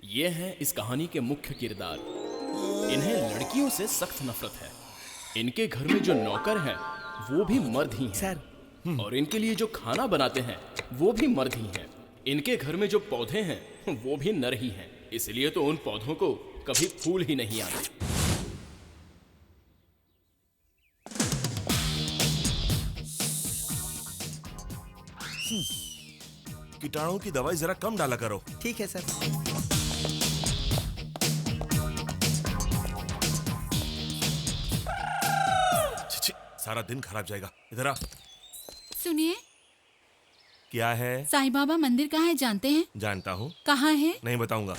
ये हैं इस कहानी के मुख्य किरदार। इन्हें लड़कियों से सख्त नफरत है। इनके घर में जो नौकर हैं वो भी मर्द ही हैं सर। और इनके लिए जो खाना बनाते हैं वो भी मर्द ही हैं। इनके घर में जो पौधे हैं वो भी नर ही हैं, इसलिए तो उन पौधों को कभी फूल ही नहीं आते। कीटाणुओं की दवाई जरा कम डाला करो। ठीक है सर। छी, सारा दिन खराब जाएगा। इधर आ। सुनिए, क्या है? साईं बाबा मंदिर कहाँ है जानते हैं? जानता हूँ। कहाँ है? नहीं बताऊंगा।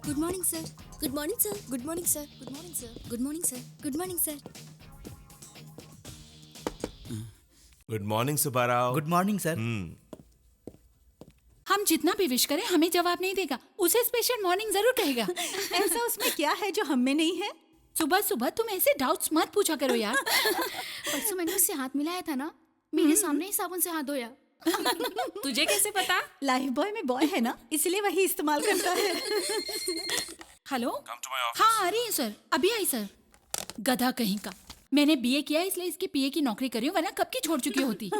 Good morning sir. Good morning sir. Good morning sir. Good morning sir. Good morning sir. Good morning sir. Good morning Subbarao. Good morning sir. हम जितना भी विश करें हमें जवाब नहीं देगा। उसे स्पेशल मॉर्निंग जरूर कहेगा। ऐसा उसमें क्या है जो हम में नहीं है? सुबह सुबह तुम ऐसे डाउट्स मत पूछा करो यार। परसों मैंने उससे हाथ मिलाया था ना, मेरे सामने ही साबुन से हाथ धोया। तुझे कैसे पता? लाइफ बॉय में बॉय है ना, इसलिए वही इस्तेमाल करता है। Hello, Come to my office. हाँ आ रही है सर, अभी आई सर। गधा कहीं का। मैंने बीए किया इसलिए इसकी पीए की नौकरी कर रही हूँ, वरना कब की छोड़ चुकी होती।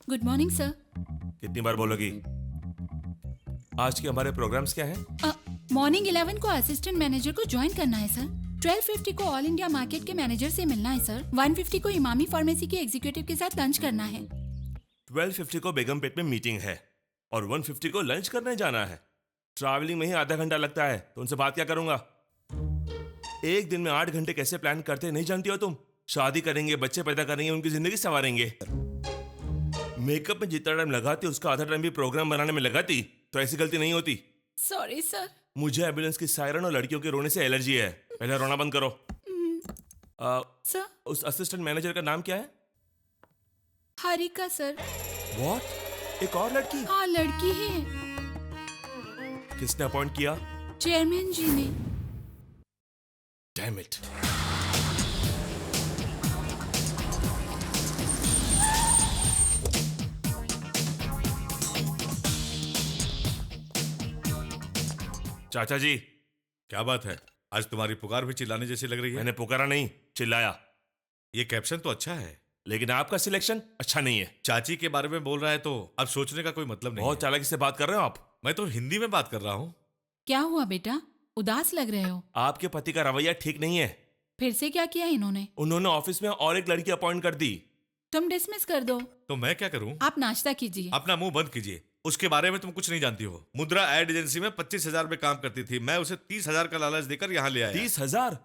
Good morning sir. कितनी बार बोलोगी? आज के हमारे प्रोग्राम्स क्या हैं? मॉर्निंग 11 को असिस्टेंट मैनेजर को ज्वाइन करना है सर। 12:50 को ऑल इंडिया मार्केट के मैनेजर से मिलना है सर। 1:50 को इमामी फार्मेसी के एग्जीक्यूटिव के साथ लंच करना है। 12:50 को बेगमपेट में मीटिंग है और 1:50 को लंच करने जाना है। ट्रैवलिंग में ही आधा घंटा लगता है, तो उनसे बात क्या करूंगा? एक दिन में 8 घंटे कैसे प्लान करते नहीं जानती हो तुम? शादी करेंगे, बच्चे पैदा करेंगे, उनकी जिंदगी संवारेंगे। मेकअप में जितना टाइम लगाती उसका आधा टाइम भी प्रोग्राम बनाने में लगाती तो ऐसी गलती नहीं होती। Sorry sir. मुझे एम्बुलेंस की सायरन और लड़कियों के रोने से एलर्जी है। पहले रोना बंद करो। सर, उस असिस्टेंट मैनेजर का नाम क्या है? हारिका सर। व्हाट? एक और लड़की? हाँ लड़की ही है। किसने अपॉइंट किया? चेयरमैन जी ने। Damn it. चाचा जी, क्या बात है? आज तुम्हारी पुकार भी चिल्लाने जैसी लग रही है। मैंने पुकारा नहीं, चिल्लाया। ये कैप्शन तो अच्छा है, लेकिन आपका सिलेक्शन अच्छा नहीं है। चाची के बारे में बोल रहा है तो अब सोचने का कोई मतलब नहीं बहुत है। चालाकी से बात कर रहे हो आप। मैं तो हिंदी में बात कर रहा हूँ। क्या हुआ बेटा, उदास लग रहे हो? आपके पति का रवैया ठीक नहीं है। फिर से क्या किया इन्होंने? उन्होंने ऑफिस में और एक लड़की अपॉइंट कर दी। तुम डिसमिस कर दो। तो मैं क्या करूँ? आप नाश्ता कीजिए। अपना मुंह बंद कीजिए। उसके बारे में तुम कुछ नहीं जानती हो। मुद्रा एड एजेंसी में 25,000 में काम करती थी। मैं उसे 30,000 का लालच देकर यहाँ ले आया। 30,000?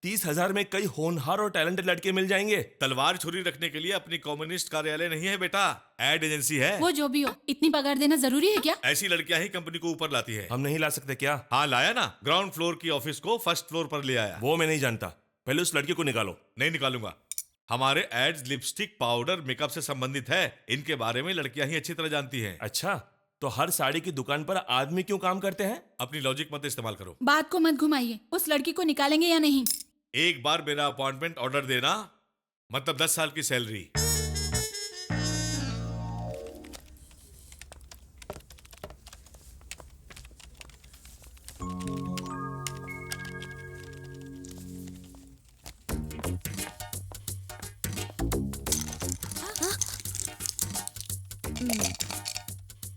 30,000 में कई होनहार और टैलेंटेड लड़के मिल जाएंगे। तलवार छुरी रखने के लिए अपनी कम्युनिस्ट कार्यालय नहीं है बेटा, एड एजेंसी है। वो जो भी हो, इतनी पगार देना जरूरी है क्या? ऐसी लड़कियां ही कंपनी को ऊपर लाती है। हम नहीं ला सकते क्या? हाँ लाया ना, ग्राउंड फ्लोर की ऑफिस को फर्स्ट फ्लोर पर ले आया। वो मैं नहीं जानता। पहले उस लड़की को निकालो। नहीं निकालूंगा। हमारे एड्स लिपस्टिक, पाउडर, मेकअप से संबंधित है। इनके बारे में लड़कियां ही अच्छी तरह जानती हैं। अच्छा, तो हर साड़ी की दुकान पर आदमी क्यों काम करते हैं? अपनी लॉजिक मत इस्तेमाल करो। बात को मत घुमाइए। उस लड़की को निकालेंगे या नहीं? एक बार मेरा अपॉइंटमेंट ऑर्डर देना मतलब 10 साल की salary.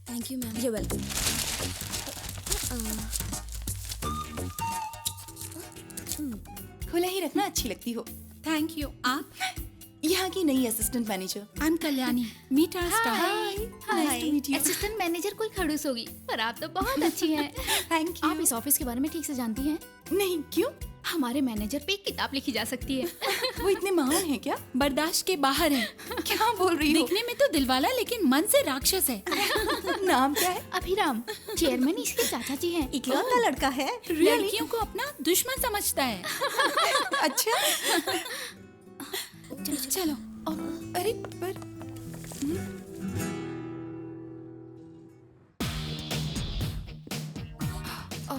Thank you ma'am. You welcome. खुला ही रखना अच्छी लगती हो। Thank you. आप? यहाँ की नई assistant manager. I am Kalyani. Meet our staff. Nice to meet you. Assistant manager कोई खड़ूस होगी, पर आप तो बहुत अच्छी हैं। थैंक आप इस ऑफिस के बारे में ठीक से जानती हैं? यू। नहीं, क्यों? हमारे मैनेजर पे एक किताब लिखी जा सकती है। वो इतने महान हैं क्या? बर्दाश्त के बाहर है। क्या बोल रही हो? दिखने में तो दिलवाला लेकिन मन से राक्षस है। नाम क्या है? अभिराम, चेयरमैन इसके चाचा जी हैं। इकलौता लड़का है। लड़कियों को अपना दुश्मन समझता है। अच्छा। चलो। अरे पर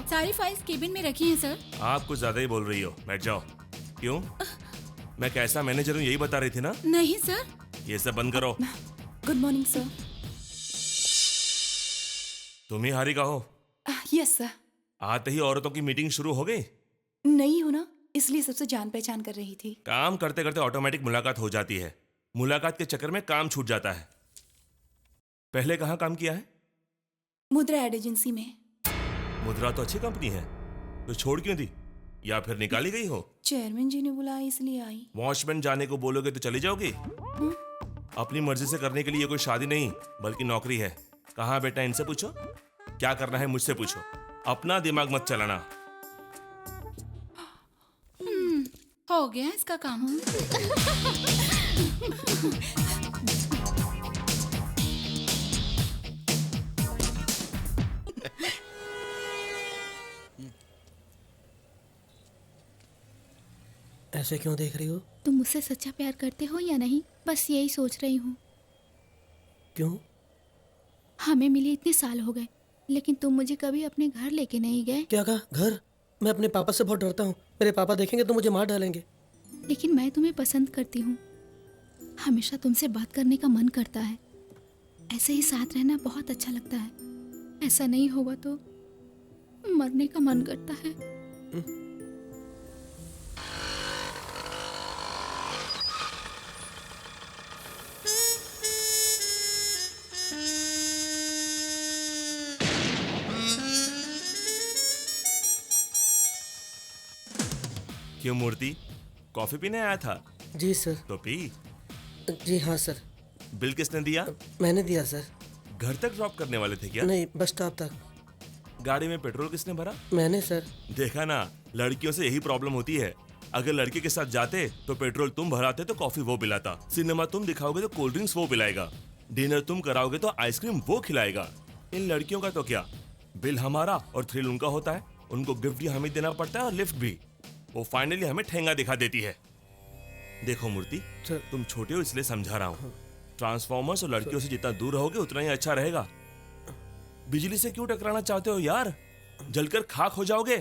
सारी फाइल्स केबिन में रखी हैं सर। आप कुछ ज्यादा ही बोल रही हो। बैठ जाओ। क्यों? मैं कैसा मैनेजर हूँ यही बता रही थी ना? नहीं सर। ये सब बंद करो। Good morning sir. तुम ही हारिका हो। Yes sir. आते ही औरतों की मीटिंग शुरू हो गई। नहीं हो ना, इसलिए सबसे जान पहचान कर रही थी। काम करते करते ऑटोमेटिक मुलाकात हो जाती है। मुलाकात के चक्कर में काम छूट जाता है। पहले कहाँ काम किया है? मुद्रा एड एजेंसी में। मुद्रा तो अच्छी कंपनी है, तो छोड़ क्यों दी? या फिर निकाली गई हो? चेयरमैन जी ने बुलाया इसलिए आई। वॉचमैन जाने को बोलोगे तो चली जाओगी? अपनी मर्जी से करने के लिए कोई शादी नहीं बल्कि नौकरी है। कहाँ बेटा, इनसे पूछो। क्या करना है मुझसे पूछो, अपना दिमाग मत चलाना। हो गया इसका काम। ऐसे क्यों देख रही हो? तुम मुझसे सच्चा प्यार करते हो या नहीं, बस यही सोच रही हूँ। क्यों? हमें मिले इतने साल हो गए, लेकिन तुम मुझे कभी अपने घर लेके नहीं गए। क्या कहा? घर? मैं अपने पापा से बहुत डरता हूँ। मेरे पापा देखेंगे तो मुझे मार डालेंगे। लेकिन मैं तुम्हें पसंद करती हूँ। हमेशा तुमसे बात करने का मन करता है। ऐसे ही साथ रहना बहुत अच्छा लगता है। ऐसा नहीं होगा तो मरने का मन करता है। क्यों मूर्ति, कॉफी पीने आया था? जी सर। तो पी। जी हाँ सर। बिल किसने दिया? मैंने दिया सर। घर तक ड्रॉप करने वाले थे क्या? नहीं, बस स्टॉप तक। गाड़ी में पेट्रोल किसने भरा? मैंने सर। देखा ना, लड़कियों से यही प्रॉब्लम होती है। अगर लड़के के साथ जाते तो पेट्रोल तुम भराते तो कॉफी वो पिलाता, सिनेमा तुम दिखाओगे तो कोल्ड ड्रिंक्स वो पिलाएगा, डिनर तुम कराओगे तो आइसक्रीम वो खिलाएगा। इन लड़कियों का तो क्या, बिल हमारा और थ्रिल उनका होता है। उनको गिफ्ट भी हमें देना पड़ता है और लिफ्ट भी। वो फाइनली हमें ठेंगा दिखा देती है। देखो मूर्ति, तुम छोटे हो इसलिए समझा रहा हूँ। ट्रांसफॉर्मर्स और लड़कियों से जितना दूर रहोगे उतना ही अच्छा रहेगा। बिजली से क्यों टकराना चाहते हो यार? जलकर खाक हो जाओगे।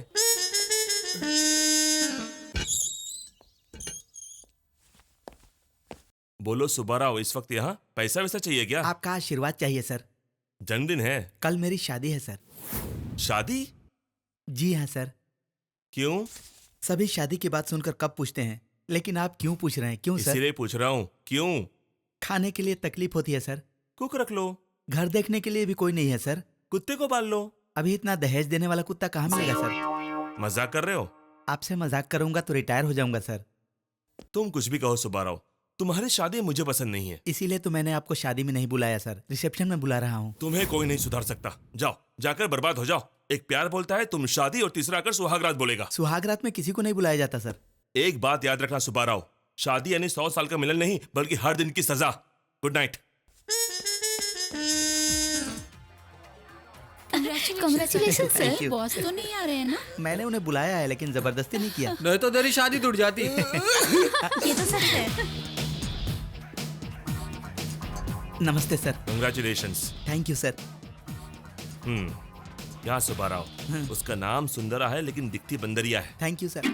बोलो सुब्बाराव, इस वक्त यहाँ पैसा वैसा चाहिए क्या? आपका आशीर्वाद चाहिए सर। जन्मदिन है? कल मेरी शादी है सर। शादी? जी हाँ सर। क्यों? सभी शादी की बात सुनकर कब पूछते हैं, लेकिन आप क्यों पूछ रहे हैं? क्यों सर? इसीलिए पूछ रहा हूँ, क्यों? खाने के लिए तकलीफ होती है सर। कुक रख लो। घर देखने के लिए भी कोई नहीं है सर। कुत्ते को पाल लो। अभी इतना दहेज देने वाला कुत्ता कहाँ मिलेगा सर? मजाक कर रहे हो? आपसे मजाक करूंगा तो रिटायर हो जाऊंगा सर। तुम कुछ भी कहो सुब्बाराव, तुम्हारी शादी मुझे पसंद नहीं है। इसीलिए तो मैंने आपको शादी में नहीं बुलाया सर, रिसेप्शन में बुला रहा हूँ। तुम्हें कोई नहीं सुधार सकता। जाओ, जाकर बर्बाद हो जाओ। एक प्यार बोलता है, तुम शादी, और तीसरा आकर सुहागरात बोलेगा। सुहागरात में किसी को नहीं बुलाया जाता सर। एक बात याद रखना सुब्बाराव, शादी यानी 100 साल का मिलन नहीं बल्कि हर दिन की सजा। Good night. Congratulations, sir. Thank you. Boss तो नहीं आ रहे हैं ना? मैंने उन्हें बुलाया है लेकिन जबरदस्ती नहीं किया। नहीं तो तेरी शादी टूट जाती। ये तो सच है। नमस्ते sir. Congratulations. Thank you sir. क्या सुब्बाराव, उसका नाम सुंदरा है लेकिन दिखती बंदरिया है। Thank you sir.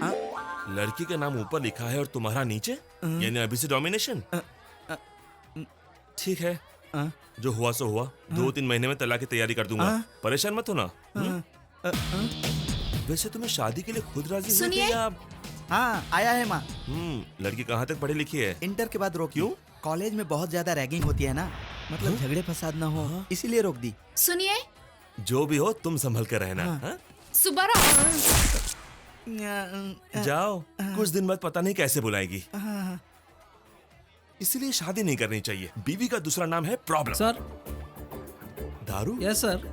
लड़की का नाम ऊपर लिखा है और तुम्हारा नीचे, यानी अभी से डोमिनेशन। ठीक है, जो हुआ सो हुआ। 2-3 महीने में तलाक की तैयारी कर दूंगा। परेशान मत होना। वैसे तुम्हें शादी के लिए खुद राजी हुई सुनिए। थी या? हाँ, आया है माँ। लड़की कहाँ तक पढ़ी लिखी है? इंटर के बाद रोक। क्यों? कॉलेज में बहुत ज्यादा रैगिंग होती है ना, मतलब झगड़े फसाद ना हो, इसीलिए रोक दी। सुनिए जो भी हो तुम संभल कर रहना। हाँ? सुब्बाराव। जाओ, कुछ दिन बाद पता नहीं कैसे बुलाएगी। इसलिए शादी नहीं करनी चाहिए। बीवी का दूसरा नाम है प्रॉब्लम। सर। दारू? Yes sir.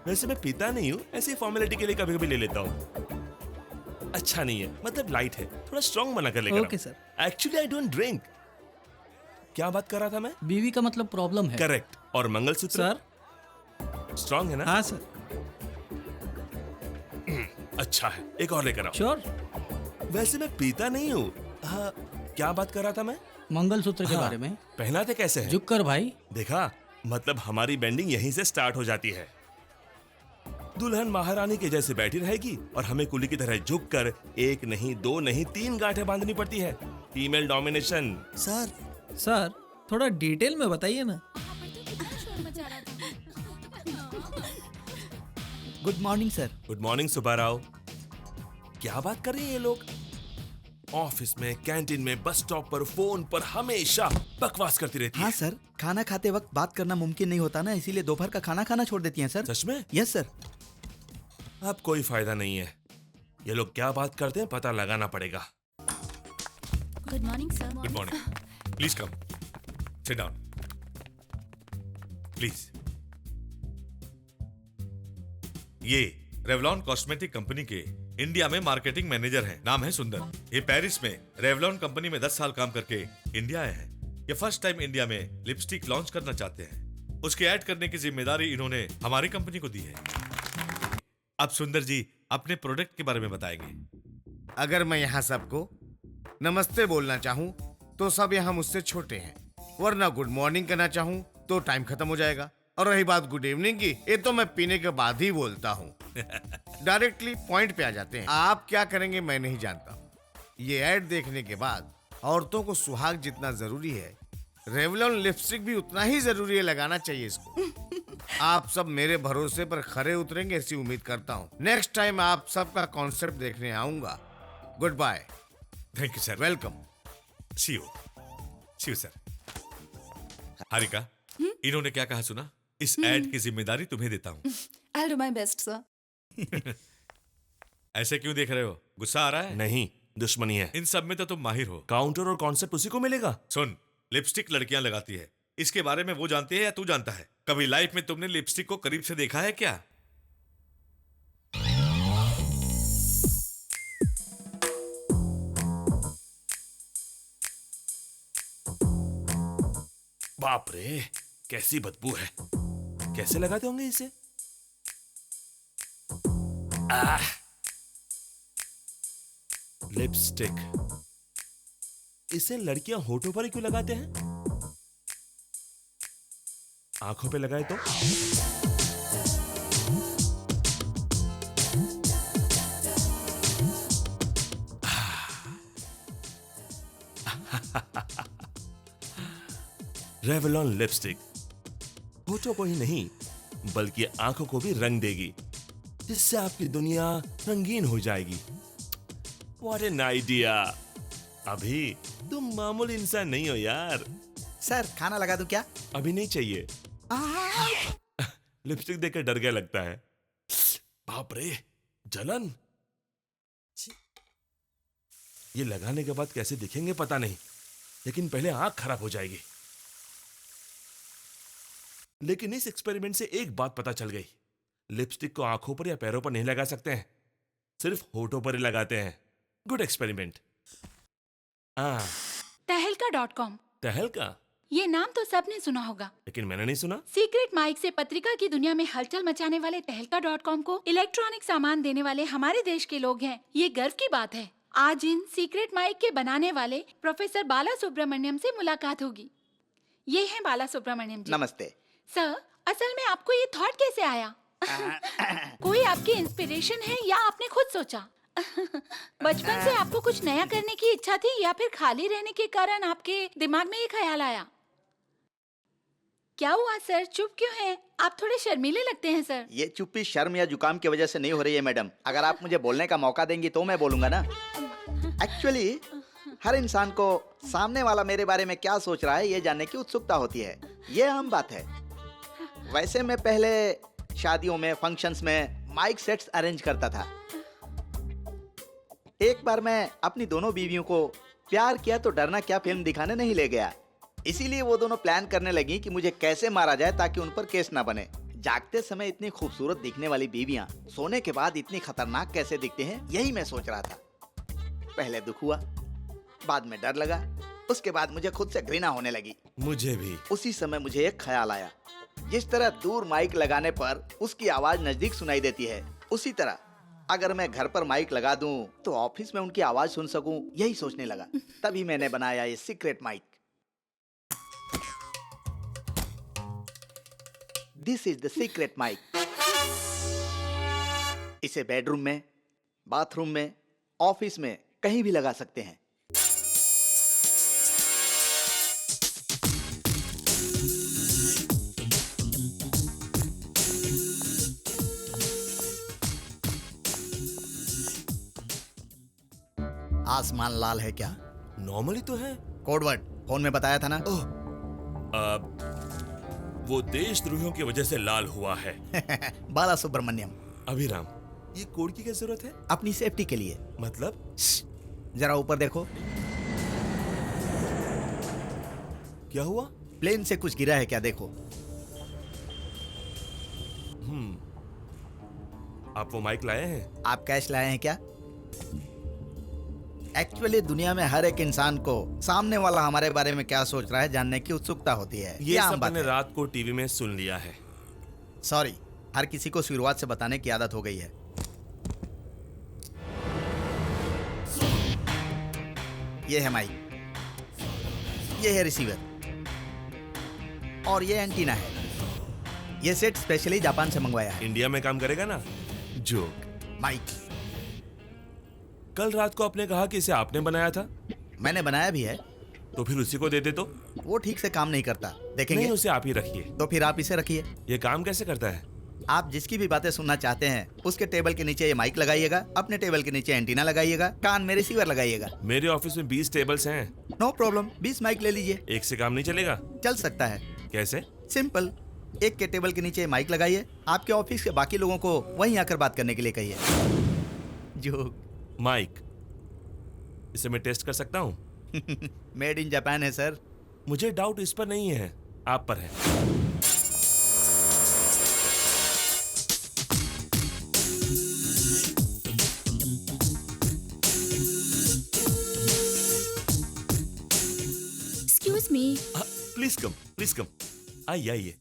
वैसे मैं पीता नहीं हूँ, ऐसी फॉर्मेलिटी के लिए कभी कभी ले लेता हूँ। अच्छा नहीं है, मतलब लाइट है, थोड़ा स्ट्रॉन्ग बना कर लेकर। Okay sir. Actually I don't drink. क्या बात कर रहा था मैं? बीवी का मतलब प्रॉब्लम है। करेक्ट। और मंगलसूत्र? सर। स्ट्रॉन्ग है ना? हाँ सर। अच्छा है, एक और लेकर आओ। श्योर। वैसे मैं पीता नहीं हूँ। हाँ, क्या बात कर रहा था मैं? मंगलसूत्र के हाँ, बारे में। पहनाते कैसे है? झुक कर भाई। देखा, मतलब हमारी बेंडिंग यहीं से स्टार्ट हो जाती है। दुल्हन महारानी के जैसे बैठी रहेगी और हमें कुली की तरह झुककर 1 नहीं 2 नहीं 3 गांठें बांधनी पड़ती है। Female domination. सर थोड़ा डिटेल में बताइए ना। Good morning sir. Good morning Subbarao. क्या बात कर रहे हैं ये लोग? ऑफिस में, कैंटीन में, बस स्टॉप पर, फोन पर हमेशा बकवास करती रहती हाँ है। सर, खाना खाते वक्त बात करना मुमकिन नहीं होता ना, इसीलिए दोपहर का खाना खाना छोड़ देती हैं सर। सच में? Yes sir. अब कोई फायदा नहीं है। ये लोग क्या बात करते हैं पता लगाना पड़ेगा। Good morning sir. Good morning, please come, sit down please. ये रेवलॉन कॉस्मेटिक कंपनी के इंडिया में मार्केटिंग मैनेजर हैं। नाम है सुंदर। ये पेरिस में रेवलॉन कंपनी में 10 साल काम करके इंडिया आए हैं। ये फर्स्ट टाइम इंडिया में लिपस्टिक लॉन्च करना चाहते हैं। उसके ऐड करने की जिम्मेदारी इन्होंने हमारी कंपनी को दी है। अब सुंदर जी अपने प्रोडक्ट के बारे में बताएंगे। अगर मैं यहाँ सबको नमस्ते बोलना चाहूँ तो सब यहाँ मुझसे छोटे हैं, वरना गुड मॉर्निंग कहना चाहूँ तो टाइम खत्म हो जाएगा। और रही बात गुड इवनिंग की, ये तो मैं पीने के बाद ही बोलता हूँ। डायरेक्टली पॉइंट पे आ जाते हैं। आप क्या करेंगे मैं नहीं जानता। ये ऐड देखने के बाद औरतों को सुहाग जितना जरूरी है, रेवलॉन लिपस्टिक भी उतना ही जरूरी है। लगाना चाहिए इसको। आप सब मेरे भरोसे पर खरे उतरेंगे ऐसी उम्मीद करता हूँ। नेक्स्ट टाइम आप सबका कॉन्सेप्ट देखने आऊंगा। Good bye. Thank you sir. Welcome. See you sir. Harika, इन्होंने क्या कहा सुना? इस ऐड की जिम्मेदारी तुम्हें देता हूँ। I'll do my best, sir. ऐसे क्यों देख रहे हो? गुस्सा आ रहा है? नहीं, दुश्मनी है। इन सब में तो तुम माहिर हो। काउंटर और कॉन्सेप्ट उसी को मिलेगा। सुन, लिपस्टिक लड़कियां लगाती है, इसके बारे में वो जानती है या तू जानता है? कभी लाइफ में तुमने लिपस्टिक को करीब से देखा है क्या? बाप रे, कैसी बदबू है। कैसे लगाते होंगे इसे? लिपस्टिक। इसे लड़कियां होठों पर ही क्यों लगाते हैं? आंखों पे लगाए तो? रेवलॉन लिपस्टिक होठों को ही नहीं बल्कि आंखों को भी रंग देगी, जिससे आपकी दुनिया रंगीन हो जाएगी। What an idea! अभी तुम मामूली इंसान नहीं हो यार। सर खाना लगा दूं क्या? अभी नहीं चाहिए। लिपस्टिक देखकर डर गया लगता है। बाप रे, जलन। ये लगाने के बाद कैसे दिखेंगे पता नहीं, लेकिन पहले आंख खराब हो जाएगी। लेकिन इस एक्सपेरिमेंट से एक बात पता चल गई, लिपस्टिक को आंखों पर या पैरों पर नहीं लगा सकते हैं, सिर्फ होठों पर ही लगाते हैं। Good experiment. तहलका.com। तहलका? ये नाम तो सबने सुना होगा, लेकिन मैंने नहीं सुना। सीक्रेट माइक से पत्रिका की दुनिया में हलचल मचाने वाले तहलका.com को इलेक्ट्रॉनिक सामान देने वाले हमारे देश के लोग हैं। ये गर्व की बात है। आज इन सीक्रेट माइक के बनाने वाले प्रोफेसर बाला सुब्रमण्यम से मुलाकात होगी। ये हैं बाला सुब्रमण्यम जी। नमस्ते सर, असल में आपको ये थॉट कैसे आया? कोई आपकी इंस्पिरेशन है या आपने खुद सोचा? बचपन से आपको कुछ नया करने की इच्छा थी या फिर खाली रहने के कारण आपके दिमाग में ये ख्याल आया? क्या हुआ सर, चुप क्यों हैं? आप थोड़े शर्मीले लगते हैं सर। ये चुप्पी शर्म या जुकाम की वजह से नहीं हो रही है मैडम। अगर आप मुझे बोलने का मौका देंगी तो मैं बोलूंगा ना। एक्चुअली हर इंसान को सामने वाला मेरे बारे में क्या सोच रहा है ये जानने की उत्सुकता होती है। ये आम बात है। वैसे मैं पहले शादियों में, फंक्शंस में माइक सेट्स अरेंज करता था। एक बार मैं अपनी दोनों बीवियों को प्यार किया तो डरना क्या फिल्म दिखाने नहीं ले गया। इसीलिए वो दोनों प्लान करने लगी कि मुझे कैसे मारा जाए ताकि उन पर केस ना बने। जागते समय इतनी खूबसूरत दिखने वाली बीवियां सोने के बाद इतनी खतरनाक कैसे दिखते हैं, यही मैं सोच रहा था। पहले दुख हुआ, बाद में डर लगा, उसके बाद मुझे खुद से घृणा होने लगी। मुझे भी। उसी समय मुझे एक ख्याल आया, जिस तरह दूर माइक लगाने पर उसकी आवाज नजदीक सुनाई देती है, उसी तरह अगर मैं घर पर माइक लगा दूं तो ऑफिस में उनकी आवाज सुन सकूं, यही सोचने लगा। तभी मैंने बनाया ये secret mic. This is the secret mic. इसे बेडरूम में, बाथरूम में, ऑफिस में कहीं भी लगा सकते हैं। आसमान लाल है क्या? नॉर्मली तो है। कोड वर्ड फोन में बताया था ना। ओह, वो देशद्रोहियों की वजह से लाल हुआ है। बाला सुब्रमण्यम। अभिराम, ये कोड की क्या जरूरत है? अपनी सेफ्टी के लिए। मतलब? जरा ऊपर देखो। क्या हुआ? प्लेन से कुछ गिरा है क्या? देखो। आप वो माइक लाए हैं? आप कैश लाए हैं क्या? एक्चुअली दुनिया में हर एक इंसान को सामने वाला हमारे बारे में क्या सोच रहा है जानने की उत्सुकता होती है। ये आम सब बात मैंने है। रात को टीवी में सुन लिया है। सॉरी, हर किसी को शुरुआत से बताने की आदत हो गई है। ये है माइक, ये है रिसीवर और ये एंटीना है। ये सेट स्पेशली जापान से मंगवाया है। इंडिया में काम करेगा ना? जोक। माइक कल रात को आपने कहा कि इसे आपने बनाया था। मैंने बनाया भी है। तो फिर उसी को दे दे तो। वो ठीक से काम नहीं करता, देखेंगे? नहीं, उसे आप ही रखिए। तो फिर आप इसे रखिए। ये काम कैसे करता है? आप जिसकी भी बातें सुनना चाहते हैं उसके टेबल के नीचे ये माइक लगाइएगा, अपने टेबल के नीचे एंटीना लगाइएगा, कान में रिसीवर लगाइएगा। मेरे ऑफिस में 20 टेबल्स हैं। नो प्रॉब्लम, 20 माइक ले लीजिए। एक से काम नहीं चलेगा? चल सकता है। कैसे? सिंपल, एक के टेबल के नीचे माइक लगाइए, आपके ऑफिस के बाकी लोगों को वहीं आकर बात करने के लिए कहिए। जो माइक, इसे मैं टेस्ट कर सकता हूँ? मेड इन जापान है सर। मुझे डाउट इस पर नहीं है, आप पर है। Excuse me. Please come, please come. आइए आइए।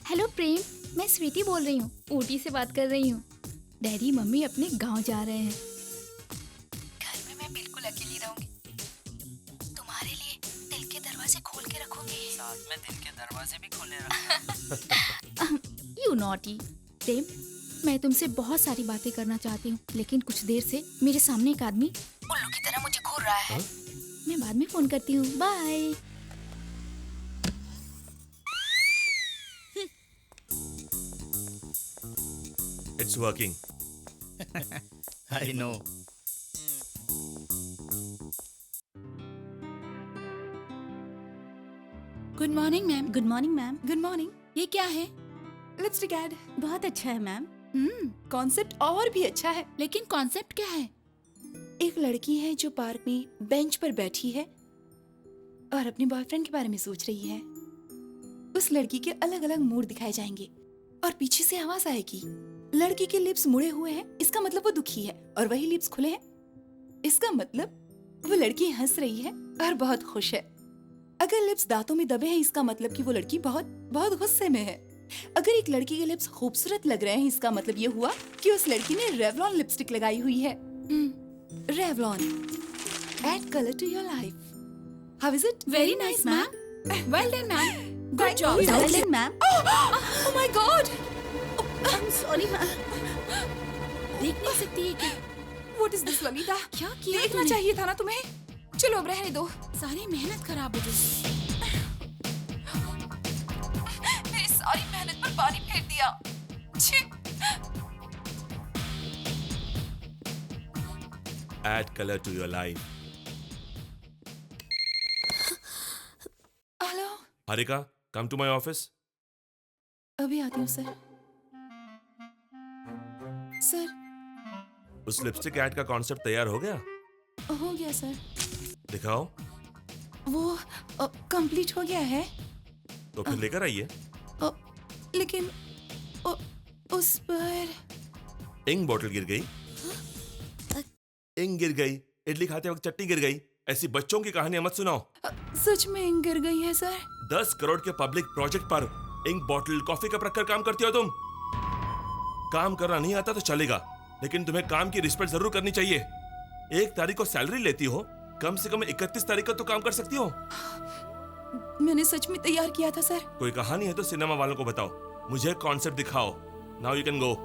हेलो प्रेम, मैं स्वीटी बोल रही हूँ, ऊटी से बात कर रही हूँ। डैडी मम्मी अपने गांव जा रहे हैं। घर में मैं बिल्कुल अकेली रहूंगी। तुम्हारे लिए दिल के दरवाजे खोल के रखूंगी। साथ में दिल के दरवाजे भी खोले रखो। You naughty. प्रेम, मैं तुमसे बहुत सारी बातें करना चाहती हूँ, लेकिन कुछ देर से मेरे सामने एक आदमी उल्लू की तरह मुझे घूर रहा है। मैं बाद में फोन करती हूँ, bye. It's working. I know. Good morning ma'am. Good morning ma'am. Good morning. ये क्या है? लिपस्टिक एड बहुत अच्छा है मैम। कॉन्सेप्ट और भी अच्छा है। लेकिन कॉन्सेप्ट क्या है? एक लड़की है जो पार्क में बेंच पर बैठी है और अपने बॉयफ्रेंड के बारे में सोच रही है। उस लड़की के अलग अलग मूड दिखाए जाएंगे और पीछे से आवाज आएगी, लड़की के लिप्स मुड़े हुए हैं, इसका मतलब वो दुखी है, और वही लिप्स खुले हैं, इसका मतलब वो लड़की हंस रही है और बहुत खुश है। अगर लिप्स दांतों में दबे हैं, इसका मतलब कि वो लड़की बहुत बहुत गुस्से में है। अगर एक लड़की के लिप्स खूबसूरत लग रहे हैं, इसका मतलब ये हुआ कि उस लड़की ने रेवलॉन लिपस्टिक लगाई हुई है। Revlon, add colour to your life. How is it? Very nice ma'am. Well done ma'am. Good job. Well done, ma'am. Oh my God! I'm sorry, ma'am. देख नहीं सकती है क्या? What is this, Lalita? क्या किया देखना तूने? चाहिए था ना तुम्हें। चलो अब रहने दो। सारी मेहनत खराब हो गई। मेरी सारी मेहनत पर पानी फेर दिया। छी। Add color to your life. Hello, Harika, come to my office. अभी आती हूँ सर। सर, उस लिपस्टिक ऐड का कॉन्सेप्ट तैयार हो गया? हो गया सर। दिखाओ। वो कंप्लीट हो गया है, तो फिर लेकर आइए। लेकिन उस पर इंक बोतल गिर गई। इंक गिर गई, इडली खाते वक्त चटनी गिर गई, ऐसी बच्चों की कहानियां मत सुनाओ। सच में इंक गिर गई है सर। 10 करोड़ के पब्लिक प्रोजेक्ट पर इंक बोतल कॉफी कप रखकर काम करती हो तुम। काम करना नहीं आता तो चलेगा, लेकिन तुम्हें काम की रिस्पेक्ट जरूर करनी चाहिए। 1 तारीख को सैलरी लेती हो, कम से कम 31 तारीख को तो काम कर सकती हो। मैंने सच में तैयार किया था सर। कोई कहानी है तो सिनेमा वालों को बताओ, मुझे कॉन्सेप्ट दिखाओ। Now you can go.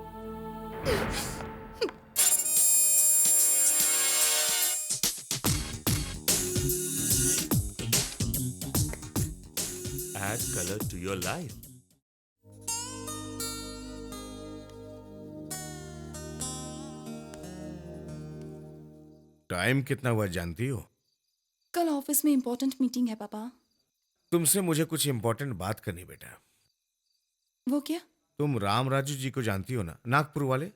Add color to your life. Time कितना हुआ जानती हो? कल ऑफिस में इम्पोर्टेंट मीटिंग है पापा। तुमसे मुझे कुछ इंपॉर्टेंट बात करनी बेटा। वो क्या? तुम राम राजू जी को जानती हो ना, नागपुर वाले?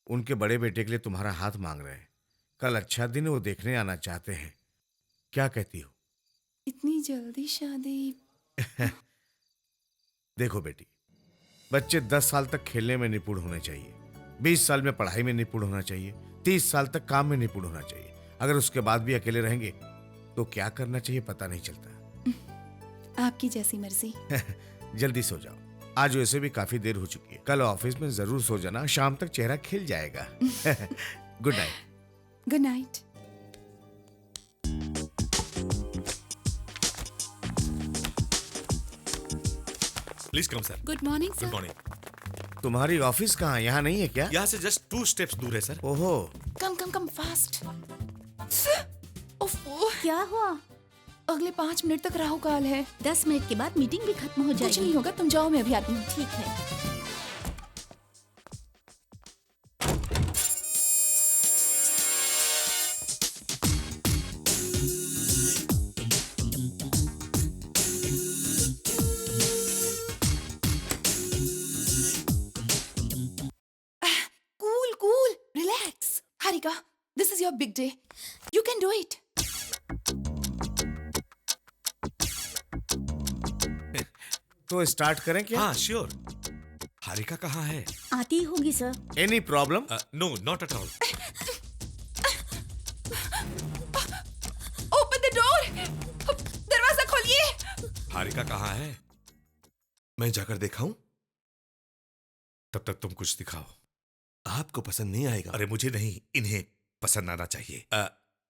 उनके बड़े बेटे के लिए तुम्हारा हाथ मांग रहे हैं। कल अच्छा दिन है, वो देखने आना चाहते हैं। क्या कहती हो? इतनी जल्दी शादी? देखो बेटी, बच्चे 10 साल तक खेलने में निपुण होने चाहिए, 20 साल में पढ़ाई में निपुण होना चाहिए, 30 साल तक काम में निपुण होना चाहिए। अगर उसके बाद भी अकेले रहेंगे तो क्या करना चाहिए पता नहीं चलता। आपकी जैसी मर्जी। जल्दी सो जाओ, आज वैसे भी काफी देर हो चुकी है। कल ऑफिस में जरूर सो जाना, शाम तक चेहरा खिल जाएगा। Good night. Good night. Please come sir. Good morning good sir. Morning. तुम्हारी ऑफिस कहाँ, यहाँ नहीं है क्या? यहाँ से जस्ट 2 स्टेप्स दूर है सर। ओहो, कम कम कम फास्ट। ओफो, क्या हुआ? अगले 5 मिनट तक राहु काल है। 10 मिनट के बाद मीटिंग भी खत्म हो कुछ जाएगी। नहीं होगा, तुम जाओ, मैं अभी आती हूँ। ठीक है। Cool, cool, relax. Harika, this is your big day. You can do it. तो स्टार्ट करें क्या? हाँ श्योर। हारिका कहाँ है? आती होगी sir. Any problem? No not at all. Open the door. दरवाजा खोलिए। हारिका कहाँ है? मैं जाकर दिखाऊं? तब तक तुम कुछ दिखाओ। आपको पसंद नहीं आएगा। अरे मुझे नहीं, इन्हें पसंद आना चाहिए।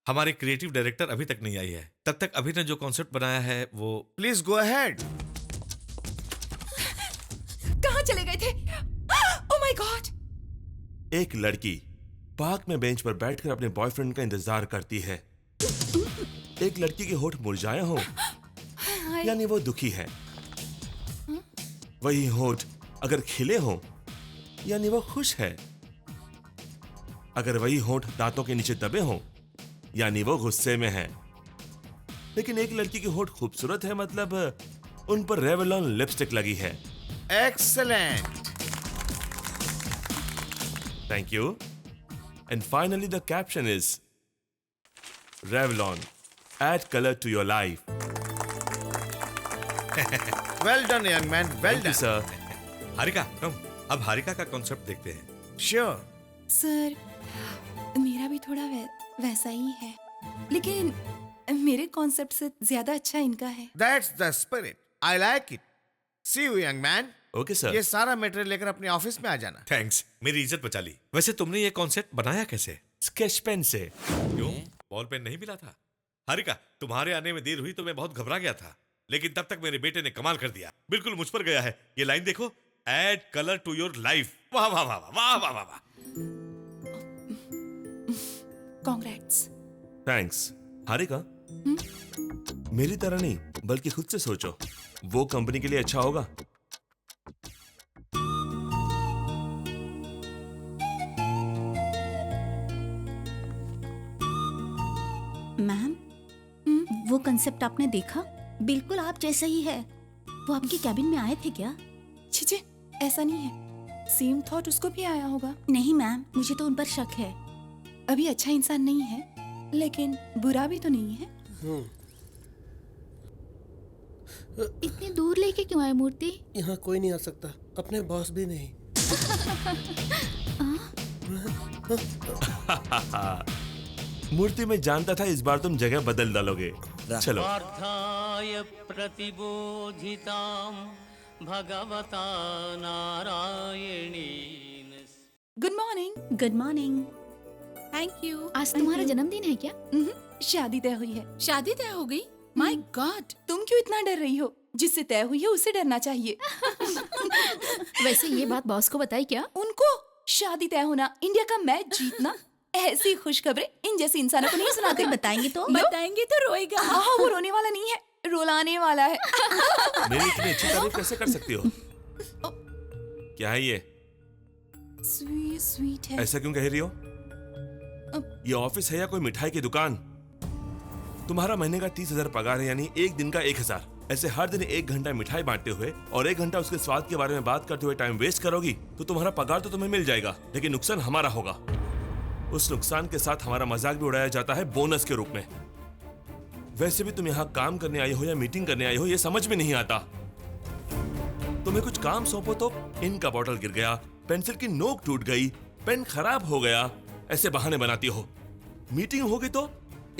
हमारे क्रिएटिव डायरेक्टर अभी तक नहीं आई है। तब तक अभी ने जो कॉन्सेप्ट बनाया है वो। Please go ahead. कहाँ चले गए थे? Oh my God. एक लड़की पार्क में बेंच पर बैठकर अपने बॉयफ्रेंड का इंतजार करती है। एक लड़की के होठ मुरझाए हों यानी वो दुखी है, वही होठ अगर खिले हों यानी वो खुश है। अगर वही होठ दांतों के नीचे दबे हों यानी वो गुस्से में है। लेकिन एक लड़की के होठ खूबसूरत है मतलब उन पर रेवलॉन लिपस्टिक लगी है। Excellent. Thank you. And finally the caption is Revlon, add color to your life. Well done young man, well Thank you, done. sir. Harika come, अब हारिका का कॉन्सेप्ट देखते हैं। श्योर। सर, मेरा भी थोड़ा वैसा ही है, लेकिन मेरे कॉन्सेप्ट से ज्यादा अच्छा इनका है। That's the spirit, I like it. See you young man. Okay, sir. ये सारा मटेरियल लेकर अपने ऑफिस में आ जाना। थैंक्स, मेरी इज्जत बचा ली। वैसे तुमने ये कॉन्सेप्ट बनाया कैसे? Sketch pen से। क्यों, बॉल पेन नहीं मिला था? हारिका, तुम्हारे आने में देर हुई तो मैं बहुत घबरा गया था, लेकिन तब तक मेरे बेटे ने कमाल कर दिया। बिल्कुल मुझ पर गया है। ये लाइन देखो, add colour to your life. वाह वाह वाह वाह वाह वाह वाह। कॉन्ग्रेट्स। Thanks. हारिका, मेरी तरह नहीं बल्कि खुद से सोचो, वो कंपनी के लिए अच्छा होगा। मैम, वो कंसेप्ट आपने देखा? बिल्कुल आप जैसा ही है। वो आपके कैबिन में आए थे क्या? छीछे, ऐसा नहीं है। सेम थॉट उसको भी आया होगा। नहीं मैम, मुझे तो उन पर शक है। अभी अच्छा इंसान नहीं है, लेकिन बुरा भी तो नहीं है। इतनी दूर लेके क्यों आए मूर्ति? यहाँ कोई नहीं आ सकता, अपने बॉस भी नहीं। मूर्ति में जानता था इस बार तुम जगह बदल डालोगे। चलो। भगवता नारायणीन। Good morning. Good morning. Thank you. आज तुम्हारा जन्मदिन है क्या? शादी तय हुई है। शादी तय हो गई? माय गॉड, तुम क्यों इतना डर रही हो? जिससे तय हुई है उससे डरना चाहिए। वैसे ये बात बॉस को बताई क्या? उनको शादी तय होना, इंडिया का मैच जीतना, ऐसी खुशखबरें इन जैसे इंसानों को नहीं सुनाते। बताएंगे तो? बताएंगे तो रोएगा। हाँ, वो रोने वाला नहीं है, रुलाने वाला है। मेरी इतनी अच्छी तारीफ कैसे कर सकती हो? क्या है ये? स्वीट स्वीट है। ऐसा क्यों कह रही हो? ये ऑफिस है या कोई मिठाई की दुकान? तुम्हारा महीने का 30,000 पगार है, यानी एक दिन का 1,000। ऐसे हर दिन 1 घंटा मिठाई बांटते हुए और 1 घंटा उसके स्वाद के बारे में बात करते हुए टाइम वेस्ट करोगी तो तुम्हारा पगार तो तुम्हें मिल जाएगा, लेकिन नुकसान हमारा होगा। उस नुकसान के साथ हमारा मजाक भी उड़ाया जाता है बोनस के रूप में। वैसे भी तुम यहाँ काम करने आई हो या मीटिंग करने आई हो, ये समझ में नहीं आता। तुम्हें कुछ काम सौंपो तो इंक का बॉटल गिर गया, पेंसिल की नोक टूट गई, पेन खराब हो गया, ऐसे बहाने बनाती हो। मीटिंग होगी तो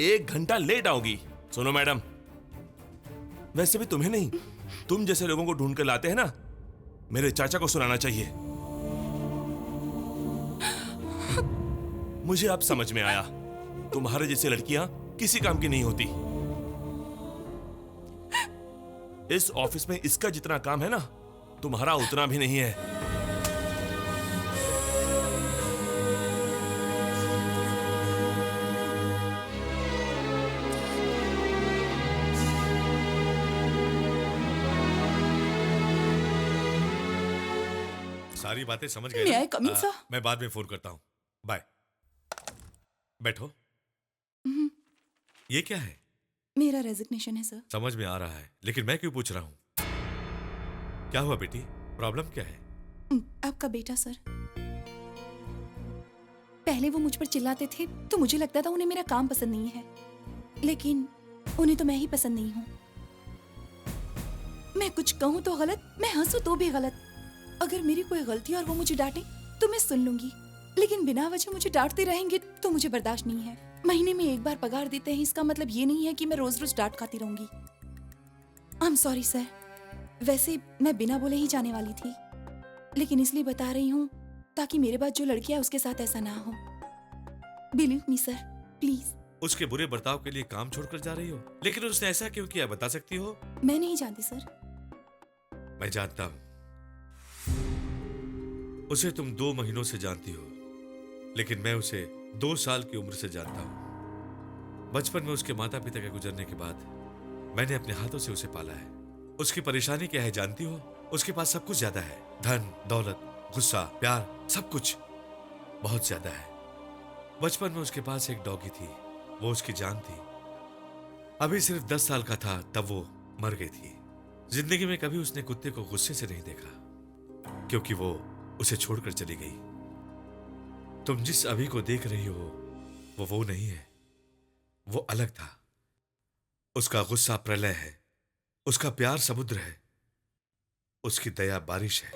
1 घंटा लेट आओगी। सुनो मैडम, वैसे भी तुम्हें नहीं, तुम जैसे लोगों को ढूंढ कर लाते हैं ना, मेरे चाचा को सुनाना चाहिए। मुझे अब समझ में आया, तुम्हारे जैसी लड़कियां किसी काम की नहीं होती। इस ऑफिस में इसका जितना काम है ना, तुम्हारा उतना भी नहीं है। सारी बातें समझ गए May ना? I come in, sir? मैं बाद में फोन करता हूँ। बाय। बैठो। ये क्या है? मेरा रेजिग्नेशन है सर। समझ में आ रहा है, लेकिन मैं क्यों पूछ रहा हूँ? क्या हुआ बेटी? प्रॉब्लम क्या है? आपका बेटा सर, पहले वो मुझ पर चिल्लाते थे तो मुझे लगता था उन्हें मेरा काम पसंद नहीं है, लेकिन उन्हें तो मैं ही पसंद नहीं हूँ। मैं कुछ कहूँ तो गलत, मैं हंसूं तो भी गलत। अगर मेरी कोई गलती और वो मुझे डांटे तो मैं सुन लूंगी, लेकिन बिना वजह मुझे डांटते रहेंगे तो मुझे बर्दाश्त नहीं है। महीने में 1 बार पगार देते हैं, इसका मतलब ये नहीं है कि मैं रोज रोज डांट खाती रहूंगी। आई एम सॉरी सर, वैसे मैं बिना बोले ही जाने वाली थी, लेकिन इसलिए बता रही हूँ ताकि मेरे बाद जो लड़की है उसके साथ ऐसा ना हो। Believe me sir, please. उसके बुरे बर्ताव के लिए काम छोड़कर जा रही हो, लेकिन उसने ऐसा क्यों किया बता सकती हो? मैं नहीं जानती सर। मैं जानता हूं। उसे तुम 2 महीनों से जानती हो, लेकिन मैं उसे 2 साल की उम्र से जानता हूं। बचपन में उसके माता पिता के गुजरने के बाद मैंने अपने हाथों से उसे पाला है। उसकी परेशानी क्या है जानती हो? उसके पास सब कुछ ज्यादा है, धन, दौलत, गुस्सा, प्यार, सब कुछ बहुत ज्यादा है। बचपन में उसके पास एक डॉगी थी, वो उसकी जान थी। अभी सिर्फ 10 साल का था तब वो मर गई थी। जिंदगी में कभी उसने कुत्ते को गुस्से से नहीं देखा, क्योंकि वो उसे छोड़कर चली गई। तुम जिस अभी को देख रही हो वो नहीं है, वो अलग था। उसका गुस्सा प्रलय है, उसका प्यार समुद्र है, उसकी दया बारिश है।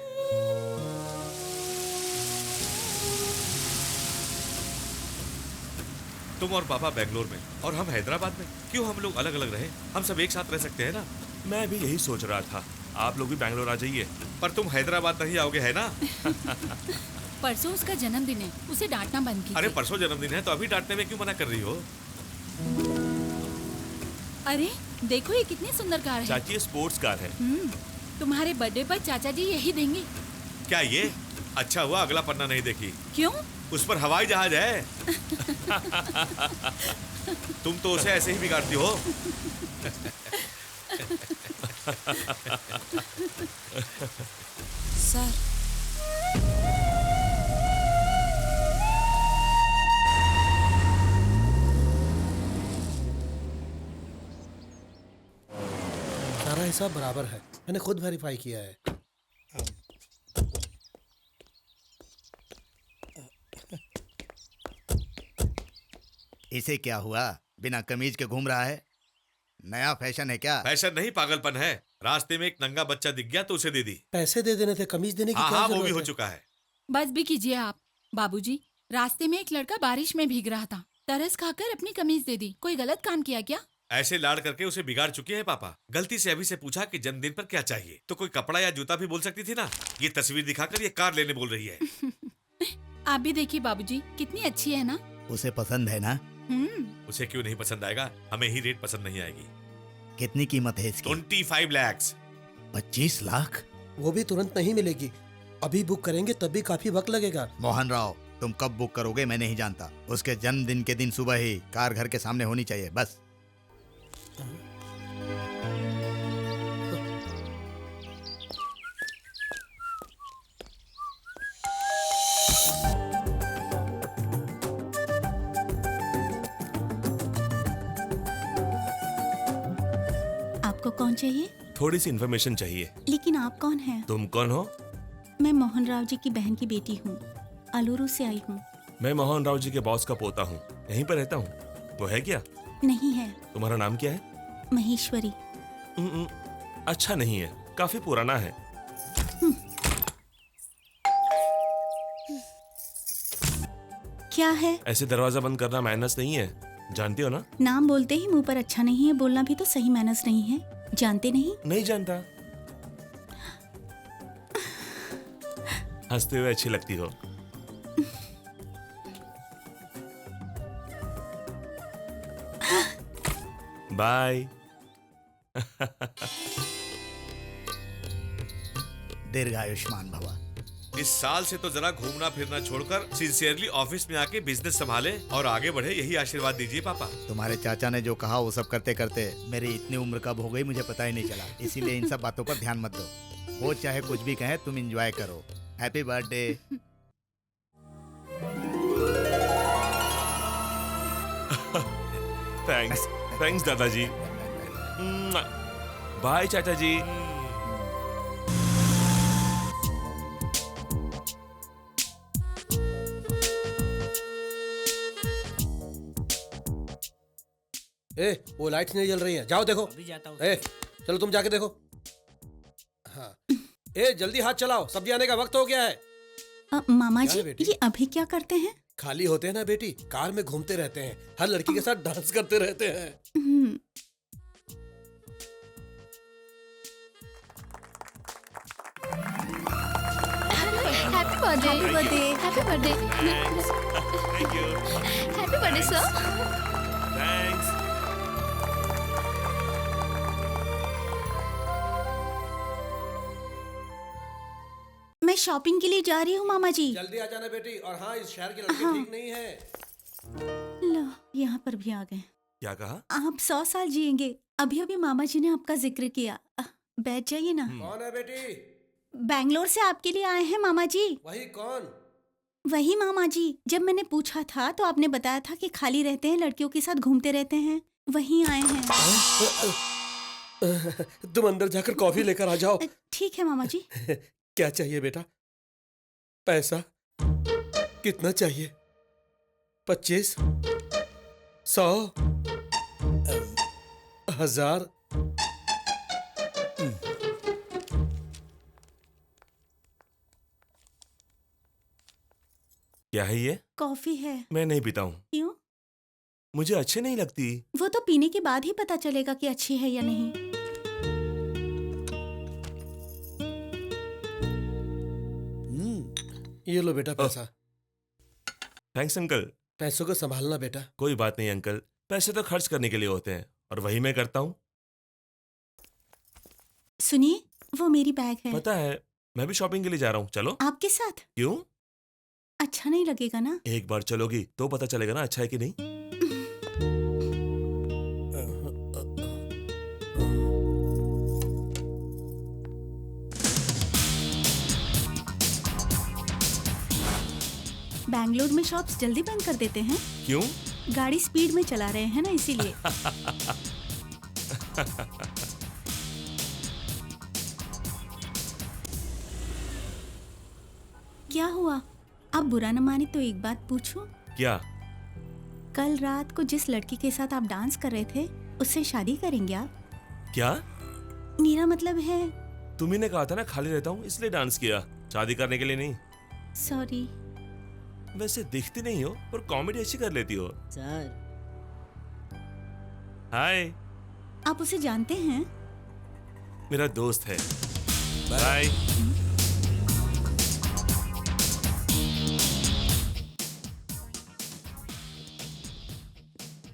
तुम और पापा बेंगलोर में और हम हैदराबाद में, क्यों हम लोग अलग अलग रहे? हम सब एक साथ रह सकते हैं ना? मैं भी यही सोच रहा था, आप लोग भी बैंगलोर आ जाइए। पर तुम हैदराबाद नहीं आओगे, है ना? परसों उसका जन्मदिन है, उसे डांटना बंद कीजिए। अरे परसों जन्मदिन है तो अभी डांटने में क्यों मना कर रही हो? अरे देखो ये कितनी सुंदर कार है। चाची, ये स्पोर्ट्स कार है। तुम्हारे बर्थडे पर चाचा जी यही देंगे। क्या ये? अच्छा हुआ अगला पन्ना नहीं देखी। क्यों? उस पर हवाई जहाज है। तुम तो उसे ऐसे ही बिगाड़ती हो। सर, सारा हिसाब बराबर है, मैंने खुद वेरीफाई किया है। इसे क्या हुआ, बिना कमीज के घूम रहा है? नया फैशन है क्या? फैशन नहीं, पागलपन है। रास्ते में एक नंगा बच्चा दिख गया तो उसे दे दी। पैसे दे देने थे, कमीज देने की हाँ क्या हाँ, वो जरूरत भी हो है? चुका है। बस भी कीजिए आप। बाबूजी, रास्ते में एक लड़का बारिश में भीग रहा था, तरस खाकर अपनी कमीज दे दी। कोई गलत काम किया क्या? ऐसे लाड़ करके उसे बिगाड़ चुके हैं पापा। गलती से अभी से पूछा कि जन्मदिन पर क्या चाहिए, तो कोई कपड़ा या जूता भी बोल सकती थी ना। ये तस्वीर दिखाकर ये कार लेने बोल रही है। आप भी देखिए बाबूजी, कितनी अच्छी है ना। उसे पसंद है ना? उसे क्यों नहीं पसंद आएगा? हमें ही रेट पसंद नहीं आएगी। कितनी कीमत है इसकी? 25 लाख। 25 लाख? वो भी तुरंत नहीं मिलेगी, अभी बुक करेंगे तब भी काफी वक्त लगेगा। मोहन राव, तुम कब बुक करोगे मैं नहीं जानता। उसके जन्मदिन के दिन सुबह ही कार घर के सामने होनी चाहिए, बस। आपको कौन चाहिए? थोड़ी सी इन्फॉर्मेशन चाहिए। लेकिन आप कौन हैं? तुम कौन हो? मैं मोहन राव जी की बहन की बेटी हूँ, अलूरू से आई हूँ। मैं मोहन राव जी के बॉस का पोता हूँ, यहीं पर रहता हूँ। वो है क्या? नहीं है। तुम्हारा नाम क्या है? महेश्वरी। अच्छा नहीं है, काफी पुराना है। क्या है? ऐसे दरवाजा बंद करना मैनर्स नहीं है, जानती हो ना? नाम बोलते ही मुंह पर अच्छा नहीं है बोलना भी तो सही मैनर्स नहीं है। जानते नहीं? नहीं जानता। हंसते हुए अच्छी लगती हो। बाय। दीर्घायुष्मान भवा। इस साल से तो जरा घूमना फिरना छोड़कर सिंसियरली ऑफिस में आके बिजनेस संभाले और आगे बढ़े, यही आशीर्वाद दीजिए पापा। तुम्हारे चाचा ने जो कहा वो सब करते करते मेरी इतनी उम्र कब हो गई मुझे पता ही नहीं चला। इसीलिए इन सब बातों पर ध्यान मत दो। वो चाहे कुछ भी कहे, तुम एंजॉय करो। Happy birthday. थैंक्स, थैंक्स दादाजी। बाय चाचा जी। वो लाइट्स नहीं जल रही हैं, जाओ देखो। चलो तुम जाके देखो। हाँ, जल्दी हाथ चलाओ, सब्जी आने का वक्त हो गया है। मामा क्या जी है बेटी? ये अभी क्या करते हैं? खाली होते हैं ना बेटी, कार में घूमते रहते हैं, हर लड़की के साथ डांस करते रहते हैं। Happy birthday. Happy birthday. Happy birthday. Thank you. Happy birthday sir. Thanks. मैं शॉपिंग के लिए जा रही हूँ मामा जी। जल्दी आ जाना बेटी। और हाँ, इस शहर की लड़की ठीक नहीं है। लो, यहाँ पर भी आ गए। क्या कहा? आप 100 साल जिएंगे। अभी अभी मामा जी ने आपका जिक्र किया। बैठ जाइए ना। कौन है बेटी? बैंगलोर से आपके लिए आए हैं मामा जी। वही कौन? वही मामा जी, जब मैंने पूछा था तो आपने बताया था कि खाली रहते हैं, लड़कियों के साथ घूमते रहते हैं। वहीं आए हैं। तुम अंदर जाकर कॉफी लेकर आ जाओ। ठीक है मामा जी। क्या चाहिए बेटा? पैसा कितना चाहिए? 25, 100, 1000? क्या है ये? कॉफी है। मैं नहीं पीता हूँ। क्यों? मुझे अच्छी नहीं लगती। वो तो पीने के बाद ही पता चलेगा कि अच्छी है या नहीं। ये लो बेटा पैसा। Thanks uncle. पैसों को संभालना बेटा। कोई बात नहीं अंकल, पैसे तो खर्च करने के लिए होते हैं और वही मैं करता हूँ। सुनिए, वो मेरी बैग है। पता है, मैं भी शॉपिंग के लिए जा रहा हूँ, चलो। आपके साथ? क्यों? अच्छा नहीं लगेगा ना? एक बार चलोगी तो पता चलेगा ना अच्छा है कि नहीं। बैंगलोर में शॉप्स जल्दी बंद कर देते हैं। क्यों? गाड़ी स्पीड में चला रहे हैं ना, इसीलिए। क्या हुआ? आप बुरा न माने तो एक बात पूछूं? क्या? कल रात को जिस लड़की के साथ आप डांस कर रहे थे, उससे शादी करेंगे आप? क्या? मेरा मतलब है। तुम्ही ने कहा था ना खाली रहता हूँ इसलिए डांस किया, शादी करने के लिए नहीं। सॉरी। वैसे दिखती नहीं हो पर कॉमेडी अच्छी कर लेती हो। सर। हाय। आप उसे जानते हैं? मेरा दोस्त है। Bye.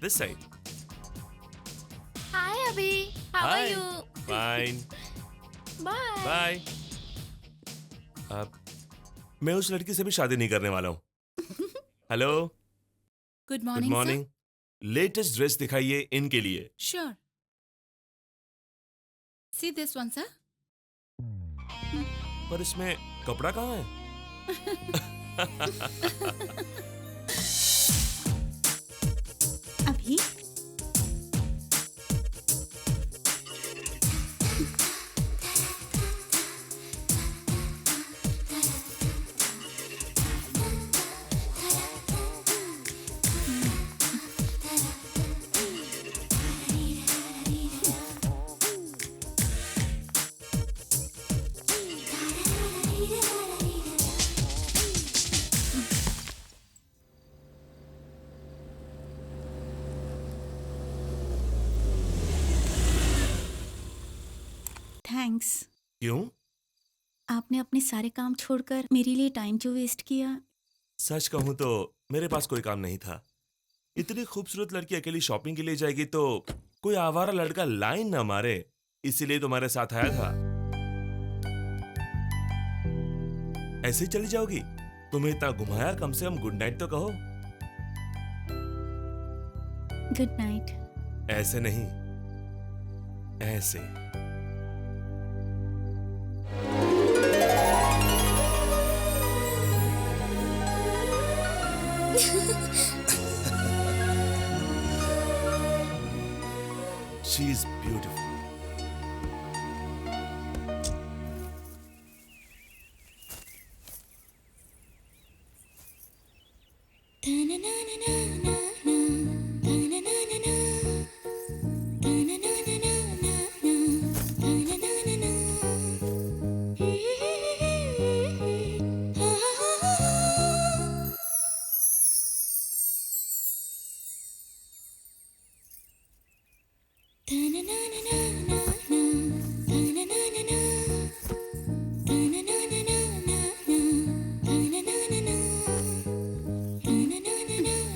This side. Hi Abhi. How are you? Fine. Bye. Bye. अब मैं उस लड़की से भी शादी नहीं करने वाला हूँ। Hello. Good good morning morning. Latest dress दिखाइए इनके लिए। Sure. See this one sir. पर इसमें कपड़ा कहाँ है? अभी थैंक्स। क्यों? आपने अपने सारे काम छोड़कर मेरे लिए टाइम जो वेस्ट किया। सच कहूं तो मेरे पास कोई काम नहीं था। इतनी खूबसूरत लड़की अकेली शॉपिंग के लिए जाएगी तो कोई आवारा लड़का लाइन ना मारे, इसीलिए तुम्हारे साथ आया था। ऐसे ही चली जाओगी? तुम्हें इतना घुमाया, कम से कम गुड नाइट तो कहो। Good night. ऐसे नहीं, ऐसे। She is beautiful.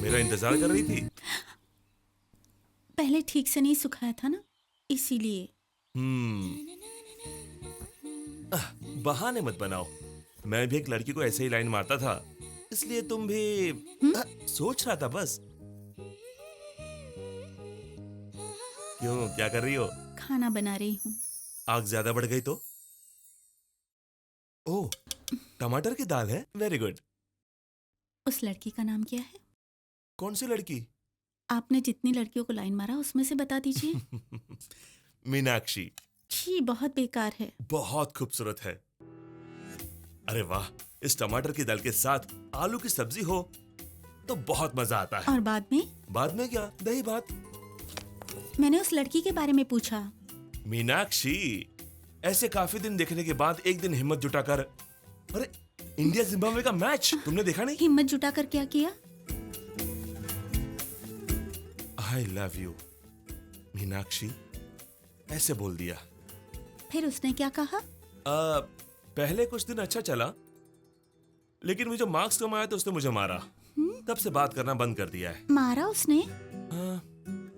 मेरा इंतजार कर रही थी? पहले ठीक से नहीं सुखाया था ना, इसीलिए। बहाने मत बनाओ। मैं भी एक लड़की को ऐसे ही लाइन मारता था, इसलिए तुम भी सोच रहा था बस। क्यों, क्या कर रही हो? खाना बना रही हूँ। आग ज्यादा बढ़ गई तो? ओह, टमाटर की दाल है? Very good. उस लड़की का नाम क्या है? कौन सी लड़की? आपने जितनी लड़कियों को लाइन मारा उसमें से बता दीजिए। मीनाक्षी। छी, बहुत बेकार है। बहुत खूबसूरत है। अरे वाह, इस टमाटर की दाल के साथ आलू की सब्जी हो तो बहुत मजा आता है। और बाद में? बाद में क्या? दही भात। मैंने उस लड़की के बारे में पूछा। मीनाक्षी, ऐसे काफी दिन देखने के बाद एक दिन हिम्मत जुटाकर, अरे इंडिया जिम्बाब्वे का मैच तुमने देखा नहीं? हिम्मत जुटाकर क्या किया? आई लव यू मीनाक्षी, ऐसे बोल दिया। फिर उसने क्या कहा? पहले कुछ दिन अच्छा चला, लेकिन मुझे मार्क्स कम आया तो उसने मुझे मारा। तब से बात करना बंद कर दिया है। मारा उसने? हाँ,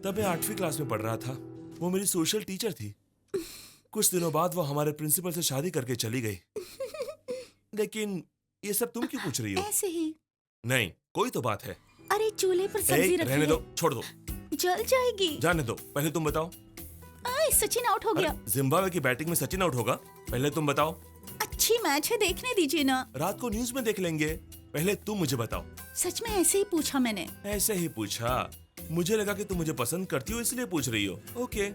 तब मैं 8वीं क्लास में पढ़ रहा था। वो मेरी सोशल टीचर थी। कुछ दिनों बाद वो हमारे प्रिंसिपल से शादी करके चली गई। लेकिन ये सब तुम क्यों पूछ रही हो? ऐसे ही। नहीं, कोई तो बात है। अरे चूल्हे पर सब्जी रखी रहने है। दो, छोड़ दो, जल जाएगी। जाने दो। पहले तुम बताओ। सचिन आउट हो गया। जिम्बाब्वे की बैटिंग में सचिन आउट होगा? पहले तुम बताओ। अच्छी मैच है, देखने दीजिए ना। रात को न्यूज में देख लेंगे। पहले तुम मुझे बताओ। सच में ऐसे ही पूछा मैंने। ऐसे ही पूछा? मुझे लगा कि तुम मुझे पसंद करती हो इसलिए पूछ रही हो। ओके।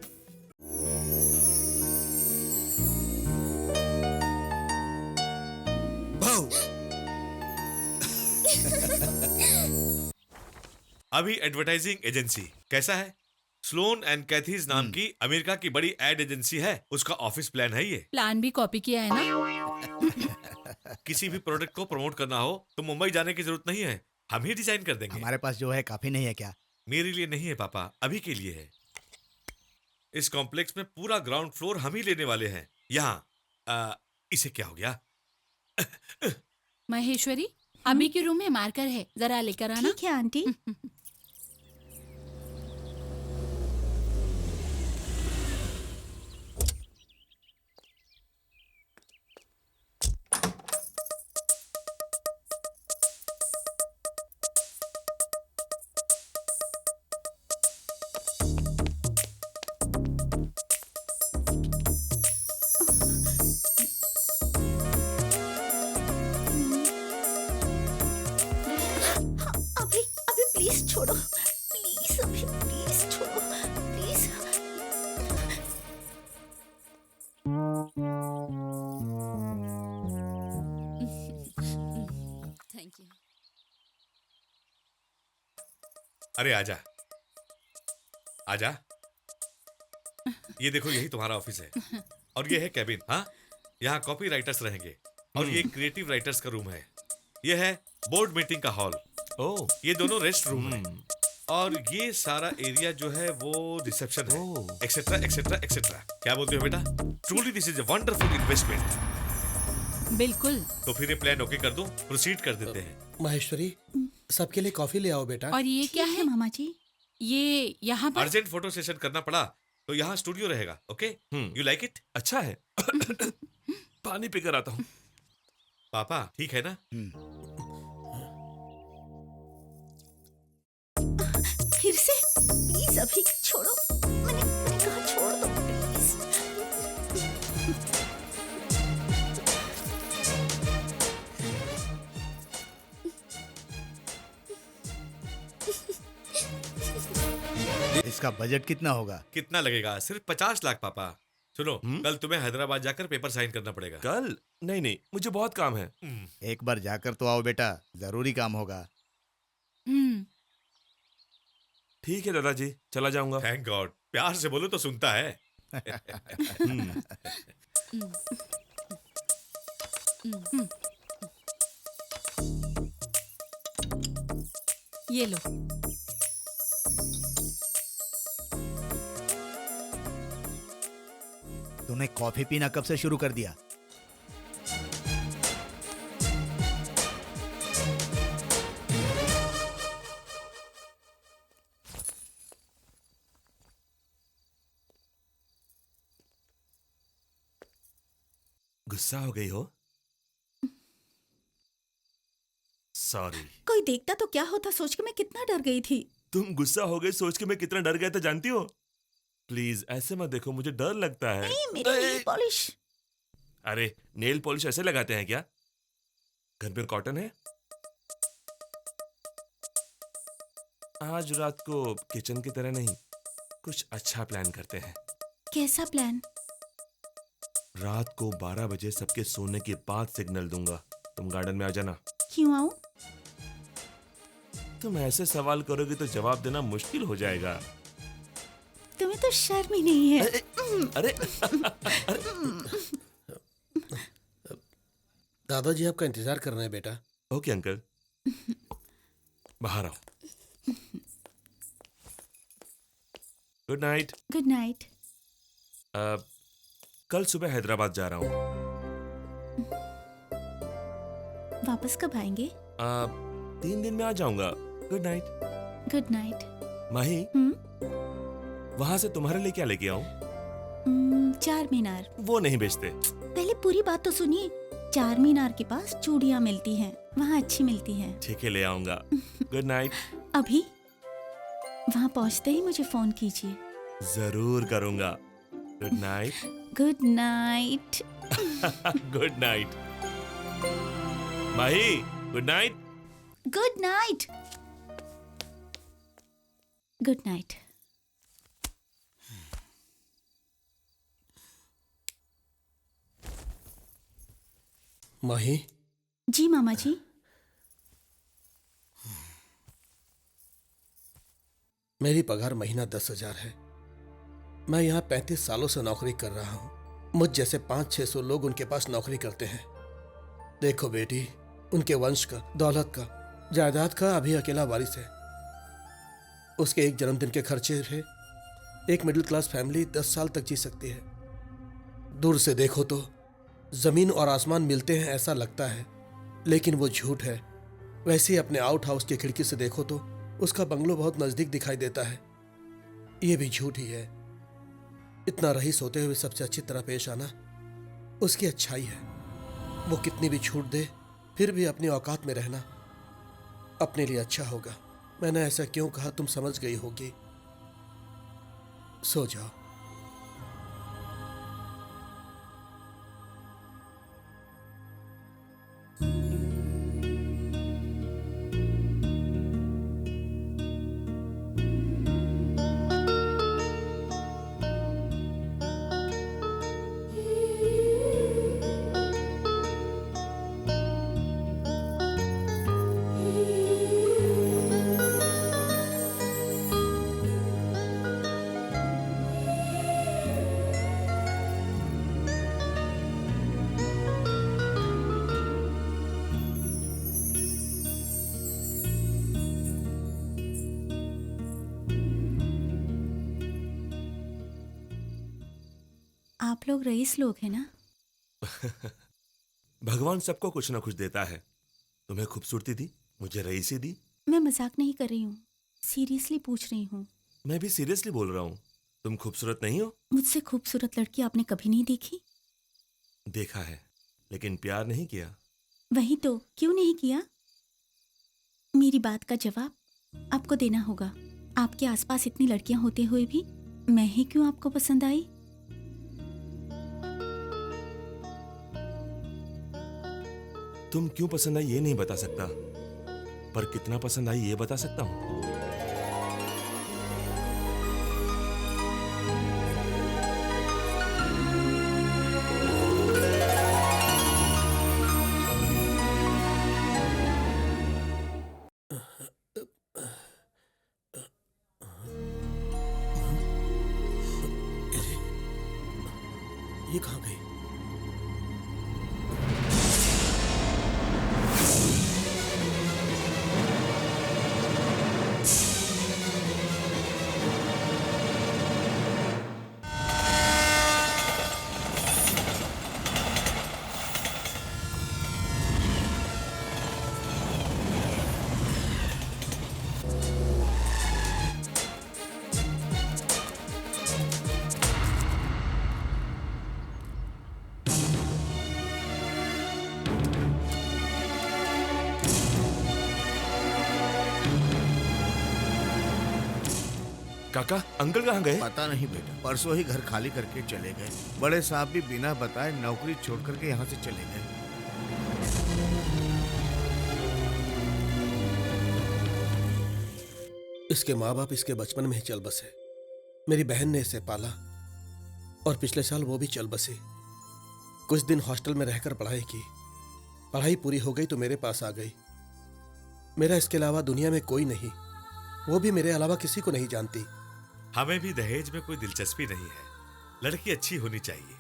अभी एडवर्टाइजिंग एजेंसी कैसा है? स्लोन एंड कैथीज नाम की अमेरिका की बड़ी एड एजेंसी है। उसका ऑफिस प्लान है ये। प्लान भी कॉपी किया है ना? किसी भी प्रोडक्ट को प्रमोट करना हो तो मुंबई जाने की जरूरत नहीं है, हम ही डिजाइन कर देंगे। हमारे पास जो है काफी नहीं है क्या? मेरे लिए नहीं है पापा, अभी के लिए है। इस कॉम्प्लेक्स में पूरा ग्राउंड फ्लोर हम ही लेने वाले हैं। यहाँ इसे क्या हो गया? महेश्वरी, अभी के रूम में मार्कर है, जरा लेकर आना। ठीक है आंटी। प्लीज छोड़ो, प्लीज अभी, प्लीज छोड़ो, प्लीज। Thank you. अरे आजा, आजा। ये देखो, यही तुम्हारा ऑफिस है और ये है कैबिन। हाँ, यहाँ कॉपी राइटर्स रहेंगे और ये क्रिएटिव राइटर्स का रूम है। ये है बोर्ड मीटिंग का हॉल। ओह, ये दोनों रेस्ट रूम है। और ये सारा एरिया जो है वो रिसेप्शन है, एक्सेट्रा एक्सेट्रा एक्सेट्रा। क्या बोलते हो बेटा? Truly this is a wonderful investment. बिल्कुल। तो फिर ये प्लान ओके कर दो, प्रोसीड कर देते हैं। महेश्वरी, सबके लिए कॉफी ले आओ बेटा। और ये क्या है मामा जी? ये यहाँ पर अर्जेंट फोटो सेशन करना पड़ा तो यहाँ स्टूडियो रहेगा। Okay, you like it? अच्छा है। पानी पीकर आता हूँ। पापा ठीक है ना? फिर से प्लीज अभी छोड़ो। मैंने कहा छोड़ दो प्लीज। इसका बजट कितना होगा? कितना लगेगा? सिर्फ 50 लाख पापा। सुनो, कल तुम्हें हैदराबाद जाकर पेपर साइन करना पड़ेगा। कल? नहीं नहीं, मुझे बहुत काम है। एक बार जाकर तो आओ बेटा, जरूरी काम होगा। ठीक है दादाजी, चला जाऊंगा। थैंक गॉड, प्यार से बोलो तो सुनता है। ये लो। तूने कॉफी पीना कब से शुरू कर दिया? गुस्सा हो गई हो? सॉरी। कोई देखता तो क्या होता सोच के मैं कितना डर गई थी। तुम गुस्सा हो गई सोच के मैं कितना डर गया था जानती हो? प्लीज ऐसे मत देखो, मुझे डर लगता है। नहीं, मेरी नेल पॉलिश। अरे नेल पॉलिश ऐसे लगाते हैं क्या? घर में कॉटन है? आज रात को किचन की तरह नहीं, कुछ अच्छा प्लान करते हैं। कैसा प्लान? रात को 12 बजे सबके सोने के बाद सिग्नल दूंगा, तुम गार्डन में आ जाना। क्यों आऊं? तुम ऐसे सवाल करोगे तो जवाब देना मुश्किल हो जाएगा। तुम्हें तो शर्म ही नहीं है। अरे दादाजी आपका इंतजार कर रहे हैं बेटा। ओके अंकल, बाहर आओ। Good night. Good night. कल सुबह हैदराबाद जा रहा हूँ। वापस कब आएंगे? 3 दिन में आ जाऊंगा। Good night. Good night. Mahi, वहां से तुम्हारे लिए क्या लेके आऊं? चार मीनार। वो नहीं बेचते। पहले पूरी बात तो सुनिए। चार मीनार के पास चूड़ियां मिलती हैं, वहाँ अच्छी मिलती हैं। ठीक है, ले आऊंगा। Good night. अभी वहाँ पहुँचते ही मुझे फोन कीजिए। जरूर करूंगा। Good night. Good night. Good night. Mahi, good night. Good night. Good night. Mahi. जी मामा जी। मेरी पगार महीना 10,000 है। मैं यहाँ 35 सालों से नौकरी कर रहा हूँ। मुझ जैसे 500-600 लोग उनके पास नौकरी करते हैं। देखो बेटी, उनके वंश का, दौलत का, जायदाद का अभी अकेला वारिस है। उसके एक जन्मदिन के खर्चे से एक मिडिल क्लास फैमिली 10 साल तक जी सकती है। दूर से देखो तो जमीन और आसमान मिलते हैं ऐसा लगता है, लेकिन वो झूठ है। वैसे ही अपने आउट हाउस की खिड़की से देखो तो उसका बंगलो बहुत नजदीक दिखाई देता है। ये भी झूठ ही है। इतना रईस होते हुए सबसे अच्छी तरह पेश आना उसकी अच्छाई है। वो कितनी भी छूट दे फिर भी अपनी औकात में रहना अपने लिए अच्छा होगा। मैंने ऐसा क्यों कहा तुम समझ गई होगी। सो जाओ। आप लोग रईस लोग हैं ना? भगवान सबको कुछ ना कुछ देता है। तुम्हें खूबसूरती दी, मुझे रईसी दी। मैं मजाक नहीं कर रही हूँ, सीरियसली पूछ रही हूँ। मैं भी सीरियसली बोल रहा हूँ। तुम खूबसूरत नहीं हो? मुझसे खूबसूरत लड़की आपने कभी नहीं देखी? देखा है, लेकिन प्यार नहीं किया। वही तो, क्यों नहीं किया? मेरी बात का जवाब आपको देना होगा। आपके आसपास इतनी लड़कियां होते हुए भी मैं ही क्यों आपको पसंद आई? तुम क्यों पसंद आई ये नहीं बता सकता, पर कितना पसंद आई ये बता सकता हूँ। ये कहाँ गई? काका, अंकल कहाँ गए? पता नहीं बेटा, परसों ही घर खाली करके चले गए। बड़े साहब भी बिना बताए नौकरी छोड़ करके यहाँ से चले गए। इसके माँ बाप इसके बचपन में ही चल बसे। मेरी बहन ने इसे पाला और पिछले साल वो भी चल बसी। कुछ दिन हॉस्टल में रहकर पढ़ाई की। पढ़ाई पूरी हो गई तो मेरे पास आ गई। मेरा इसके अलावा दुनिया में कोई नहीं, वो भी मेरे अलावा किसी को नहीं जानती। हमें भी दहेज में कोई दिलचस्पी नहीं है। लड़की अच्छी होनी चाहिए।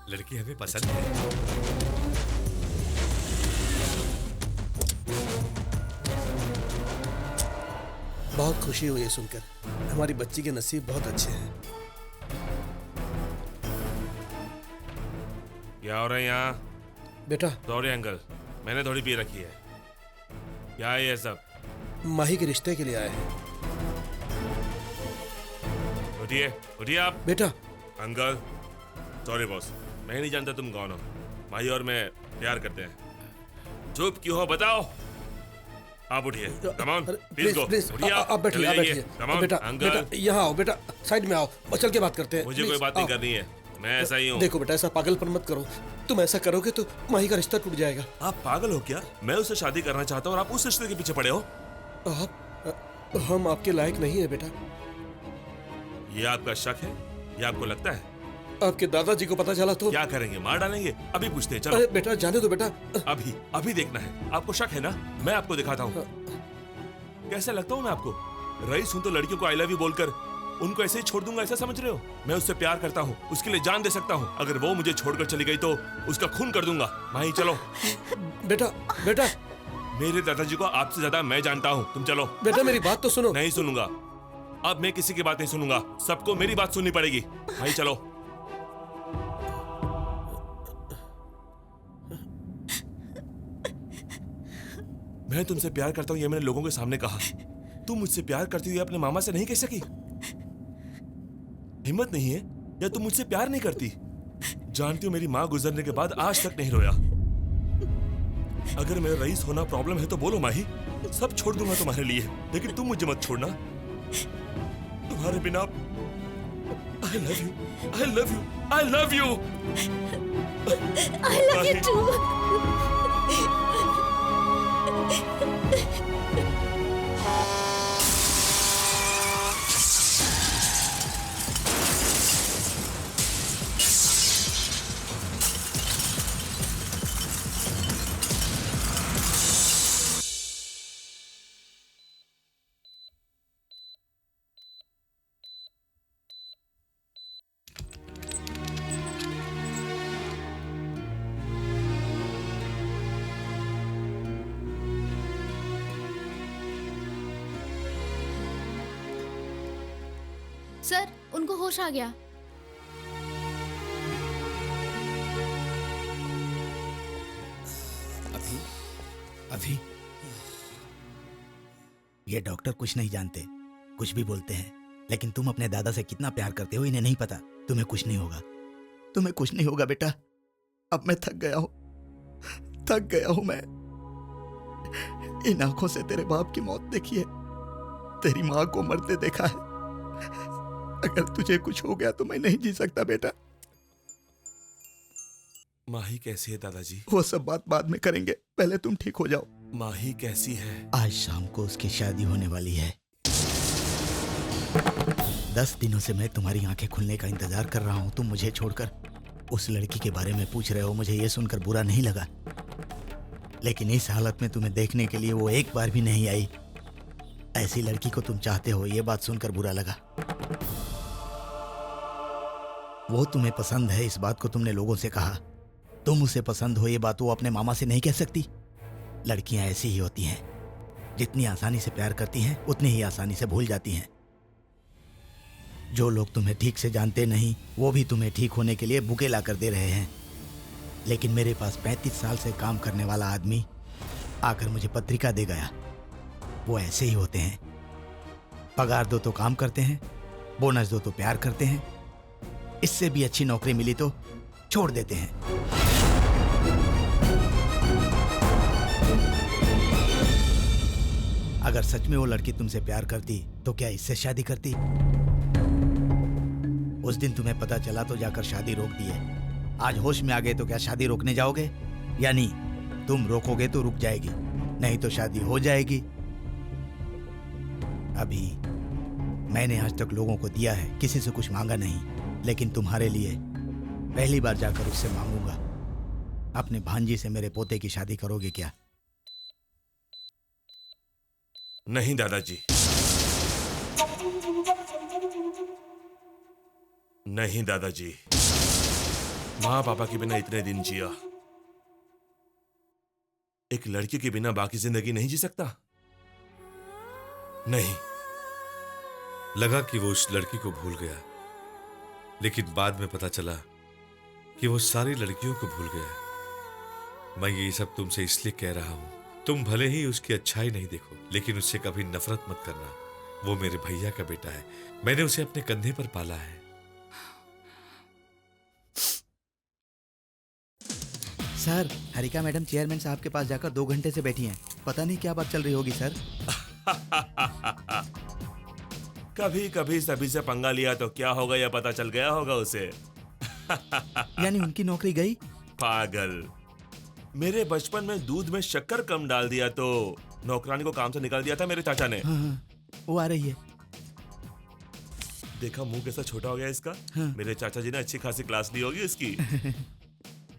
लड़की हमें पसंद है। बहुत खुशी हुई है सुनकर। हमारी बच्ची के नसीब बहुत अच्छे हैं। क्या हो रहा है यहाँ? बेटा, सॉरी अंकल, मैंने थोड़ी पी रखी है। क्या है ये सब? माही के रिश्ते के लिए आए हैं। उठिए, उठिए आप। बेटा। अंकल, सॉरी बॉस, मैं नहीं जानता तुम कौन हो। माही और मैं प्यार करते हैं। चुप क्यों हो बताओ? आप उठिए, कम ऑन, प्लीज गो। उठिए आप बैठिए, आप बैठिए। कम ऑन बेटा, अंकल। बेटा यहाँ आओ, बेटा साइड में आओ और चल के बात करते हैं। मुझे कोई बात नहीं करनी है, मैं ऐसा ही हूँ। देखो बेटा, ऐसा पागलपन मत करो। तुम ऐसा करोगे तो माही का रिश्ता टूट जाएगा। आप पागल हो क्या? मैं उससे शादी करना चाहता हूँ और आप उस रिश्ते के पीछे पड़े हो। हम आपके लायक नहीं है बेटा। ये आपका शक है? ये आपको लगता है? आपके दादाजी को पता चला तो क्या करेंगे? मार डालेंगे? अभी पूछते हैं, चलो। अरे बेटा जाने दो बेटा। अभी देखना है। आपको शक है ना? मैं आपको दिखाता हूँ। कैसा लगता हूँ मैं आपको? रईस हूँ तो लड़कियों को आई लव यू बोलकर उनको ऐसे ही छोड़ दूंगा, ऐसा समझ रहे हो? मैं उससे प्यार करता हूँ, उसके लिए जान दे सकता हूँ। अगर वो मुझे छोड़कर चली गई तो उसका खून कर दूंगा। माही चलो। बेटा, बेटा। मेरे दादाजी को आपसे ज्यादा मैं जानता हूँ, तुम चलो। बेटा मेरी बात तो सुनो। नहीं सुनूंगा। अब मैं किसी की बात नहीं सुनूंगा, सबको मेरी बात सुननी पड़ेगी। भाई चलो। मैं तुमसे प्यार करता हूँ ये मैंने लोगों के सामने कहा। तुम मुझसे प्यार करती हुई अपने मामा से नहीं कह सकी? हिम्मत नहीं है या तुम मुझसे प्यार नहीं करती? जानती हो मेरी माँ गुजरने के बाद आज तक नहीं रोया। अगर मेरा रईस होना प्रॉब्लम है तो बोलो माही, सब छोड़ दूंगा तुम्हारे लिए, लेकिन तुम मुझे मत छोड़ना। तुम्हारे बिना I love you, I love you, I love you. I love you too. Sir, उनको होश आ गया। अभी ये डॉक्टर कुछ नहीं जानते, कुछ भी बोलते हैं, लेकिन तुम अपने दादा से कितना प्यार करते हो इन्हें नहीं पता। तुम्हें कुछ नहीं होगा, तुम्हें कुछ नहीं होगा बेटा। अब मैं थक गया हूं मैं। इन आंखों से तेरे बाप की मौत देखी है, तेरी माँ को मरते देखा है। अगर तुझे कुछ हो गया तो मैं नहीं जी सकता बेटा। माही कैसी है दादाजी? वो सब बात बाद में करेंगे, पहले तुम ठीक हो जाओ। माही कैसी है? आज शाम को उसकी शादी होने वाली है। 10 दिनों से मैं तुम्हारी आंखें खुलने का इंतजार कर रहा हूं। तुम मुझे छोड़कर उस लड़की के बारे में पूछ रहे हो। मुझे ये सुनकर बुरा नहीं लगा, लेकिन इस हालत में तुम्हें देखने के लिए वो एक बार भी नहीं आई। ऐसी लड़की को तुम चाहते हो, ये बात सुनकर बुरा लगा। वो तुम्हें पसंद है, इस बात को तुमने लोगों से कहा। तुम उसे पसंद हो, ये बात वो अपने मामा से नहीं कह सकती। लड़कियां ऐसी ही होती हैं, जितनी आसानी से प्यार करती हैं उतनी ही आसानी से भूल जाती हैं। जो लोग तुम्हें ठीक से जानते नहीं, वो भी तुम्हें ठीक होने के लिए बुके ला कर दे रहे हैं। लेकिन मेरे पास 35 साल से काम करने वाला आदमी आकर मुझे पत्रिका दे गया। वो ऐसे ही होते हैं, पगार दो तो काम करते हैं, बोनस दो तो प्यार करते हैं, इससे भी अच्छी नौकरी मिली तो छोड़ देते हैं। अगर सच में वो लड़की तुमसे प्यार करती तो क्या इससे शादी करती? उस दिन तुम्हें पता चला तो जाकर शादी रोक दी है। आज होश में आ गए तो क्या शादी रोकने जाओगे? या नहीं, तुम रोकोगे तो रुक जाएगी, नहीं तो शादी हो जाएगी। अभी मैंने आज तक लोगों को दिया है, किसी से कुछ मांगा नहीं, लेकिन तुम्हारे लिए पहली बार जाकर उससे मांगूंगा। अपने भांजी से मेरे पोते की शादी करोगे क्या? नहीं दादाजी, नहीं दादाजी। माँ पापा के बिना इतने दिन जिया, एक लड़की के बिना बाकी जिंदगी नहीं जी सकता। नहीं। लगा कि वो उस लड़की को भूल गया, लेकिन बाद में पता चला कि वो सारी लड़कियों को भूल गया। मैं ये सब तुमसे इसलिए कह रहा हूं, तुम भले ही उसकी अच्छाई नहीं देखो, लेकिन उससे कभी नफरत मत करना। वो मेरे भैया का बेटा है, मैंने उसे अपने कंधे पर पाला है। सर, हरिका मैडम चेयरमैन साहब के पास जाकर 2 घंटे से बैठी हैं। पता नहीं क्या बात चल रही होगी सर। कभी कभी सभी से पंगा लिया तो क्या होगा यह पता चल गया होगा उसे। यानी उनकी नौकरी गई? पागल, मेरे बचपन में दूध में शक्कर कम डाल दिया तो नौकरानी को काम से निकाल दिया था मेरे चाचा ने। हाँ, वो आ रही है। देखा मुंह कैसा छोटा हो गया इसका। हाँ। मेरे चाचा जी ने अच्छी खासी क्लास ली होगी इसकी।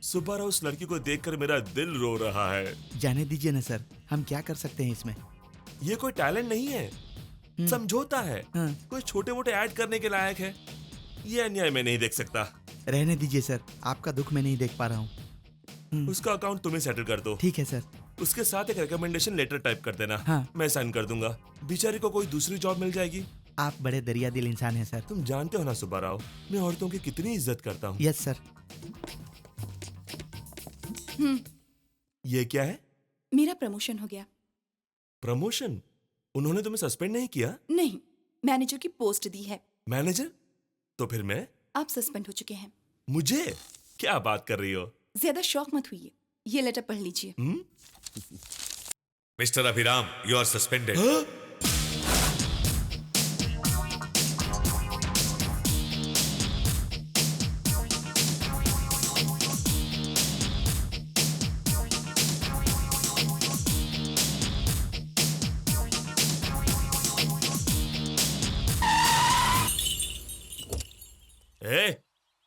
सुबह उस लड़की को देखकर मेरा दिल रो रहा है। जाने दीजिए ना सर, हम क्या कर सकते हैं इसमें। ये कोई टैलेंट नहीं है, समझौता है। हाँ। कोई छोटे मोटे ऐड करने के लायक है। ये अन्याय मैं नहीं देख सकता। रहने दीजिए सर, आपका दुख मैं नहीं देख पा रहा हूँ। उसका अकाउंट तुम्हें सेटल कर दो। ठीक है सर। उसके साथ एक रिकमेंडेशन लेटर टाइप कर देना। हाँ। मैं साइन कर दूंगा। बेचारी को कोई दूसरी जॉब मिल जाएगी। आप बड़े दरिया दिल इंसान हैं सर। तुम जानते हो ना सुब्बा राव, मैं औरतों की कितनी इज्जत करता हूँ। Yes sir. ये क्या है? मेरा प्रमोशन हो गया। प्रमोशन? उन्होंने तुम्हें सस्पेंड नहीं किया? नहीं, मैनेजर की पोस्ट दी है। मैनेजर? तो फिर मैं? आप सस्पेंड हो चुके हैं। मुझे? क्या बात कर रही हो? ज्यादा शौक मत हुई, ये लेटर पढ़ लीजिए। Mister Abhiram, you are suspended.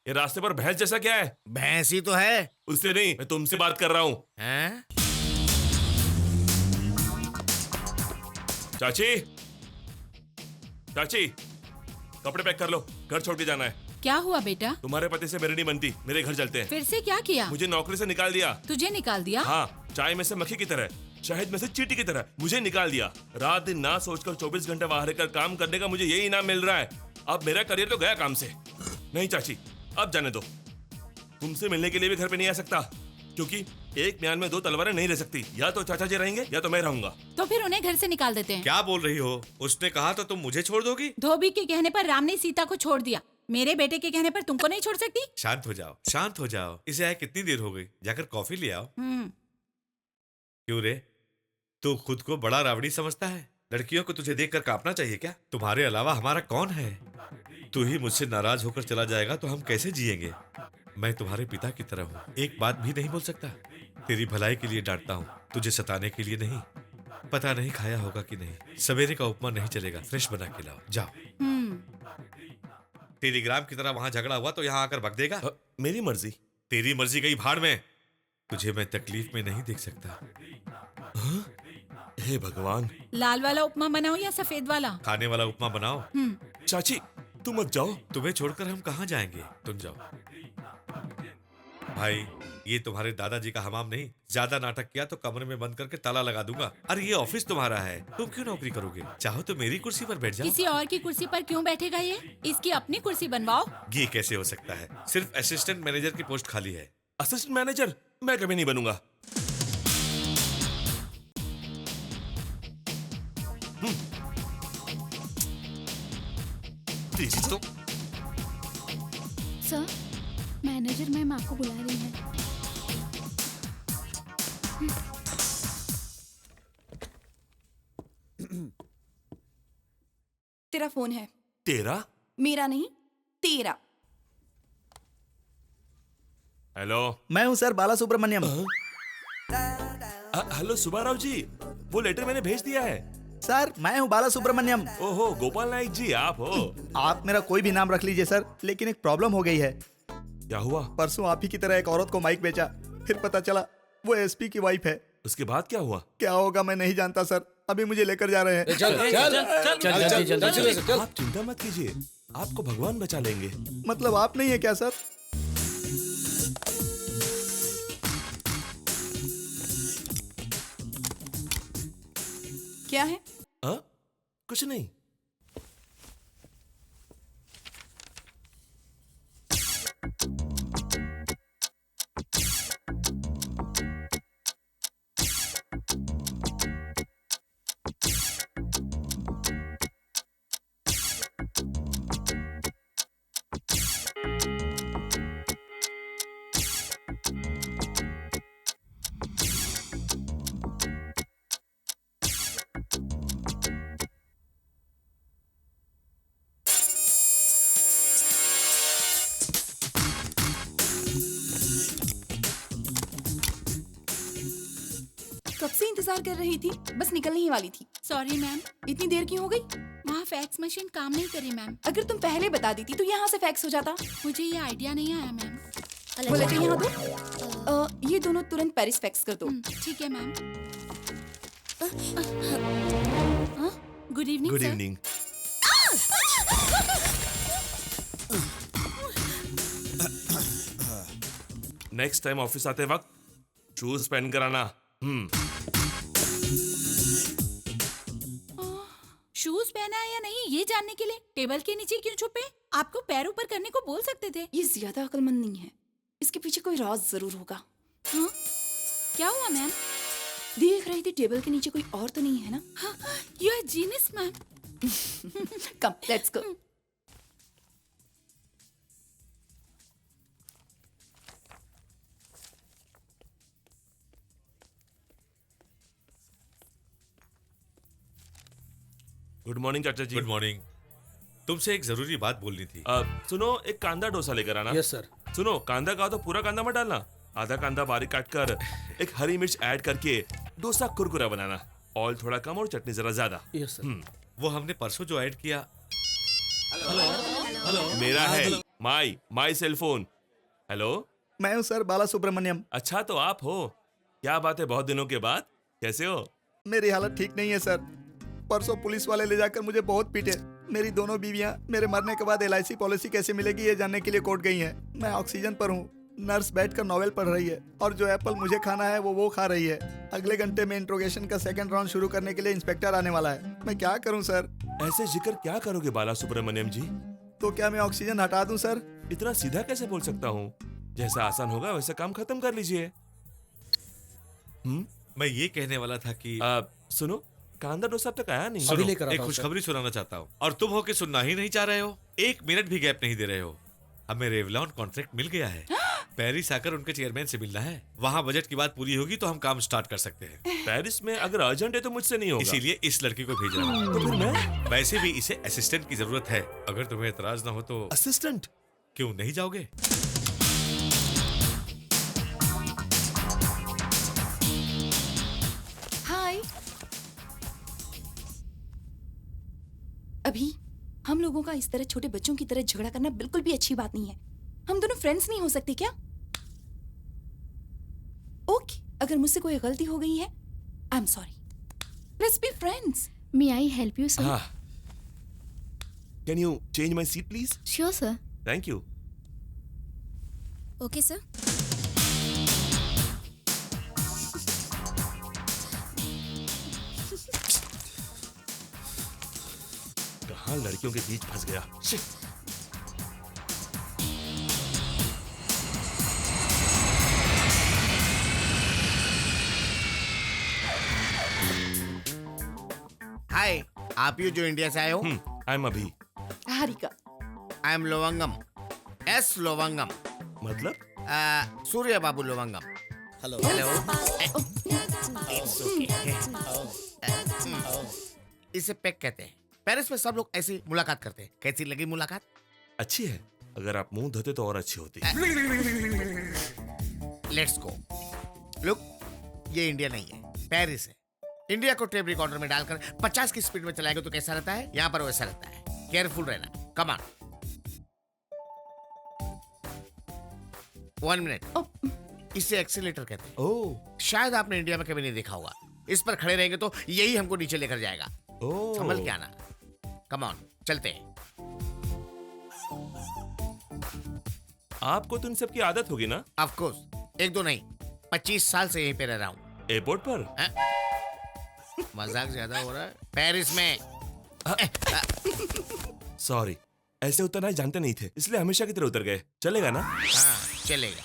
ये रास्ते पर भैंस जैसा क्या है? भैंस ही तो है। उससे नहीं, मैं तुमसे बात कर रहा हूँ। हैं? चाची, चाची, कपड़े पैक कर लो, घर छोड़ के जाना है। क्या हुआ बेटा? तुम्हारे पति से मेरी नहीं बनती, मेरे घर चलते हैं। फिर से क्या किया? मुझे नौकरी से निकाल दिया। तुझे निकाल दिया? हाँ, चाय में से मक्खी की तरह, शहद में से चींटी की तरह मुझे निकाल दिया। रात दिन ना सोचकर 24 घंटे बाहर रहकर काम करने का मुझे यही इनाम मिल रहा है। अब मेरा करियर तो गया काम से। नहीं चाची, अब जाने दो। तुमसे मिलने के लिए भी घर पे नहीं आ सकता। क्योंकि एक म्यान में दो तलवारें नहीं रह सकती। या तो चाचा जी रहेंगे या तो मैं रहूंगा। तो फिर उन्हें घर से निकाल देते हैं। क्या बोल रही हो? उसने कहा तो तुम मुझे छोड़ दोगी? धोबी के कहने पर राम ने सीता को छोड़ दिया, मेरे बेटे के कहने पर तुमको नहीं छोड़ सकती। शांत हो जाओ, शांत हो जाओ। इसे आए कितनी देर हो गई? जाकर कॉफी ले आओ। क्यों रे, तू खुद को बड़ा रावड़ी समझता है? लड़कियों को तुझे देखकर कांपना चाहिए क्या? तुम्हारे अलावा हमारा कौन है? तू ही मुझसे नाराज होकर चला जाएगा तो हम कैसे जिएंगे? मैं तुम्हारे पिता की तरह हूँ, एक बात भी नहीं बोल सकता। तेरी भलाई के लिए डांटता हूँ, तुझे सताने के लिए नहीं। पता नहीं खाया होगा कि नहीं। सवेरे का उपमा नहीं चलेगा, फ्रेश बना के लाओ, जाओ। टेलीग्राम की तरह वहां झगड़ा हुआ तो यहाँ आकर भग देगा? मेरी मर्जी। तेरी मर्जी गई भाड़ में। तुझे मैं तकलीफ में नहीं देख सकता। हे भगवान। लाल वाला उपमा बनाओ या सफेद वाला? खाने वाला उपमा बनाओ। चाची तुम मत जाओ। तुम्हें छोड़कर हम कहाँ जाएंगे? तुम जाओ। भाई, ये तुम्हारे दादाजी का हमाम नहीं। ज्यादा नाटक किया तो कमरे में बंद करके ताला लगा दूंगा। अरे ये ऑफिस तुम्हारा है, तुम क्यों नौकरी करोगे? चाहो तो मेरी कुर्सी पर बैठ जाओ। किसी और की कुर्सी पर क्यों बैठेगा ये? इसकी अपनी कुर्सी बनवाओ। ये कैसे हो सकता है? सिर्फ असिस्टेंट मैनेजर की पोस्ट खाली है। असिस्टेंट मैनेजर मैं कभी नहीं बनूंगा। तो सर, मैनेजर मैम आपको बुला रही है। तेरा फोन है। तेरा? मेरा नहीं, तेरा। हेलो, मैं हूँ सर, बाला सुब्रमण्यम। हेलो सुब्बाराव जी, वो लेटर मैंने भेज दिया है। सर मैं हूँ बाला सुब्रमण्यम। ओहो, गोपाल नाइक जी आप हो? आप मेरा कोई भी नाम रख लीजिए सर, लेकिन एक प्रॉब्लम हो गई है। क्या हुआ? परसों आप ही की तरह एक औरत को माइक बेचा, फिर पता चला वो एसपी की वाइफ है। उसके बाद क्या हुआ? क्या होगा मैं नहीं जानता सर, अभी मुझे लेकर जा रहे हैं। आप चिंता मत कीजिए, आपको भगवान बचा लेंगे। मतलब आप नहीं है क्या सर? क्या है? कुछ नहीं। कब से इंतजार कर रही थी, बस निकलने ही वाली थी। सॉरी मैम, इतनी देर क्यों हो गई? वहाँ फैक्स मशीन काम नहीं करी मैम। अगर तुम पहले बता देती तो यहाँ से फैक्स हो जाता। मुझे ये आइडिया नहीं आया मैम। वो लेटर यहाँ दो। ये दोनों तुरंत पेरिस फैक्स कर दो। ठीक है ma'am. Good evening. Good evening. Next time office आते वक्त शूज पहन कर आना। शूज पहना है या नहीं ये जानने के लिए टेबल के नीचे क्यों छुपे? आपको पैर ऊपर करने को बोल सकते थे। ये ज्यादा अक्लमंद नहीं है, इसके पीछे कोई राज जरूर होगा। हाँ? क्या हुआ मैम? देख रही थी टेबल के नीचे कोई और तो नहीं है ना? You are genius ma'am. Come let's go. Good morning चाचा जी। Good morning. तुमसे एक जरूरी बात बोलनी थी। सुनो, एक कांदा डोसा लेकर आना। Yes sir. सुनो, कांदा का तो पूरा कांदा मत डालना, आधा कांदा बारीक काट कर एक हरी मिर्च ऐड करके डोसा कुरकुरा बनाना। ऑयल थोड़ा कम और चटनी जरा ज्यादा। Yes sir. वो हमने परसों जो ऐड किया। मेरा है माई सेल फोन। हेलो, मैं हूँ सर, बाला सुब्रमण्यम। अच्छा तो आप हो? क्या बात है, बहुत दिनों के बाद। कैसे हो? मेरी हालत ठीक नहीं है सर। परसों पुलिस वाले ले जाकर मुझे बहुत पीटे। मेरी दोनों बीवियां मेरे मरने के बाद LIC पॉलिसी कैसे मिलेगी ये जानने के लिए कोर्ट गई हैं। मैं ऑक्सीजन पर हूँ। नर्स बैठकर नॉवेल पढ़ रही है और जो एप्पल मुझे खाना है वो खा रही है। अगले घंटे में इंट्रोगेशन का सेकंड राउंड शुरू करने के लिए इंस्पेक्टर आने वाला है। मैं क्या करूं सर? ऐसे जिक्र क्या करोगे बाला सुब्रमण्यम जी? तो क्या मैं ऑक्सीजन हटा दूं सर? इतना सीधा कैसे बोल सकता हूँ? जैसा आसान होगा वैसे काम खत्म कर लीजिए। मैं ये कहने वाला था कि सुनो, कांदा डोसा अब तक आया नहीं। अभी लेकर आता एक हूँ, खुशखबरी सुनाना चाहता हूँ और तुम हो के सुनना ही नहीं चाह रहे हो। 1 मिनट भी गैप नहीं दे रहे हो। हमें रेवलॉन कॉन्ट्रैक्ट मिल गया है। पेरिस आकर उनके चेयरमैन से मिलना है। वहाँ बजट की बात पूरी होगी तो हम काम स्टार्ट कर सकते हैं। पेरिस में अगर अर्जेंट है तो मुझसे नहीं होगा। इसीलिए इस लड़की को भेज रहा हूँ। तो फिर मैं वैसे भी इसे असिस्टेंट की जरूरत है। अगर तुम्हें एतराज ना हो तो असिस्टेंट। क्यों नहीं जाओगे? हाय। अभी हम लोगों का इस तरह छोटे बच्चों की तरह झगड़ा करना बिल्कुल भी अच्छी बात नहीं है। हम दोनों फ्रेंड्स नहीं हो सकते क्या? ओके, अगर मुझसे कोई गलती हो गई है, I am sorry. Let's be friends. May I help you sir? हाँ। Can you change my seat please? Sure sir. Thank you. Okay sir. कहाँ लड़कियों के बीच फंस गया। शिट। हाय, आप ही जो इंडिया से आए हो? आई एम अभी। हारिका। आई एम लोवंगम, एस लोवंगम, मतलब सूर्य बाबू लोवंगम। हेलो। इसे पेक कहते हैं। पेरिस में सब लोग ऐसी मुलाकात करते हैं। कैसी लगी मुलाकात? अच्छी है। अगर आप मुंह धोते तो और अच्छी होती। Let's go. लुक, ये इंडिया नहीं है, पेरिस है। इंडिया को टेप रिकॉर्डर में डालकर 50 की स्पीड में चलाएंगे तो कैसा रहता है? यहाँ पर वैसा रहता है। केयरफुल रहना। Come on. 1 मिनट। इसे एक्सीलेटर कहते हैं। ओह। शायद आपने इंडिया में कभी नहीं देखा होगा। इस पर खड़े रहेंगे तो यही हमको नीचे लेकर जाएगा। ओह। संभल के आना। कम ऑन, चलते हैं। आपको तो इन सब की आदत होगी ना? ऑफ कोर्स, 1-2 नहीं, 25 साल से यहीं पे रह रहा हूँ। एयरपोर्ट पर? मजाक ज्यादा हो रहा है। पेरिस में। सॉरी, ऐसे उतरना जानते नहीं थे, इसलिए हमेशा की तरह उतर गए। चलेगा ना? हाँ, चलेगा।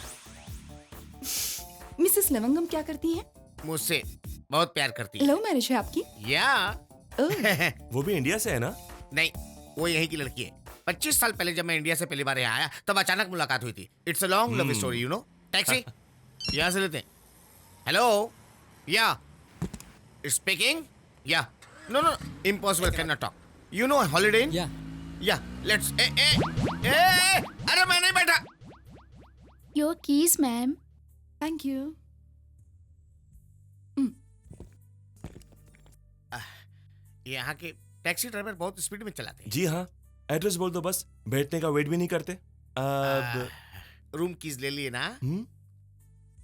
मिसेस लवंगम क्या करती हैं? मुझसे बहुत प्यार करती है। लव मैरिज है आपकी? या वो भी इंडिया से है ना? नहीं, वो यहीं की लड़की है। 25 साल पहले जब मैं इंडिया से पहली बार यहाँ आया तब अचानक मुलाकात हुई थी। It's a long love story, you know. Taxi यहाँ से लेते हैं। Hello, ya speaking? Ya no no, impossible, can not talk. You know Holiday Inn? Ya let's अरे मैं नहीं बैठा। Your keys ma'am. Thank you. यहाँ के टैक्सी ड्राइवर बहुत स्पीड में चलाते हैं। जी हाँ, एड्रेस बोल दो बस, बैठने का वेट भी नहीं करते। अब रूम कीज ले लिए ना? हम्म?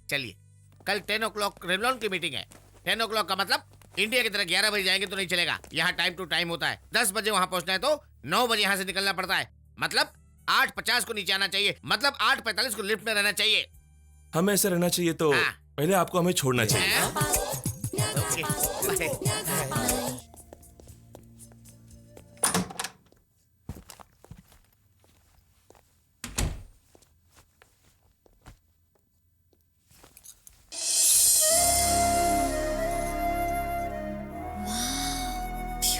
चलिए, कल 10 o'clock रेवलॉन की मीटिंग है। 10 o'clock का मतलब इंडिया की तरह 11 बजे जाएंगे तो नहीं चलेगा। यहाँ टाइम टू टाइम होता है। 10 बजे वहाँ पहुँचना है तो 9 बजे यहाँ से निकलना पड़ता है। मतलब 8:50 को नीचे आना चाहिए। मतलब 8:45 को लिफ्ट में रहना चाहिए। हमें ऐसा रहना चाहिए तो पहले आपको हमें छोड़ना चाहिए। Okay, bye.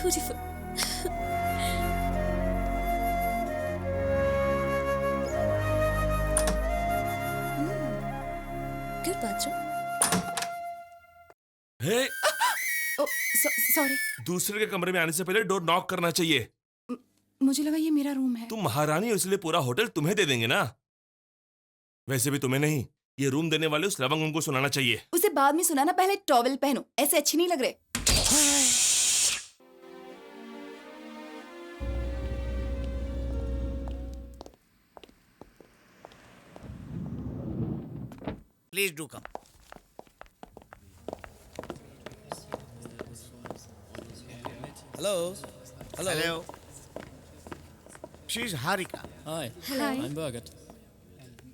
Beautiful. Good bathroom. Hey, Oh, sorry. दूसरे के कमरे में आने से पहले डोर नॉक करना चाहिए। मुझे लगा ये मेरा रूम है। तुम महारानी हो इसलिए पूरा होटल तुम्हें दे देंगे ना। वैसे भी तुम्हें नहीं, ये रूम देने वाले उस लवंगम को सुनाना चाहिए। उसे बाद में सुनाना, पहले टॉवेल पहनो। ऐसे अच्छे नहीं लग रहे। Please do come. Hello. Hello. She is Harika. Hi. Hi. I'm Birgit.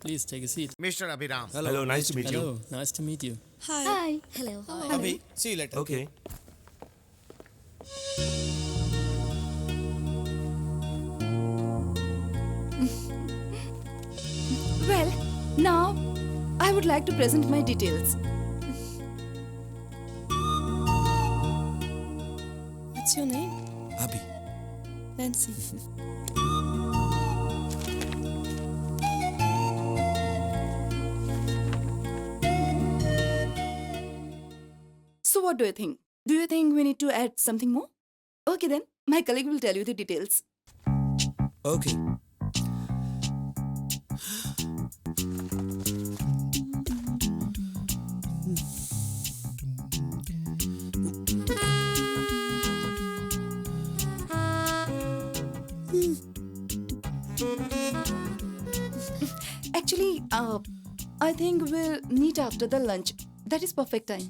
Please take a seat. Mister Abhiram. Hello, nice to meet you. Hello, nice to meet you. Hi. Hello. Abhi see you later. Okay. Well, now I would like to present my details. What's your name? Abhi. Nancy. So what do you think? Do you think we need to add something more? Okay then, my colleague will tell you the details. Okay. Actually, I think we'll meet after the lunch. That is perfect time.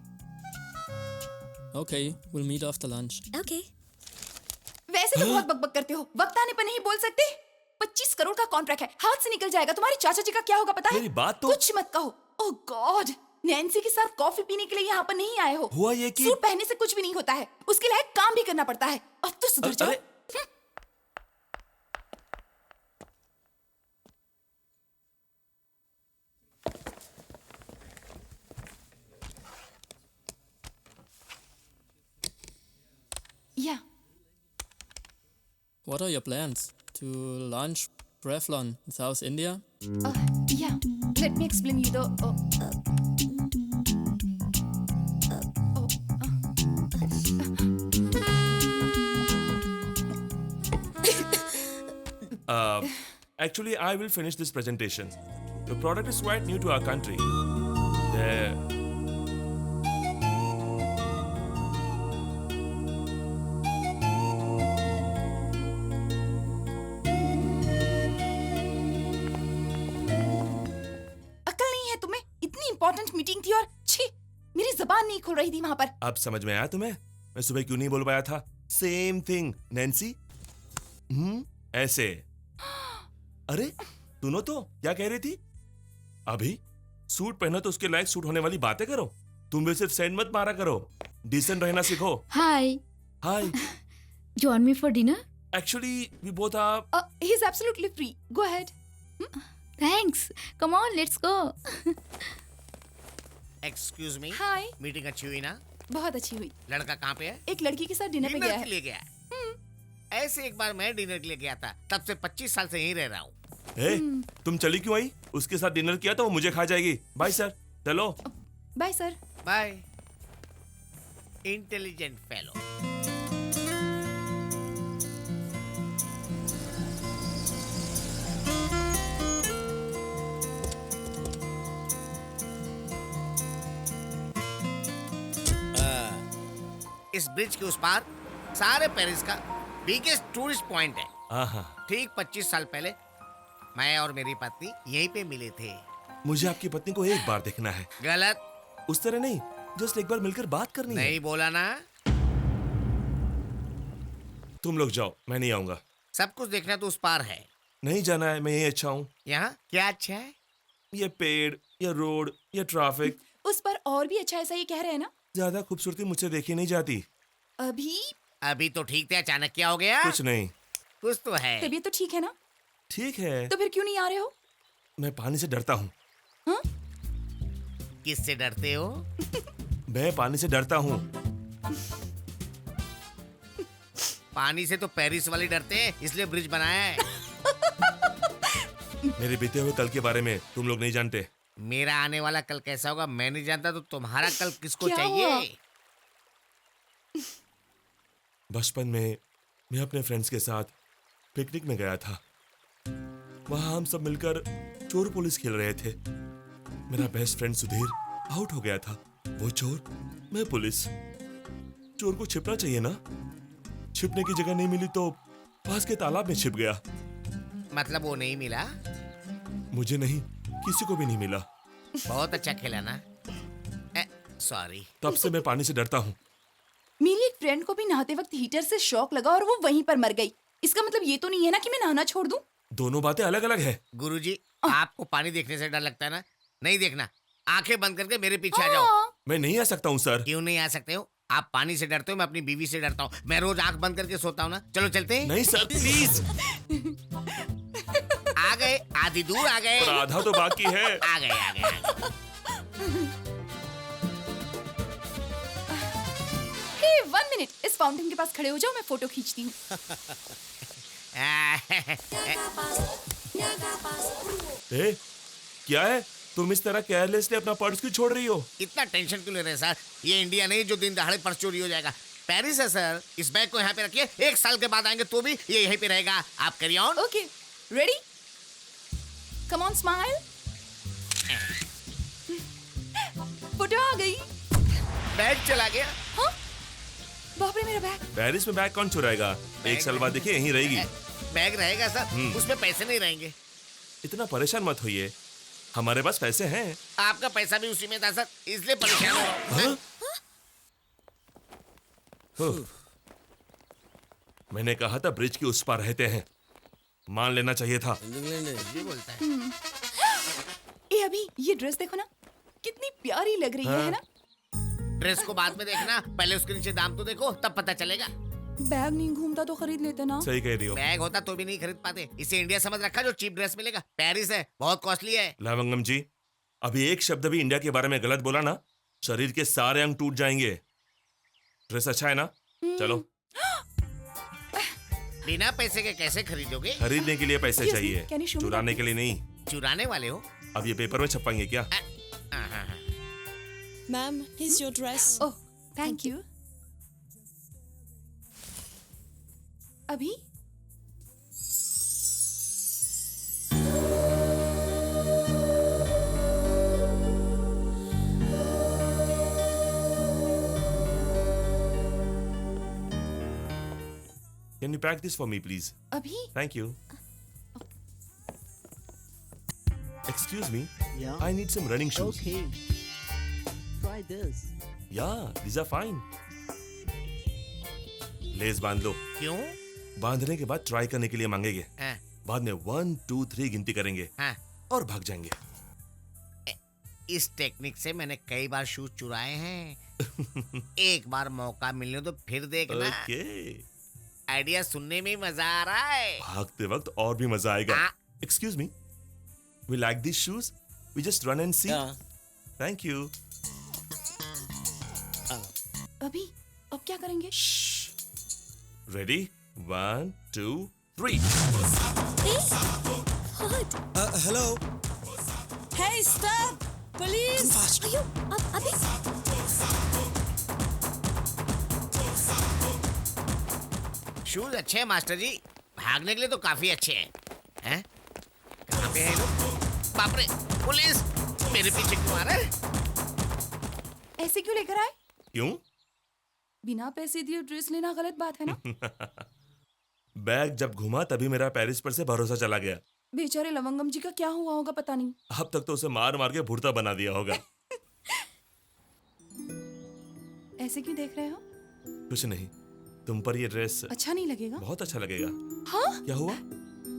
Okay, we'll meet after lunch. Okay. वैसे तो बहुत बकबक करते हो, वक्त आने पर नहीं बोल सकते? 25 करोड़ का कॉन्ट्रैक्ट है, हाथ से निकल जाएगा। तुम्हारे चाचा जी का क्या होगा पता है? मेरी बात तो- कुछ मत कहो। ओह गॉड, नैन्सी के साथ कॉफी पीने के लिए यहाँ पर नहीं आए हो। हुआ ये कि- सूट पहनने से कुछ भी नहीं होता है, उसके लायक काम भी करना पड़ता है। अब तो सुधर जाओ। अरे- Yeah. What are your plans? To launch Revlon in South India? Yeah. Let me explain you the. Actually, I will finish this presentation. The product is quite new to our country. There. अकल नहीं है तुम्हें? इतनी important meeting थी और छी, मेरी जबान नहीं खुल रही थी वहां पर। अब समझ में आया तुम्हें? मैं सुबह क्यों नहीं बोल पाया था? Same thing, Nancy. ऐसे। अरे, सुनो तो, क्या कह रही थी? अभी सूट पहना तो उसके लायक सूट होने वाली बातें करो। तुम भी सिर्फ सेंड मत मारा करो, डिसेंट रहना सीखो। Hi. Hi. You want me for dinner? Actually we both are. He is absolutely free. Go ahead. Thanks. Come on, let's go. Excuse me, Hi. Meeting अच्छी हुई ना? बहुत अच्छी हुई। लड़का कहाँ पे है? एक लड़की के साथ डिनर पे गया डिनर के है। लिए गया है। ऐसे एक बार मैं डिनर के लिए गया था, तब से 25 साल से यहीं रह रहा हूँ। ए, तुम चली क्यों आई? उसके साथ डिनर किया तो वो मुझे खा जाएगी। बाय सर, चलो। Bye sir. Bye. Intelligent fellow. इस ब्रिज के उस पार सारे पेरिस का बिगेस्ट टूरिस्ट पॉइंट है। आहा, ठीक 25 साल पहले मैं और मेरी पत्नी यहीं पे मिले थे। मुझे आपकी पत्नी को एक बार देखना है। गलत। उस तरह नहीं, जस्ट एक बार मिलकर बात करनी है। नहीं बोला ना। तुम लोग जाओ, मैं नहीं आऊंगा। सब कुछ देखना तो उस पार है। नहीं जाना है, मैं यही अच्छा हूँ। यहाँ क्या अच्छा है? ये पेड़, ये रोड, ये ट्रैफिक। उस पर और भी अच्छा, ऐसा ये कह रहे हैं ना? ज्यादा खूबसूरती मुझसे देखी नहीं जाती। अभी तो ठीक थे, अचानक क्या हो गया? कुछ नहीं। कुछ तो है। तबीयत तो ठीक है ना? ठीक है। तो फिर क्यों नहीं आ रहे हो? मैं पानी से डरता हूँ। हाँ? किससे डरते हो? मैं पानी से डरता हूँ। पानी से तो पेरिस वाले डरते हैं, इसलिए ब्रिज बनाया है। मेरे बीते हुए कल के बारे में तुम लोग नहीं जानते। मेरा आने वाला कल कैसा होगा मैं नहीं जानता, तो तुम्हारा कल किसको क्या चाहिए? हुआ? बचपन में मैं अपने फ्रेंड्स के साथ पिकनिक में गया था। वहां हम सब मिलकर चोर पुलिस खेल रहे थे। मेरा बेस्ट फ्रेंड सुधीर आउट हो गया था। वो चोर, मैं पुलिस। चोर को छिपना चाहिए ना? छिपने की जगह नहीं मिली तो पास के तालाब में छिप गया। मतलब वो नहीं मिला? मुझे नहीं, किसी को भी नहीं मिला। बहुत अच्छा खेला ना? सॉरी। तब से मैं पानी से डरता हूँ। मेरी एक फ्रेंड को भी नहाते वक्त हीटर से शॉक लगा और वो वहीं पर मर गई। इसका मतलब ये तो नहीं है ना कि मैं नहाना छोड़ दूं? दोनों बातें अलग अलग है। गुरुजी, आपको पानी देखने से डर लगता है ना? नहीं देखना, आंखें बंद करके मेरे पीछे आ जाओ। मैं नहीं आ सकता हूँ सर। क्यों नहीं आ सकते हो? आप पानी से डरते हो, मैं अपनी बीवी से डरता हूँ। मैं रोज आंख बंद करके सोता हूँ ना। चलो चलते हैं। नहीं सर, प्लीज। आ गए, आधी दूर आ गए। पर आधा तो बाकी है। आ गए, आ गए, आ गए। Hey, 1 मिनट, इस फाउंटेन के पास खड़े हो जाओ, मैं फोटो खींचती हूँ। ए, क्या है? तुम इस तरह केयरलेसली अपना पर्स क्यों छोड़ रही हो? इतना टेंशन क्यों ले रहे हैं सर? ये इंडिया नहीं जो दिन दहाड़े पर्स चोरी हो जाएगा। पेरिस है सर। इस बैग को यहाँ पे रखिए, 1 साल के बाद आएंगे तो भी ये यहीं पे रहेगा। आप carry on. Okay, ready? Come on, smile. Photo आ गई। बैग चला गया। हाँ? बाप रे, मेरा बैग। पेरिस में बैग कौन चुराएगा? 1 साल बाद देखिए यहीं रहेगी। बैग रहेगा सर, उसमें पैसे नहीं रहेंगे। इतना परेशान मत होइए, हमारे पास पैसे हैं। आपका पैसा भी उसी में था सर, इसलिए परेशान हो रहा हूं। मैंने कहा था ब्रिज की उस पार रहते हैं, मान लेना चाहिए था। ये बोलता है। ए अभी, ये ड्रेस देखो ना, कितनी प्यारी लग रही है ना? ड्रेस को बाद में देखना, पहले उसके नीचे दाम तो देखो, तब पता चलेगा। बैग नहीं घूमता तो खरीद लेते ना। सही कह रही हो। बैग होता तो भी नहीं खरीद पाते। इसे इंडिया समझ रखा जो चीप ड्रेस मिलेगा। पेरिस है, बहुत कॉस्टली है। लवंगम जी, अभी एक शब्द भी इंडिया के बारे में गलत बोला ना, शरीर के सारे अंग टूट जाएंगे। ड्रेस अच्छा है ना? चलो। बिना पैसे के कैसे खरीदोगे? खरीदने के लिए पैसे Excuse me, चाहिए, can you show me चुराने that के लिए नहीं। चुराने वाले हो? अब ये पेपर में छपाएंगे क्या? Ma'am, here's your dress. Oh, thank you. अभी Can you pack this for me, please? अभी Thank you. Excuse me. Yeah. I need some running shoes. Okay. Try this. Yeah, these are fine. Less बांध लो। क्यों? बांधने के बाद try करने के लिए मांगेंगे। हाँ। बाद में 1, 2, 3 गिनती करेंगे हाँ। और भाग जाएंगे। इस टेक्निक से मैंने कई बार शूज चुराए हैं। एक बार मौका मिलने तो फिर देखना। ओके। आइडिया सुनने में मजा आ रहा है। भागते वक्त और भी मजा आएगा। Excuse me. We like these shoes? We just run and see. Thank you. अभी अब क्या करेंगे? Ready? 1, 2, 3. Hello. Hey, stop! Police! Come fast. अयो, अभी शूज अच्छे हैं मास्टर जी, भागने के लिए तो काफी अच्छे हैं। हैं? कहाँ पे है लोग? बाप रे, पुलिस! मेरे पीछे क्यों आ रहा है? ऐसे क्यों लेकर आए? क्यों? बिना पैसे दिए ड्रेस लेना गलत बात है ना? बैग जब घुमा तभी मेरा पेरिस पर से भरोसा चला गया। बेचारे लवंगम जी का क्या हुआ होगा पता नहीं। अब तक तो उसे मार मार के भुर्ता बना दिया होगा। ऐसे क्यों देख रहे हो? कुछ नहीं, तुम पर ये ड्रेस अच्छा नहीं लगेगा? बहुत अच्छा लगेगा। हाँ? क्या हुआ?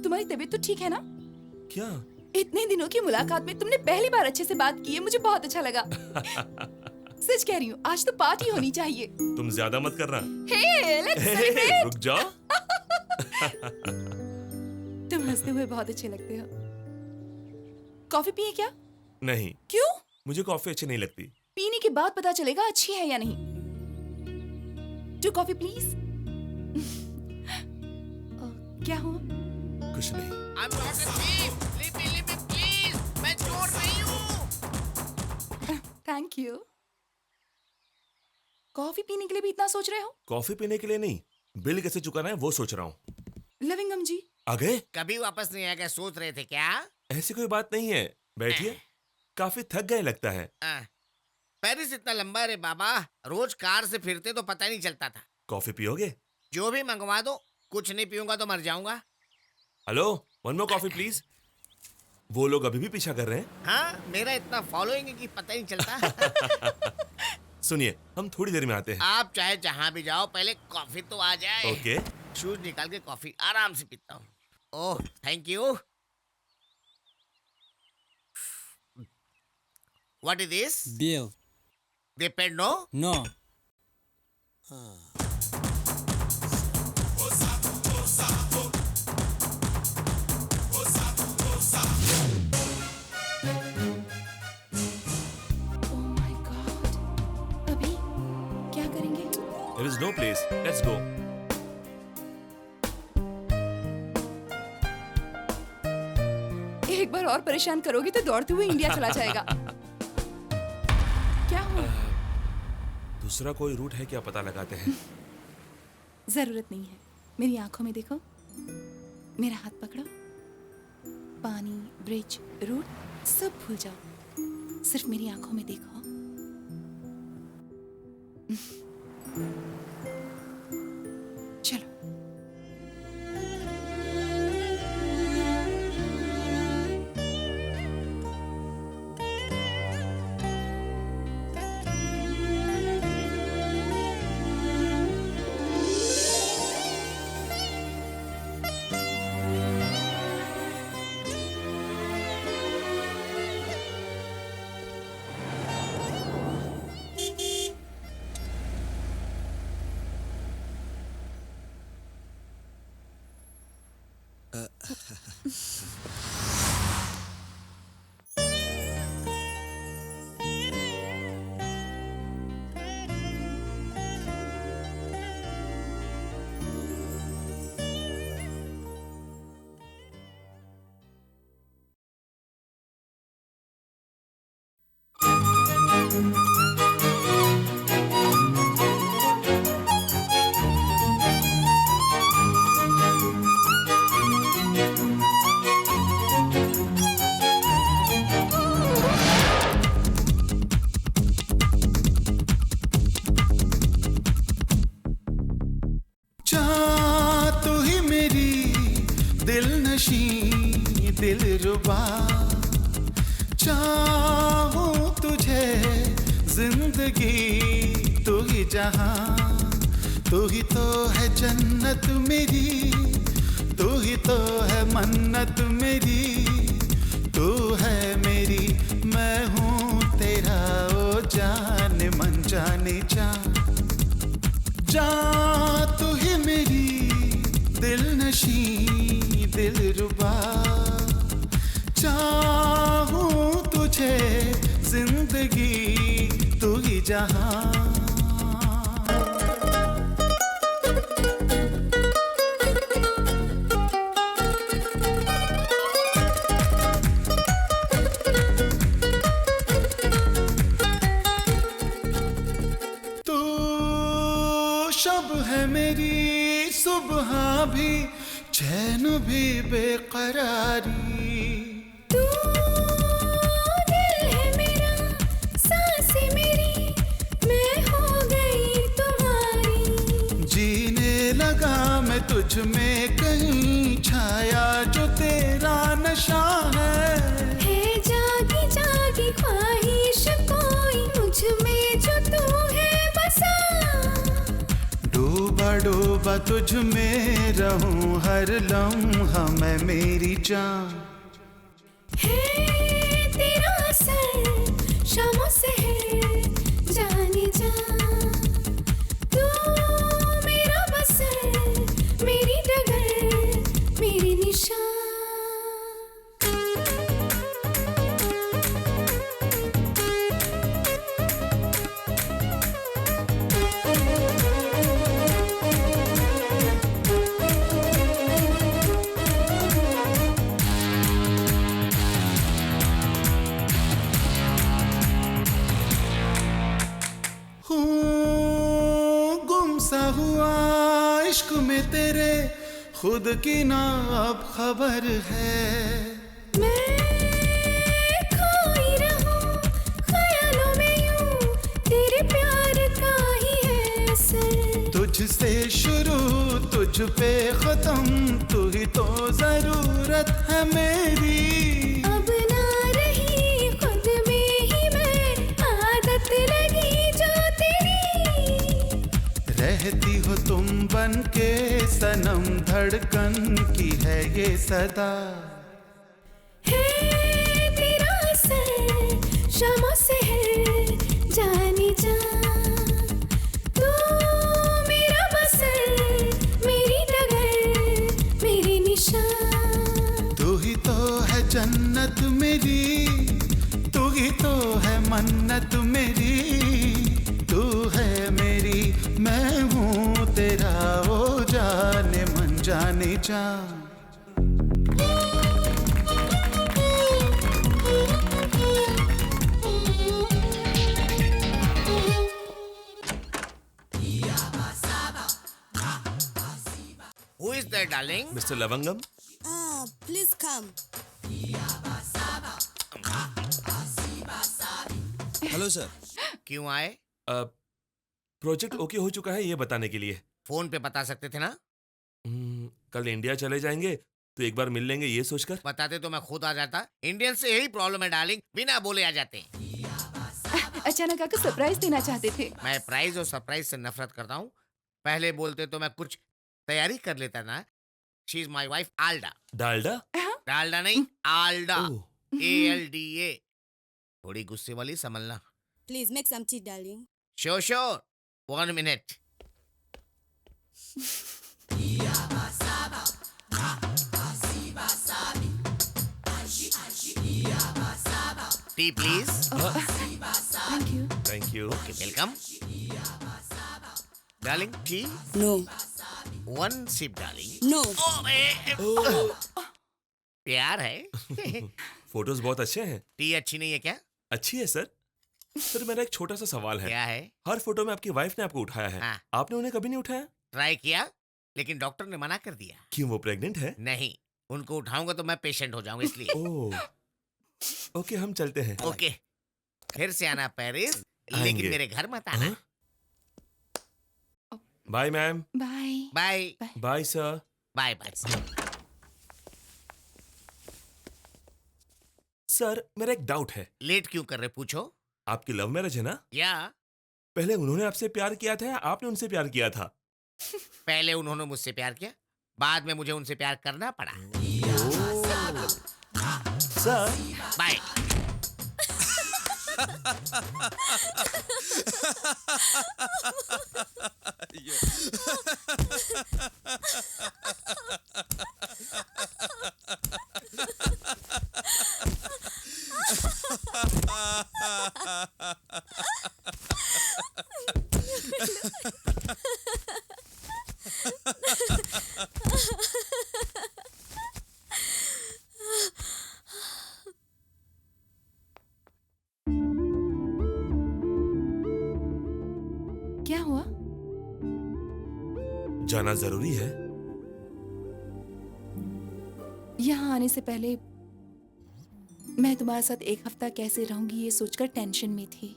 तुम्हारी तबीयत तो ठीक है ना? क्या? इतने दिनों की मुलाकात में तुमने पहली बार अच्छे से बात की है, मुझे बहुत अच्छा लगा। सच कह रही हूँ, आज तो पार्टी होनी चाहिए। तुम ज्यादा मत करना। हे, let's celebrate! रुक जाओ। तुम हंसते हुए बहुत अच्छे लगते हो। कॉफी पिए क्या? नहीं। क्यों? मुझे कॉफी अच्छी नहीं लगती। पीने के बाद पता चलेगा अच्छी है या नहीं। 2 कॉफी प्लीज। क्या हुआ? कुछ नहीं। I'm not a thief. Leave me, please. मैं चोर नहीं हूँ। Thank you. कॉफी पीने के लिए भी इतना सोच रहे हो? कॉफी पीने के लिए नहीं, बिल कैसे चुकाना है वो सोच रहा हूँ। लविंगम जी आ गए? कभी वापस नहीं आएगा, सोच रहे थे क्या? ऐसी कोई बात नहीं है, बैठिए। काफी थक गए लगता है। पेरिस इतना लंबा है रे बाबा, रोज कार से फिरते तो पता नहीं चलता था। कॉफी पियोगे? जो भी मंगवा दो, कुछ नहीं पीऊंगा तो मर जाऊंगा। Hello, 1 more coffee please. वो लोग अभी भी पीछा कर रहे हैं। हाँ, मेरा इतना फॉलोइंग है कि पता ही नहीं चलता। सुनिए, हम थोड़ी देर में आते हैं। आप चाहे जहाँ भी जाओ, पहले कॉफी तो आ जाए। ओके। शूज निकाल के कॉफी आराम से पीता हूँ। Oh, thank you. What is this? Bill. They paid no? No. Oh my God. अभी क्या करेंगे? There is is no place, let's go. एक बार और परेशान करोगी तो दौड़ते हुए इंडिया चला जाएगा। क्या हुआ? दूसरा कोई रूट है क्या, पता लगाते हैं। जरूरत नहीं है, मेरी आंखों में देखो, मेरा हाथ पकड़ो, पानी, ब्रिज, रूट सब भूल जाओ, सिर्फ मेरी आंखों में देखो। चलो। दिलरुबा चाहूं तुझे जिंदगी तू ही जहां, तू ही तो है जन्नत मेरी, तू ही तो है मन्नत मेरी, तू है मेरी मैं हूँ तेरा ओ जाने मन जाने जा, जा तू ही मेरी दिल नशी दिलरुबा, चाहूं तुझे जिंदगी तू ही जहां। तू शब है मेरी सुबह भी चैन भी बेकरारी, तू दिल है मेरा सांसें मेरी मैं हो गई तुम्हारी, जीने लगा मैं तुझ में कहीं छाया जो तेरा नशा है जागी जागी ख्वाहिश कोई मुझ में जो तू है बसा, डूबा डूबा तुझ में रहूं हर लम्हा मैं मेरी जान, है तेरा असर शामों से है जाने जा, तू मेरा बसर मेरी डगर मेरी निशान। गुमसा हुआ इश्क में तेरे खुद की ना अब खबर है, मैं खोई रहूं ख्यालों में यूं तेरे प्यार का ही है असर, तुझसे शुरू तुझ पे खत्म तू ही तो जरूरत है मेरी, अब ना रही खुद में ही मैं आदत लगी जो तेरी, रहती हो तुम बन के सनम धड़कन की है ये सदा, है तेरा असर शामों से है जाने जा, तू मेरा बसर मेरी डगर मेरी निशान, तू ही तो है जन्नत मेरी, तू ही तो है मन्नत मेरी, तू है मेरी मैं हूँ नीचा Who is there, darling? Mister Lavangam, Please come. Hello sir. क्यों आए? प्रोजेक्ट ओके हो चुका है ये बताने के लिए। फोन पे बता सकते थे ना? कल इंडिया चले जाएंगे तो एक बार मिल लेंगे ये सोचकर। बताते तो मैं खुद आ जाता। इंडियन से यही प्रॉब्लम है डार्लिंग, बिना बोले आ जाते। अचानक आकर सरप्राइज देना चाहते थे। मैं प्राइज और सरप्राइज से नफरत करता हूँ। पहले बोलते तो मैं कुछ तैयारी कर लेता ना। She is my wife Alda. Dalda? Dalda नहीं, आल्डा। ALDA। थोड़ी गुस्से वाली समझना। Please make some tea, darling. Sure sure, 1 minute. Tea, please. Thank you. Thank you. Okay, welcome. Darling, tea? No. 1 sip, darling. No. प्यार है। फोटोज बहुत अच्छे हैं। टी अच्छी नहीं है क्या? अच्छी है सर। सर मेरा एक छोटा सा सवाल है। क्या है? हर फोटो में आपकी वाइफ ने आपको उठाया है। हाँ। आपने उन्हें कभी नहीं उठाया? ट्राई किया, लेकिन डॉक्टर ने मना कर दिया। क्यों, वो प्रेग्नेंट है? नहीं, उनको उठाऊंगा तो मैं पेशेंट हो जाऊंगा इसलिए। ओह, ओके हम चलते हैं। ओके, फिर से आना पेरिस, आएंगे। लेकिन मेरे घर मत आना। Bye ma'am. Bye bye bye sir. Bye bye. Sir मेरा एक डाउट है। लेट क्यों कर रहे, पूछो। आपकी लव मैरिज है ना? या पहले उन्होंने आपसे प्यार किया था या आपने उनसे प्यार किया था? पहले उन्होंने मुझसे प्यार किया, बाद में मुझे उनसे प्यार करना पड़ा। Sir bye. क्या हुआ? जाना जरूरी है। यहाँ आने से पहले मैं तुम्हारे साथ एक हफ्ता कैसे रहूंगी ये सोचकर टेंशन में थी,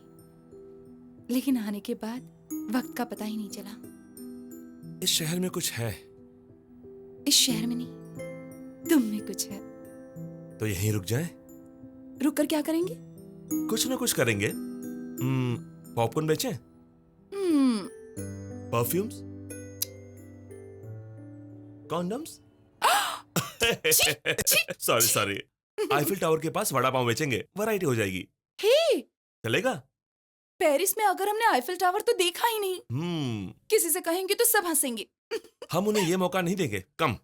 लेकिन आने के बाद वक्त का पता ही नहीं चला। इस शहर में कुछ है। इस शहर में नहीं, तुम में कुछ है। तो यहीं रुक जाएं? रुक कर क्या करेंगे? कुछ ना कुछ करेंगे। पॉपकॉर्न बेचें? Perfumes? Condoms? Sorry Eiffel tower के पास वड़ा पाव बेचेंगे, वैरायटी हो जाएगी। हे, चलेगा? पेरिस में अगर हमने आईफिल टावर तो देखा ही नहीं, किसी से कहेंगे तो सब हंसेंगे। हम उन्हें ये मौका नहीं देंगे। कम।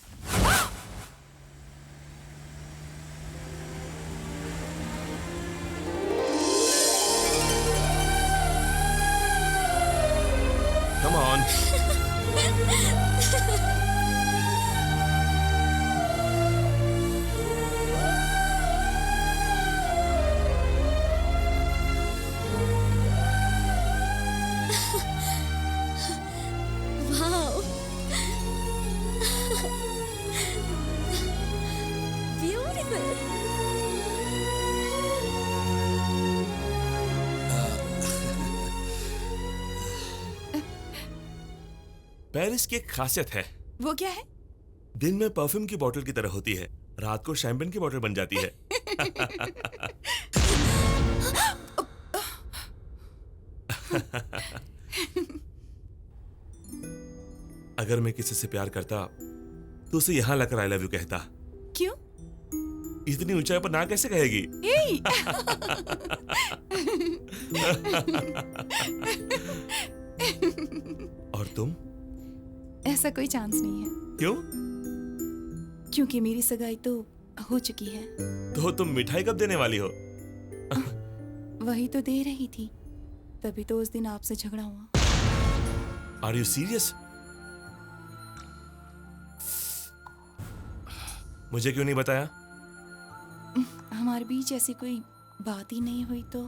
Come on. Wow. Beautiful. Paris की एक खासियत है। वो क्या है? दिन में परफ्यूम की बोतल की तरह होती है, रात को शैंपेन की बोतल बन जाती है। अगर मैं किसी से प्यार करता तो उसे यहां लाकर आई लव यू कहता। क्यों? इतनी ऊंचाई पर ना कैसे कहेगी? और तुम? ऐसा कोई चांस नहीं है। क्यों? क्योंकि मेरी सगाई तो हो चुकी है। तो तुम मिठाई कब देने वाली हो? वही तो दे रही थी, तभी तो उस दिन आपसे झगड़ा हुआ। Are you serious? मुझे क्यों नहीं बताया? हमारे बीच ऐसी कोई बात ही नहीं हुई तो।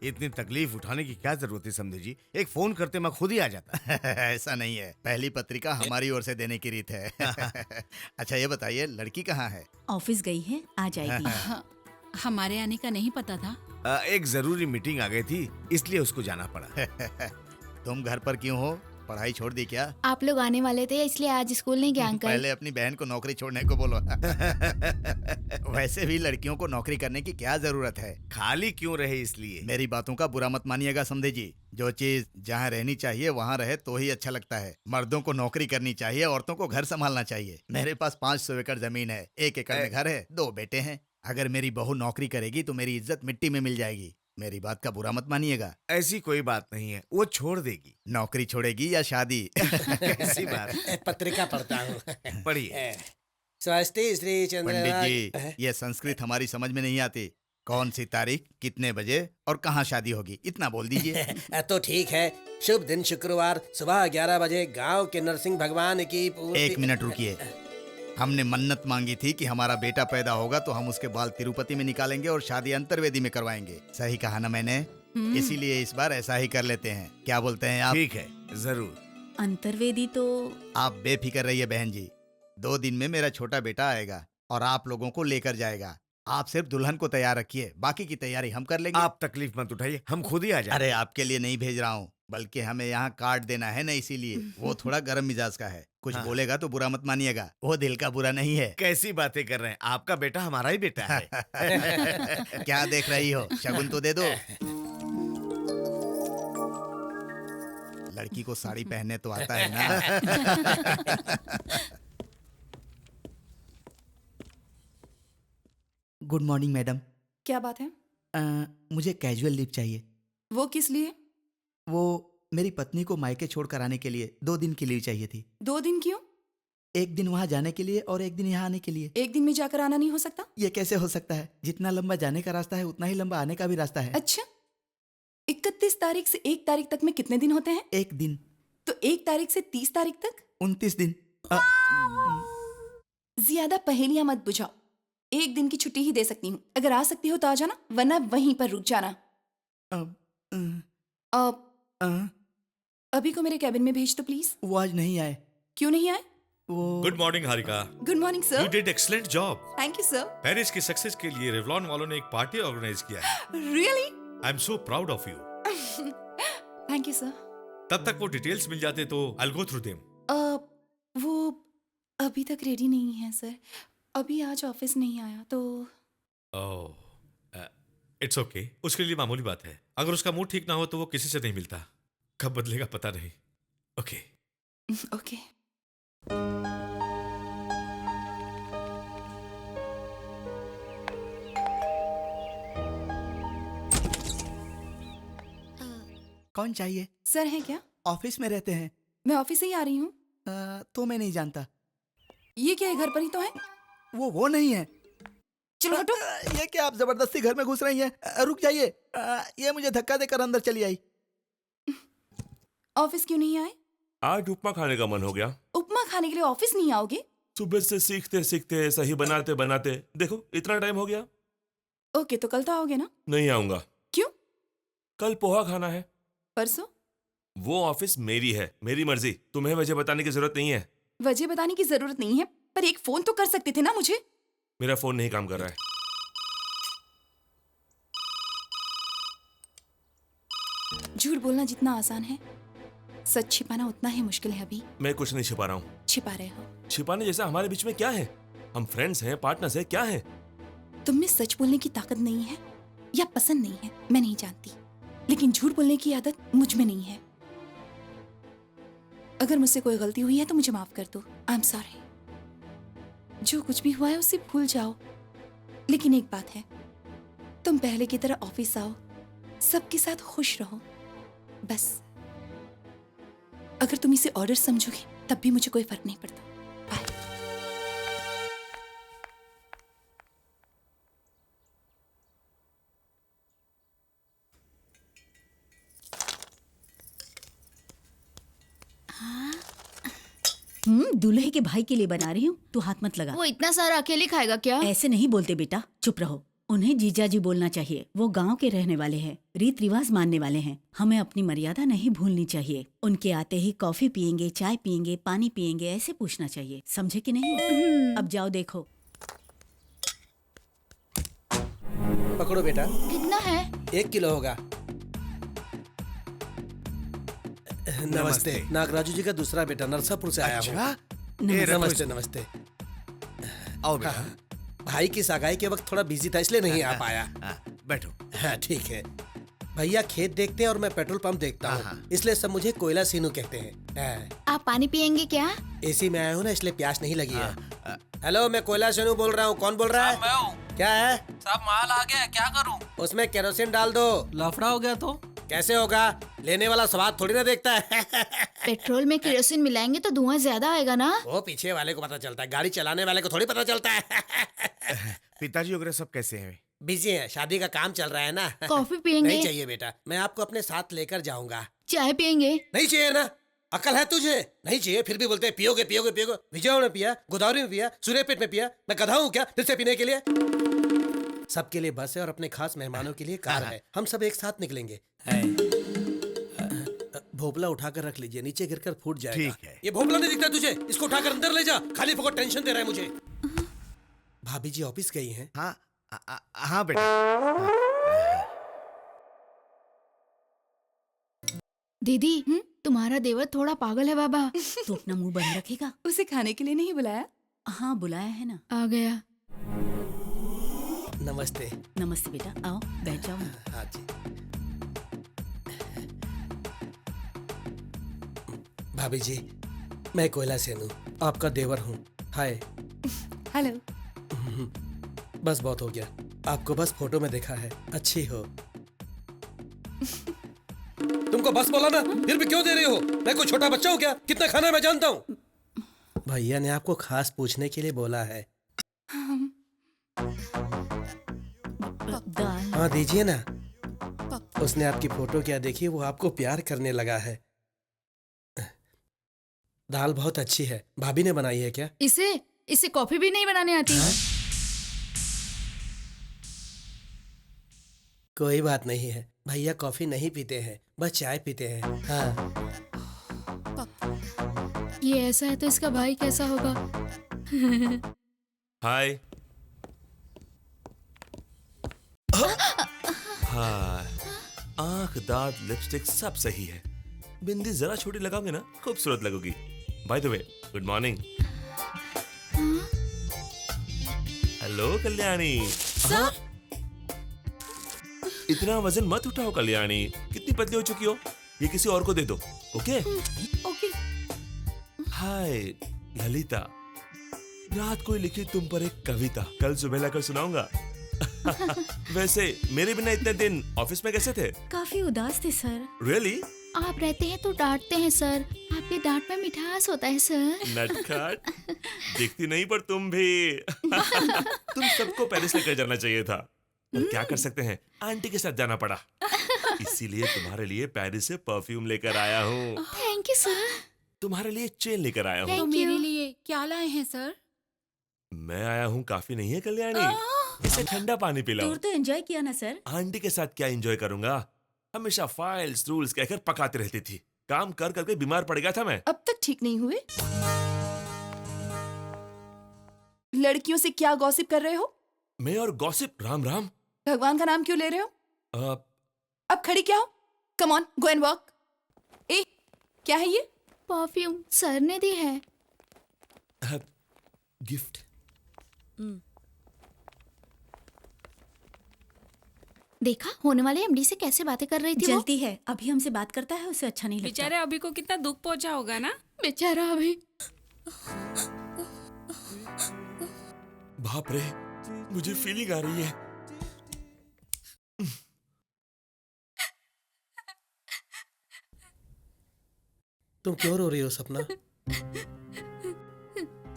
इतनी तकलीफ उठाने की क्या जरूरत है समझे जी? एक फोन करते मैं खुद ही आ जाता। ऐसा नहीं है, पहली पत्रिका हमारी ओर से देने की रीत है। अच्छा ये बताइए, लड़की कहाँ है? ऑफिस गई है, आ जाएगी। हमारे आने का नहीं पता था। एक जरूरी मीटिंग आ गई थी, इसलिए उसको जाना पड़ा। तुम घर पर क्यों हो? पढ़ाई छोड़ दी क्या? आप लोग आने वाले थे इसलिए आज स्कूल नहीं गया अंकल। पहले अपनी बहन को नौकरी छोड़ने को बोलो। वैसे भी लड़कियों को नौकरी करने की क्या जरूरत है? खाली क्यों रहे इसलिए। मेरी बातों का बुरा मत मानिएगा समझे जी। जो चीज जहाँ रहनी चाहिए वहाँ रहे तो ही अच्छा लगता है। मर्दों को नौकरी करनी चाहिए, औरतों को घर संभालना चाहिए। मेरे पास 500 एकड़ जमीन है, 1 एकड़ में घर है, 2 बेटे हैं। अगर मेरी बहू नौकरी करेगी तो मेरी इज्जत मिट्टी में मिल जाएगी। मेरी बात का बुरा मत मानिएगा। ऐसी कोई बात नहीं है, वो छोड़ देगी। नौकरी छोड़ेगी या शादी? ऐसी बात। पत्रिका पढ़ता हूँ। पढ़िए। स्वस्ति श्री चंद्र। पंडित जी, ये संस्कृत हमारी समझ में नहीं आती। कौन सी तारीख, कितने बजे और कहाँ शादी होगी, इतना बोल दीजिए। तो ठीक है, शुभ दिन शुक्रवार सुबह 11 बजे गांव के नरसिंह भगवान की पूर्ति। 1 मिनट रुकिए। हमने मन्नत मांगी थी कि हमारा बेटा पैदा होगा तो हम उसके बाल तिरुपति में निकालेंगे और शादी अंतर्वेदी में करवाएंगे। सही कहा ना मैंने? इसीलिए इस बार ऐसा ही कर लेते हैं। क्या बोलते हैं आप? ठीक है, जरूर। अंतर्वेदी तो आप बेफिक्र रहिए बहन जी। 2 दिन में मेरा छोटा बेटा आएगा और आप लोगों को लेकर जाएगा। आप सिर्फ दुल्हन को तैयार रखिए, बाकी की तैयारी हम कर लेंगे। आप तकलीफ मत उठाइए, हम खुद ही आ जाएंगे। अरे आपके लिए नहीं भेज रहा हूँ, बल्कि हमें यहाँ कार्ड देना है ना, इसीलिए। वो थोड़ा गर्म मिजाज का है, कुछ बोलेगा तो बुरा मत मानिएगा। वो दिल का बुरा नहीं है। कैसी बातें कर रहे हैं, आपका बेटा हमारा ही बेटा है। क्या देख रही हो, शगुन तो दे दो। लड़की को साड़ी पहनने तो आता है ना। Good morning madam. क्या बात है? मुझे कैजुअल लीव चाहिए। वो किस लिए? वो मेरी पत्नी को मायके छोड़कर आने के लिए 2 दिन की लीव चाहिए थी। 2 दिन क्यों? 1 दिन वहाँ जाने के लिए और 1 दिन यहाँ आने के लिए। 1 दिन में जाकर आना नहीं हो सकता? ये कैसे हो सकता है? जितना लंबा जाने का रास्ता है उतना ही लंबा आने का भी रास्ता है। अच्छा, 31 तारीख से 1 तारीख तक में कितने दिन होते हैं? 1 दिन। तो 1 तारीख से 30 तारीख तक 29 दिन। ज्यादा पहेलियां मत बुझाओ। 1 दिन की छुट्टी ही दे सकती हूँ। अगर आ सकती हो तो आ जाना, वरना वहीं पर रुक जाना। अभी को मेरे कैबिन में भेज दो प्लीज। वो आज नहीं आए। क्यों नहीं आए? वो good morning Harika. Good morning sir. You did excellent job. Thank you sir. Paris की सक्सेस के लिए रेवलॉन वालों ने एक पार्टी ऑर्गेनाइज किया है। Really? I am so proud of you. Thank you sir. तब तक वो डिटेल्स मिल जाते तो I will go through them. वो अभी तक रेडी नहीं है सर। अभी आज ऑफिस नहीं आया तो। इट्स ओके, उसके लिए मामूली बात है। अगर उसका मूड ठीक ना हो तो वो किसी से नहीं मिलता। कब बदलेगा पता नहीं। Okay okay. कौन चाहिए? सर हैं क्या? ऑफिस में रहते हैं। मैं ऑफिस से ही आ रही हूँ। तो मैं नहीं जानता। ये क्या है, घर पर ही तो है? वो नहीं है। चलो हटो। ये क्या आप जबरदस्ती घर में घुस रही हैं? रुक जाइए। ये मुझे धक्का देकर अंदर चली आई। ऑफिस क्यों नहीं आए? आज उपमा खाने का मन हो गया। उपमा खाने के लिए ऑफिस नहीं आओगे? सुबह से सीखते सीखते सही बनाते बनाते देखो इतना टाइम हो गया। ओके, तो कल तो आओगे ना? नहीं आऊंगा। क्यों? कल पोहा खाना है। परसों? वो ऑफिस मेरी है, मेरी मर्जी। तुम्हें वजह बताने की जरूरत नहीं है। वजह बताने की जरूरत नहीं है, पर एक फोन तो कर सकते थे ना मुझे। मेरा फोन नहीं काम कर रहा है। झूठ बोलना जितना आसान है, सच छिपाना उतना ही मुश्किल है अभी। मैं कुछ नहीं छिपा रहा हूँ। छिपा रहे हो। छिपाने जैसा हमारे बीच में क्या है? हम फ्रेंड्स हैं, पार्टनर्स हैं, क्या है? तुम में सच बोलने की ताकत नहीं है या पसंद नहीं है, मैं नहीं जानती, लेकिन झूठ बोलने की आदत मुझ में नहीं है। अगर मुझसे कोई गलती हुई है तो मुझे माफ कर दो। आई एम सॉरी। जो कुछ भी हुआ है उसे भूल जाओ। लेकिन एक बात है, तुम पहले की तरह ऑफिस आओ, सबके साथ खुश रहो, बस। अगर तुम इसे ऑर्डर समझोगे तब भी मुझे कोई फर्क नहीं पड़ता। बाय। दूल्हे के भाई के लिए बना रही हूँ, तू हाथ मत लगा। वो इतना सारा अकेले खाएगा क्या? ऐसे नहीं बोलते बेटा, चुप रहो। उन्हें जीजाजी बोलना चाहिए। वो गांव के रहने वाले हैं, रीत रिवाज मानने वाले हैं। हमें अपनी मर्यादा नहीं भूलनी चाहिए। उनके आते ही कॉफी पियेंगे, चाय पियेंगे, पानी पियेंगे, ऐसे पूछना चाहिए, समझे कि नहीं? अब जाओ देखो। पकड़ो बेटा। कितना है? 1 किलो होगा। नमस्ते। नागराजू जी का दूसरा बेटा नरसापुर से आया हूँ। नमस्ते नमस्ते। आओ बेटा। भाई की सगाई के वक्त थोड़ा बिजी था इसलिए नहीं आ पाया। बैठो। हाँ ठीक है। भैया खेत देखते हैं और मैं पेट्रोल पंप देखता हूँ, इसलिए सब मुझे कोयला सीनू कहते हैं। आप पानी पियेंगे क्या? एसी में आया हूँ ना, इसलिए प्यास नहीं लगी है। हेलो, मैं कोयला सीनू बोल रहा हूँ। कौन बोल रहा है? मैं हूँ। क्या है? सब माल आ गया, क्या करूँ? उसमें केरोसिन डाल दो। लफड़ा हो गया तो? कैसे होगा? लेने वाला स्वाद थोड़ी ना देखता है। पेट्रोल में केरोसिन मिलाएंगे तो धुआं ज्यादा आएगा ना? वो पीछे वाले को पता चलता है, गाड़ी चलाने वाले को थोड़ी पता चलता है। पिताजी वगैरह सब कैसे हैं? बिजी है, शादी का काम चल रहा है ना। कॉफी पियेंगे? नहीं चाहिए बेटा, मैं आपको अपने साथ लेकर जाऊंगा। चाय पियेंगे? नहीं चाहिए ना, अकल है तुझे? नहीं चाहिए फिर भी बोलते हैं पियोगे पियोगे पियोगे। विजय में पिया, गोदावरी में पिया, सूर्यपेट में पिया। मैं गधा हूँ क्या फिर से पीने के लिए? सबके लिए बस है और अपने खास मेहमानों के लिए कार है। हम सब एक साथ निकलेंगे। भोपला उठाकर रख लीजिए, नीचे गिरकर फूट जाएगा। ठीक है। ये भोपला नहीं दिखता तुझे? इसको उठाकर अंदर ले जा, खाली फोकट टेंशन दे रहा है मुझे। भाभी जी ऑफिस गई हैं? हाँ बेटा। दीदी, तुम्हारा देवर थोड़ा पागल है बाबा। तू अपना मुंह बंद रखेगा? उसे खाने के लिए नहीं बुलाया? हाँ बुलाया है ना। आ गया। नमस्ते। नमस्ते बेटा, आओ बैठ जाओ। हाँ जी। भाभी जी, मैं कोयला सेनू आपका देवर हूँ। हाय। हेलो। बस बहुत हो गया, आपको बस फोटो में देखा है, अच्छी हो। तुमको बस बोला ना, फिर भी क्यों दे रही हो? मैं कोई छोटा बच्चा हूँ क्या? कितना खाना है मैं जानता हूँ। भैया ने आपको खास पूछने के लिए बोला है। हाँ दीजिए ना। उसने आपकी फोटो क्या देखी, वो आपको प्यार करने लगा है। दाल बहुत अच्छी है, भाभी ने बनाई है क्या? इसे कॉफी भी नहीं बनाने आती? कोई बात नहीं है, भैया कॉफी नहीं पीते हैं, बस चाय पीते हैं। हाँ। ये ऐसा है तो इसका भाई कैसा होगा? हाय। हाय। आंख, दांत, लिपस्टिक सब सही है। बिंदी जरा छोटी लगाओगे ना, खूबसूरत लगोगी। By the way, good morning. Hello Kalyani. Sir? इतना वजन मत उठाओ कल्याणी, कितनी पतली हो चुकी हो। ये किसी और को दे दो, ओके? ओके। हाय ललिता, रात को लिखी तुम पर एक कविता, कल सुबह लाकर सुनाऊंगा। वैसे मेरे बिना इतने दिन ऑफिस में कैसे थे? काफी उदास थे सर। रियली? आप रहते हैं तो डांटते हैं सर, आपके डांट में मिठास होता है सर। नटखट, दिखती नहीं पर तुम भी। तुम सबको पेरिस लेकर जाना चाहिए था, पर क्या कर सकते हैं, आंटी के साथ जाना पड़ा। इसीलिए तुम्हारे लिए पेरिस से परफ्यूम लेकर आया हूँ। Thank you sir. तुम्हारे लिए चेन लेकर आया हूँ। तो मेरे लिए क्या लाए हैं सर? मैं आया हूँ काफी नहीं है कल्याणी, इसे ठंडा पानी पिलाओ। टूर तो एंजॉय किया ना सर? आंटी के साथ क्या एंजॉय करूंगा, हमेशा फाइल्स रूल्स कहकर पकाती रहती थी। काम कर करके बीमार पड़ गया था मैं। अब तक ठीक नहीं हुए? लड़कियों से क्या गॉसिप कर रहे हो? मैं और गॉसिप? राम राम। भगवान का नाम क्यों ले रहे हो? अब खड़ी क्या हो? Come on, go and work. क्या है ये? परफ्यूम सर ने दी है। गिफ्ट। देखा होने वाले एमडी से कैसे बातें कर रही थी वो? जलती है, अभी हमसे बात करता है उसे अच्छा नहीं लगता। बेचारे अभी को कितना दुख पहुंचा होगा ना। बेचारा अभी। बाप रे, मुझे फीलिंग आ रही है। तुम क्यों रो रही हो सपना?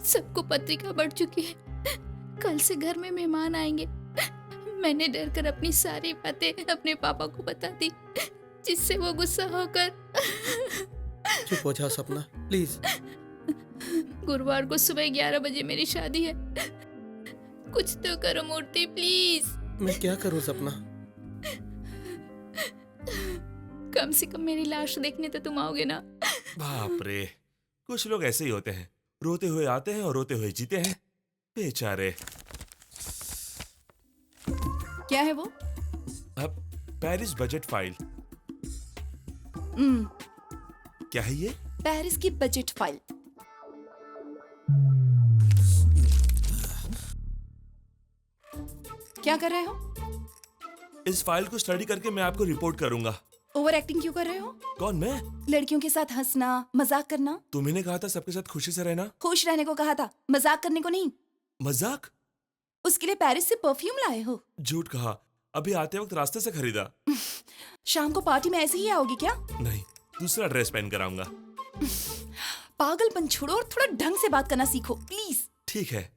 सबको पत्रिका बढ़ चुकी है। कल से घर में मेहमान आएंगे। मैंने डर कर अपनी सारी बातें अपने पापा को बता दी, जिससे वो गुस्सा होकर। चुप हो जाओ सपना, प्लीज। गुरुवार को सुबह 11 बजे मेरी शादी है। कुछ तो करो मूर्ति, प्लीज। मैं क्या करूं सपना? कम से कम मेरी लाश देखने तो तुम आओगे ना? बाप रे, कुछ लोग ऐसे ही होते हैं, रोते हुए आते हैं और रोते हुए जीते हैं, बेचारे। क्या है वो? अब पेरिस बजट फाइल। क्या है ये? पेरिस की बजट फाइल। क्या कर रहे हो? इस फाइल को स्टडी करके मैं आपको रिपोर्ट करूंगा। ओवर एक्टिंग क्यों कर रहे हो? कौन, मैं? लड़कियों के साथ हंसना, मजाक करना। तुम्ही ने कहा था सबके साथ खुशी से रहना। खुश रहने को कहा था, मजाक करने को नहीं। मजाक? उसके लिए पेरिस से परफ्यूम लाए हो? झूठ कहा, अभी आते वक्त रास्ते से खरीदा। शाम को पार्टी में ऐसे ही आओगी क्या? नहीं, दूसरा ड्रेस पहन कर आऊंगा। पागलपन छोड़ो और थोड़ा ढंग से बात करना सीखो, प्लीज। ठीक है।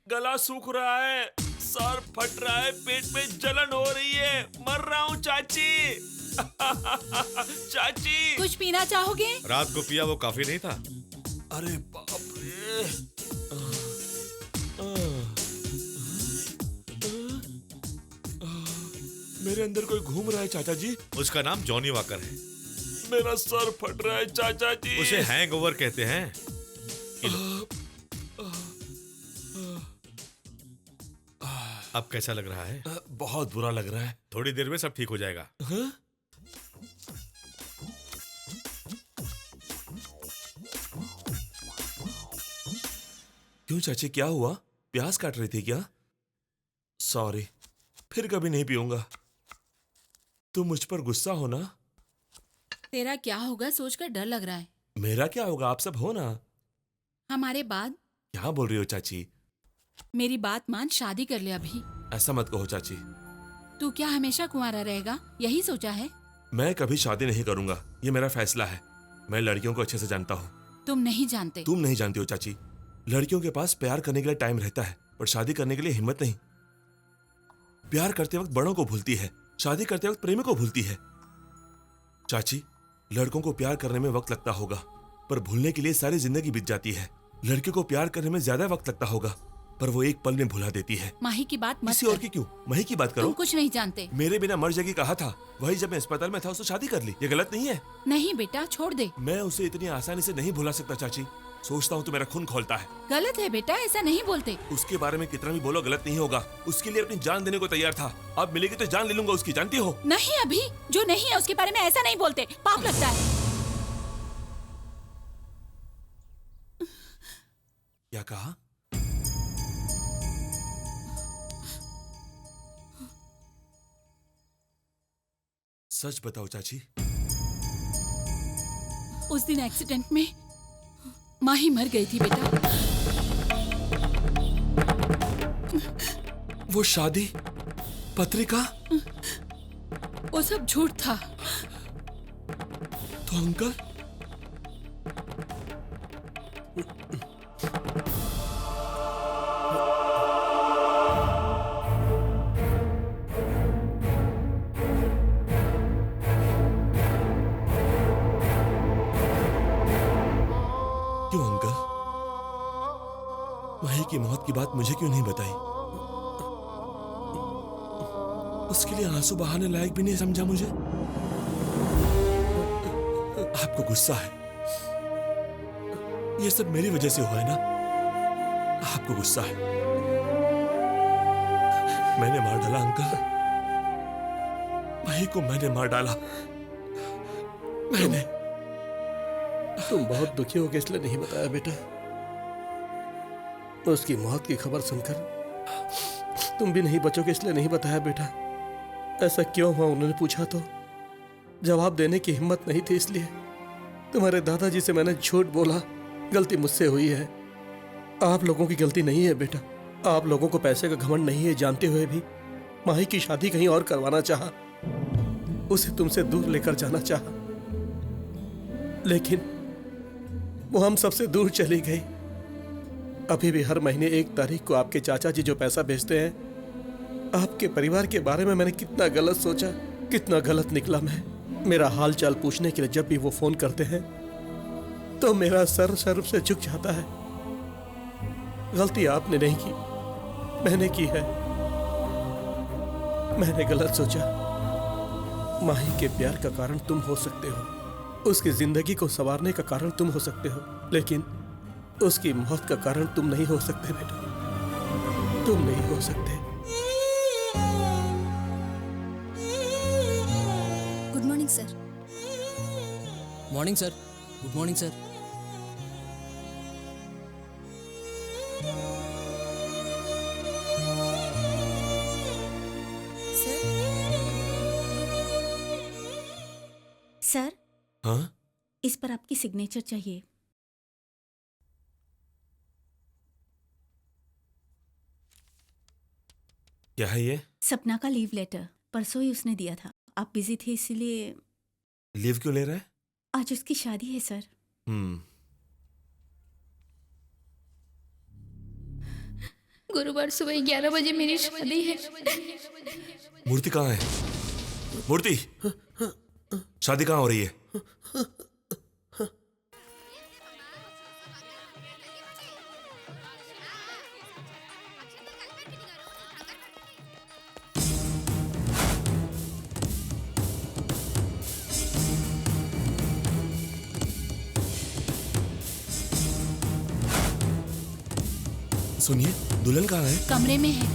गला सूख रहा है, सर फट रहा है, पेट में जलन हो रही है, मर रहा हूँ चाची। चाची, कुछ पीना चाहोगे? रात को पिया वो काफी नहीं था। अरे बाप रे। मेरे अंदर कोई घूम रहा है चाचा जी। उसका नाम जॉनी वॉकर है। मेरा सर फट रहा है चाचा जी। उसे हैंगओवर कहते हैं। अब कैसा लग रहा है? बहुत बुरा लग रहा है। थोड़ी देर में सब ठीक हो जाएगा। हाँ? क्यों चाची, क्या हुआ? प्याज काट रही थी क्या? सॉरी, फिर कभी नहीं पीऊंगा। तुम मुझ पर गुस्सा हो ना? तेरा क्या होगा सोचकर डर लग रहा है। मेरा क्या होगा, आप सब हो ना। हमारे बाद? क्या बोल रही हो चाची? मेरी बात मान, शादी कर ले अभी। ऐसा मत कहो चाची। तू क्या हमेशा कुंवारा रहेगा, यही सोचा है? मैं कभी शादी नहीं करूंगा, ये मेरा फैसला है। मैं लड़कियों को अच्छे से जानता हूँ। तुम नहीं जानते। तुम नहीं जानती हो चाची। लड़कियों के पास प्यार करने के लिए टाइम रहता है, पर शादी करने के लिए हिम्मत नहीं। प्यार करते वक्त बड़ों को भूलती है, शादी करते वक्त प्रेमी को भूलती है। चाची, लड़कों को प्यार करने में वक्त लगता होगा, पर भूलने के लिए सारी जिंदगी बीत जाती है। लड़कियों को प्यार करने में ज्यादा वक्त लगता होगा, पर वो एक पल में भुला देती है। माही की बात मत किसी कर। और की क्यों? माही की बात करो। तुम कुछ नहीं जानते। मेरे बिना मर जाएगी कहा था, वही जब मैं अस्पताल में था उससे शादी कर ली। ये गलत नहीं है? नहीं बेटा, छोड़ दे। मैं उसे इतनी आसानी से नहीं भुला सकता चाची। सोचता हूँ तो मेरा खून खोलता है। गलत है बेटा, ऐसा नहीं बोलते। उसके बारे में कितना भी बोलो गलत नहीं होगा। उसके लिए अपनी जान देने को तैयार था। अब मिलेगी तो जान ले लूंगा उसकी, जानती हो। नहीं, अभी जो नहीं है उसके बारे में ऐसा नहीं बोलते, पाप लगता है। क्या कहा? सच बताओ चाची। उस दिन एक्सीडेंट में माही मर गई थी बेटा। वो शादी, पत्रिका, वो सब झूठ था। तो अंकल? क्यों अंकल? माही की मौत की बात मुझे क्यों नहीं बताई? उसके लिए आंसू बहाने लायक भी नहीं समझा मुझे? आपको गुस्सा है? ये सब मेरी वजह से हुआ है ना? आपको गुस्सा है? मैंने मार डाला अंकल, माही को मैंने मार डाला। मैंने तुम बहुत दुखी हो गए इसलिए नहीं बताया बेटा। उसकी मौत की खबर सुनकर तुम भी नहीं बचोगे इसलिए नहीं बताया बेटा। ऐसा क्यों हुआ उन्होंने पूछा तो जवाब देने की हिम्मत नहीं थी, इसलिए तुम्हारे दादाजी से मैंने झूठ बोला। गलती मुझसे हुई है, आप लोगों की गलती नहीं है बेटा। आप लोगों को पैसे का घमंड नहीं है जानते हुए भी माही की शादी कहीं और करवाना चाहा, उसे तुमसे दूर लेकर जाना चाहा, लेकिन वो हम सबसे दूर चली गई। अभी भी हर महीने 1 तारीख को आपके चाचा जी जो पैसा भेजते हैं, आपके परिवार के बारे में मैंने कितना गलत सोचा, कितना गलत निकला मैं। मेरा हाल चाल पूछने के लिए जब भी वो फोन करते हैं तो मेरा सर शर्म से झुक जाता है। गलती आपने नहीं की, मैंने की है। मैंने गलत सोचा। माही के प्यार का कारण तुम हो सकते हो, उसकी जिंदगी को संवारने का कारण तुम हो सकते हो, लेकिन उसकी मौत का कारण तुम नहीं हो सकते बेटा, तुम नहीं हो सकते। Good morning sir. Morning sir. Good morning sir. Sir, हाँ? इस पर आपकी सिग्नेचर चाहिए। क्या है ये? सपना का लीव लेटर, परसों ही उसने दिया था। आप बिजी थे इसलिए। लीव क्यों ले रहा है? आज उसकी शादी है सर। गुरुवार सुबह 11 बजे मेरी शादी है। मूर्ति कहाँ है? मूर्ति, शादी कहाँ हो रही है? सुनिए, दुल्हन कहाँ है? कमरे में है।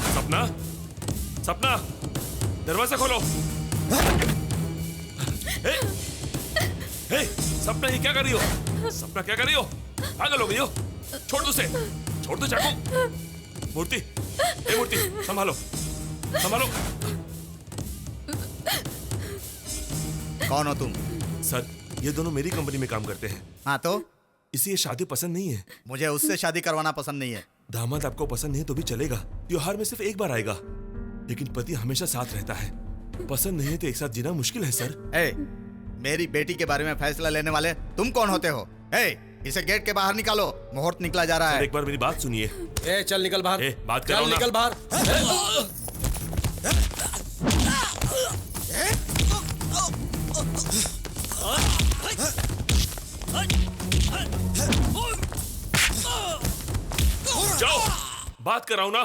सपना, सपना, दरवाजा खोलो। हे, सपना ये क्या कर रही हो? सपना क्या कर रही हो? पागल हो गई हो? छोड़ दो उसे, छोड़ दो चाकू। मूर्ति, हे मूर्ति, संभालो, संभालो। कौन हो तुम? सर, ये दोनों मेरी कंपनी में काम करते हैं। हाँ तो? इसे ये शादी पसंद नहीं है। मुझे उससे शादी करवाना पसंद नहीं है। दामाद आपको पसंद नहीं है तो भी चलेगा, त्योहार में सिर्फ एक बार आएगा, लेकिन पति हमेशा साथ रहता है। पसंद नहीं है तो एक साथ जीना मुश्किल है सर। मेरी बेटी के बारे में फैसला लेने वाले तुम कौन होते हो? इसे गेट के बाहर निकालो, मुहूर्त निकला जा रहा है। एक बार मेरी बात सुनिए। चल निकल बाहर। बात करो ना। निकल बाहर। जाओ, बात कराओ ना।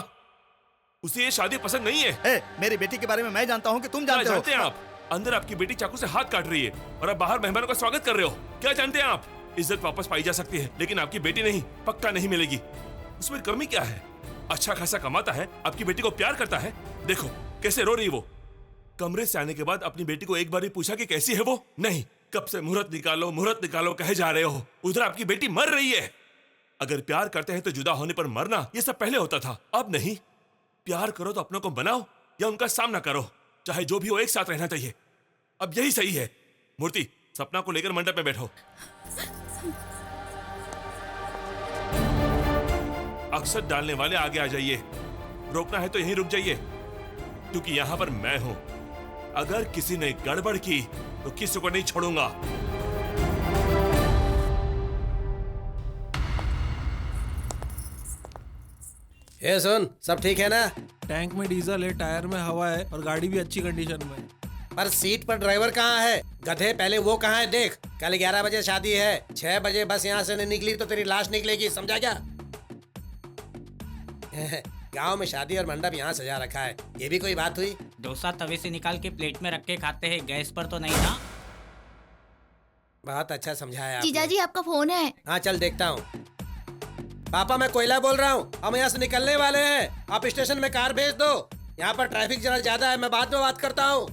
उसे ये शादी पसंद नहीं है। मेरी बेटी के बारे में मैं जानता हूँ कि तुम जानते हो। जानते हैं आप? अंदर आपकी बेटी चाकू से हाथ काट रही है और आप बाहर मेहमानों का स्वागत कर रहे हो। क्या जानते हैं आप? इज्जत वापस पाई जा सकती है, लेकिन आपकी बेटी नहीं, पक्का नहीं मिलेगी। उसमें कमी क्या है? अच्छा खासा कमाता है, आपकी बेटी को प्यार करता है। देखो कैसे रो रही वो। कमरे से आने के बाद अपनी बेटी को एक बार भी पूछा कि कैसी है वो? नहीं, कब से मुहूर्त निकालो कहे जा रहे हो। उधर आपकी बेटी मर रही है। अगर प्यार करते हैं तो जुदा होने पर मरना ये सब पहले होता था, अब नहीं। प्यार करो तो अपनों को बनाओ या उनका सामना करो, चाहे जो भी हो एक साथ रहना चाहिए। अब यही सही है। मूर्ति, सपना को लेकर मंडप में बैठो। अक्षत डालने वाले आगे आ जाइए। रोकना है तो यहीं रुक जाइए, क्योंकि यहां पर मैं हूं। अगर किसी ने गड़बड़ की तो किसी को नहीं छोड़ूंगा। सुन, सब ठीक है ना? टैंक में डीजल है, टायर में हवा है और गाड़ी भी अच्छी कंडीशन में है। पर सीट पर ड्राइवर कहाँ है? गधे, पहले वो कहाँ है देख। कल 11 बजे शादी है, 6 बजे बस यहाँ से नहीं निकली तो तेरी लाश निकलेगी, समझा क्या? गांव में शादी और मंडप यहाँ सजा रखा है, ये भी कोई बात हुई? डोसा तवे से निकाल के प्लेट में रख के खाते हैं, गैस पर तो नहीं ना। बहुत अच्छा समझाया जीजा जी, आपका फोन है। हाँ चल देखता हूँ। पापा, मैं कोयला बोल रहा हूँ, हम यहाँ से निकलने वाले हैं। आप स्टेशन में कार भेज दो, यहाँ पर ट्रैफिक जरा ज्यादा है, मैं बाद में बात करता हूँ।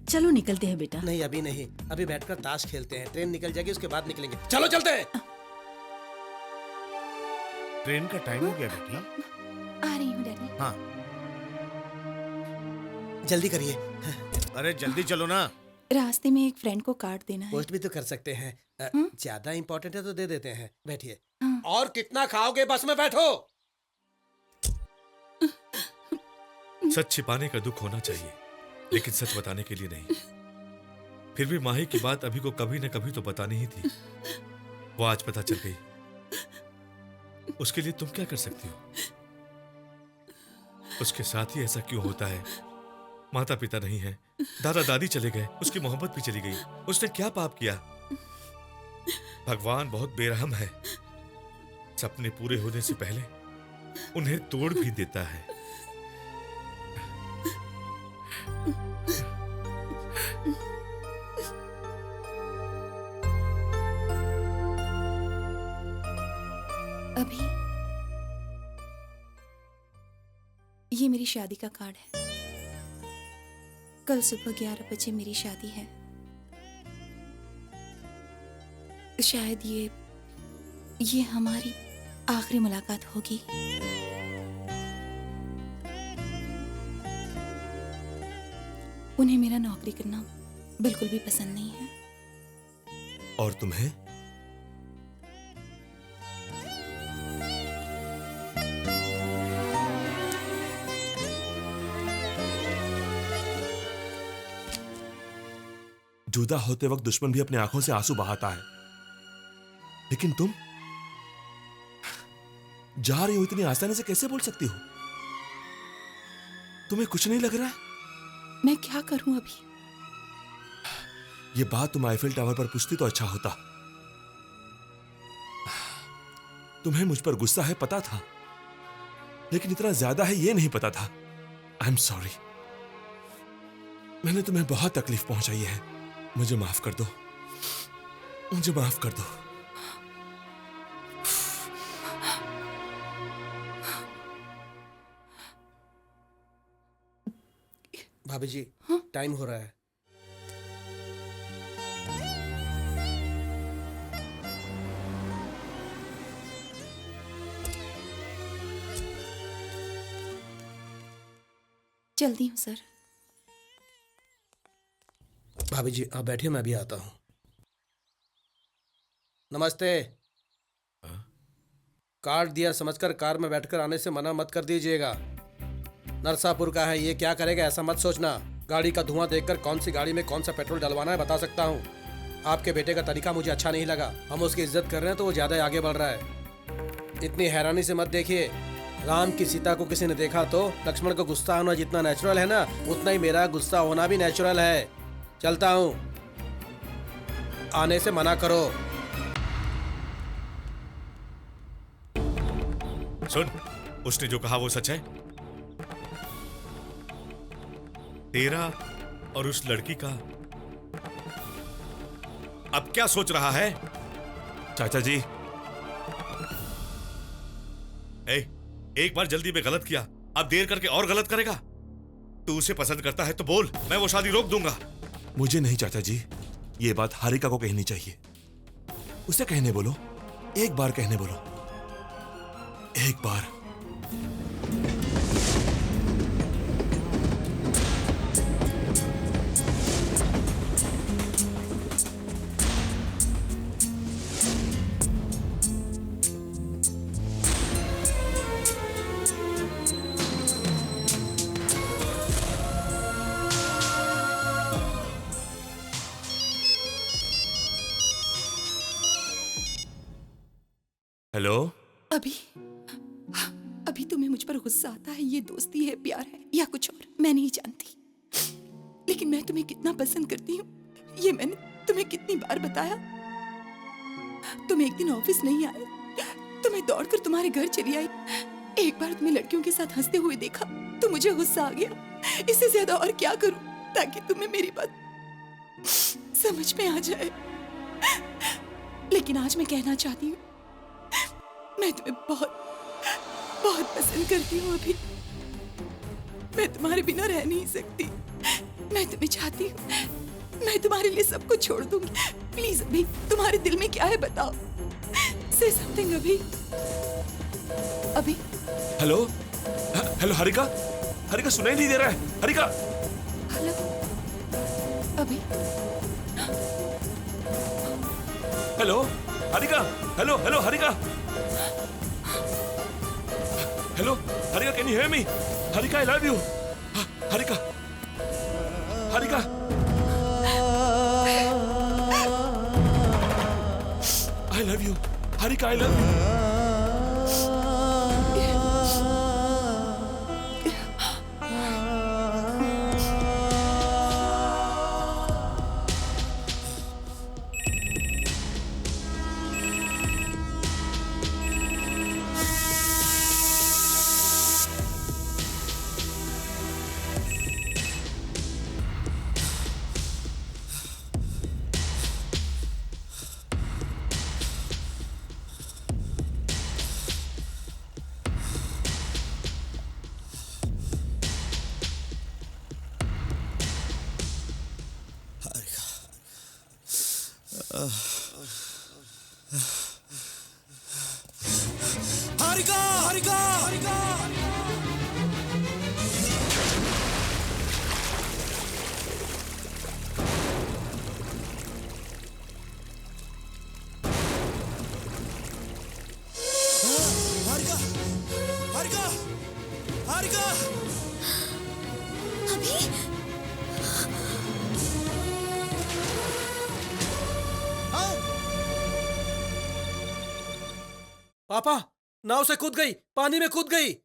चलो निकलते हैं बेटा। नहीं अभी नहीं, अभी बैठकर ताश खेलते हैं, ट्रेन निकल जाएगी उसके बाद निकलेंगे। चलो चलते हैं। ट्रेन का टाइम हो गया बेटी। आ रही हूँ डैडी। हाँ जल्दी करिए। अरे जल्दी चलो ना। रास्ते में एक फ्रेंड को कार्ड देना है। पोस्ट भी तो कर सकते हैं। ज्यादा इम्पोर्टेंट है तो दे देते हैं। बैठिए। और कितना खाओगे, बस में बैठो। सच छिपाने का दुख होना चाहिए, लेकिन सच बताने के लिए नहीं। फिर भी माही की बात अभी को कभी न कभी तो बतानी ही थी। वो आज पता चल गई। उसके लिए तुम क्या कर सकती हो? उसके साथ ही ऐसा क्यों होता है? माता पिता नहीं है, दादा दादी चले गए, उसकी मोहब्बत भी चली गई। उसने क्या पाप किया? भगवान बहुत बेरहम है। सपने पूरे होने से पहले उन्हें तोड़ भी देता है। अभी ये मेरी शादी का कार्ड है। कल सुबह 11 बजे मेरी शादी है। शायद ये हमारी आखिरी मुलाकात होगी। उन्हें मेरा नौकरी करना बिल्कुल भी पसंद नहीं है। और तुम्हें? जुदा होते वक्त दुश्मन भी अपनी आंखों से आंसू बहाता है, लेकिन तुम जा रही हो इतनी आसानी से कैसे बोल सकती हो? तुम्हें कुछ नहीं लग रहा है? मैं क्या करूं अभी? ये बात तुम आईफिल टावर पर पूछती तो अच्छा होता। तुम्हें मुझ पर गुस्सा है पता था, लेकिन इतना ज्यादा है ये नहीं पता था। आई एम सॉरी। मैंने तुम्हें बहुत तकलीफ पहुंचाई है। मुझे माफ कर दो, मुझे माफ कर दो। भाभी जी, टाइम हो रहा है। जल्दी हूँ सर। भाभी जी आप बैठिए, मैं भी आता हूँ। नमस्ते। कार्ड दिया समझकर कार में बैठकर आने से मना मत कर दीजिएगा। नरसापुर का है, ये क्या करेगा ऐसा मत सोचना। गाड़ी का धुआं देखकर कौन सी गाड़ी में कौन सा पेट्रोल डलवाना है बता सकता हूँ। आपके बेटे का तरीका मुझे अच्छा नहीं लगा। हम उसकी इज्जत कर रहे हैं तो वो ज्यादा आगे बढ़ रहा है। इतनी हैरानी से मत देखिए। राम की सीता को किसी ने देखा तो लक्ष्मण को गुस्सा होना जितना नेचुरल है ना, उतना ही मेरा गुस्सा होना भी नेचुरल है। चलता हूँ, आने से मना करो। सुन, उसने जो कहा वो सच है। तेरा और उस लड़की का अब क्या सोच रहा है? चाचा जी, एक बार जल्दी में गलत किया, अब देर करके और गलत करेगा? तू उसे पसंद करता है तो बोल, मैं वो शादी रोक दूंगा। मुझे नहीं चाचा जी, ये बात हारिका को कहनी चाहिए। उसे कहने बोलो, एक बार कहने बोलो, एक बार। हेलो। अभी तुम्हें मुझ पर गुस्सा आता है, ये दोस्ती है, प्यार है या कुछ और, मैं नहीं जानती। लेकिन मैं तुम्हें कितना पसंद करती हूँ ये मैंने तुम्हें कितनी बार बताया। तुम एक दिन ऑफिस नहीं आए तो मैं दौड़कर तुम्हारे घर चली आई। एक बार तुम्हें लड़कियों के साथ हंसते हुए देखा तो मुझे गुस्सा आ गया। इससे ज्यादा और क्या करूं ताकि तुम्हें मेरी बात समझ में आ जाए। लेकिन आज मैं कहना चाहती हूँ, मैं तुम्हें बहुत बहुत पसंद करती हूँ। अभी मैं तुम्हारे बिना रह नहीं सकती। मैं तुम्हें चाहती हूँ, मैं तुम्हारे लिए सब कुछ छोड़ दूंगी। प्लीज अभी, तुम्हारे दिल में क्या है बताओ। से समथिंग अभी। अभी हेलो हेलो हारिका, हारिका सुनाई नहीं दे रहा है हारिका। हेलो अभी। Hello Harika, hello hello Harika, hello Harika, can you hear me? Harika I love you. Harika, Harika, I love you. Harika I love you. Harika, Harika, Harika. Harika, Harika, Harika. अभी पापा, नाव से कूद गई, पानी में कूद गई।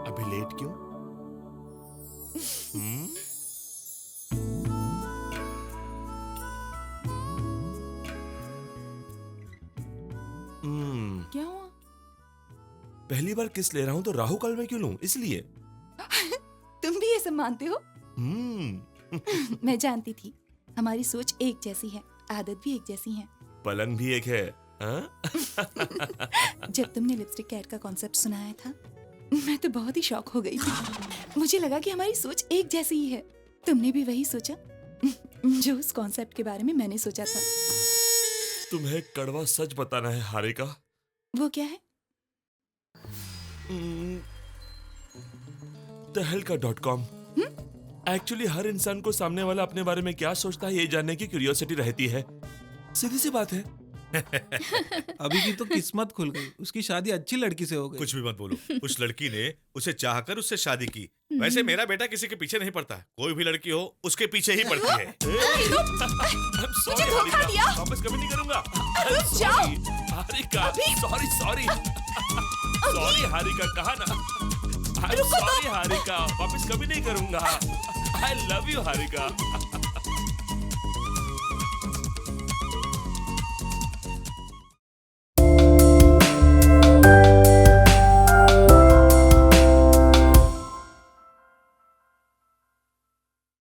अभी लेट क्यों? क्या हुआ? पहली बार किस ले रहा हूं तो राहु काल में क्यों लूं, इसलिए। तुम भी ये सब मानते हो? मैं जानती थी हमारी सोच एक जैसी है, आदत भी एक जैसी है। पलंग भी एक है। जब तुमने लिपस्टिक कैट का कॉन्सेप्ट सुनाया था, मैं तो बहुत ही शॉक हो गई थी। मुझे लगा कि हमारी सोच एक जैसी ही है। तुमने भी वही सोचा जो उस कॉन्सेप्ट के बारे में मैंने सोचा था। तुम्हें कड़वा सच बताना है हारिका। वो क्या है? tehelka.com। एक्चुअली हर इंसान को सामने वाला अपने बारे में क्या सोचता है ये जानने की क्यूरियोसिटी रहती है। सीधी सी बात है। अभी की तो किस्मत खुल गई, उसकी शादी अच्छी लड़की से हो गई। कुछ भी मत बोलो, उस लड़की ने उसे चाहकर उससे शादी की। वैसे मेरा बेटा किसी के पीछे नहीं पड़ता, कोई भी लड़की हो उसके पीछे ही पड़ती है। मुझे धोखा दिया। वापस कभी नहीं करूंगा। रुक जाओ। Harika, sorry sorry sorry Harika, कहा ना। सॉरी हारिका, वापस कभी नहीं करूंगा। I love you Harika.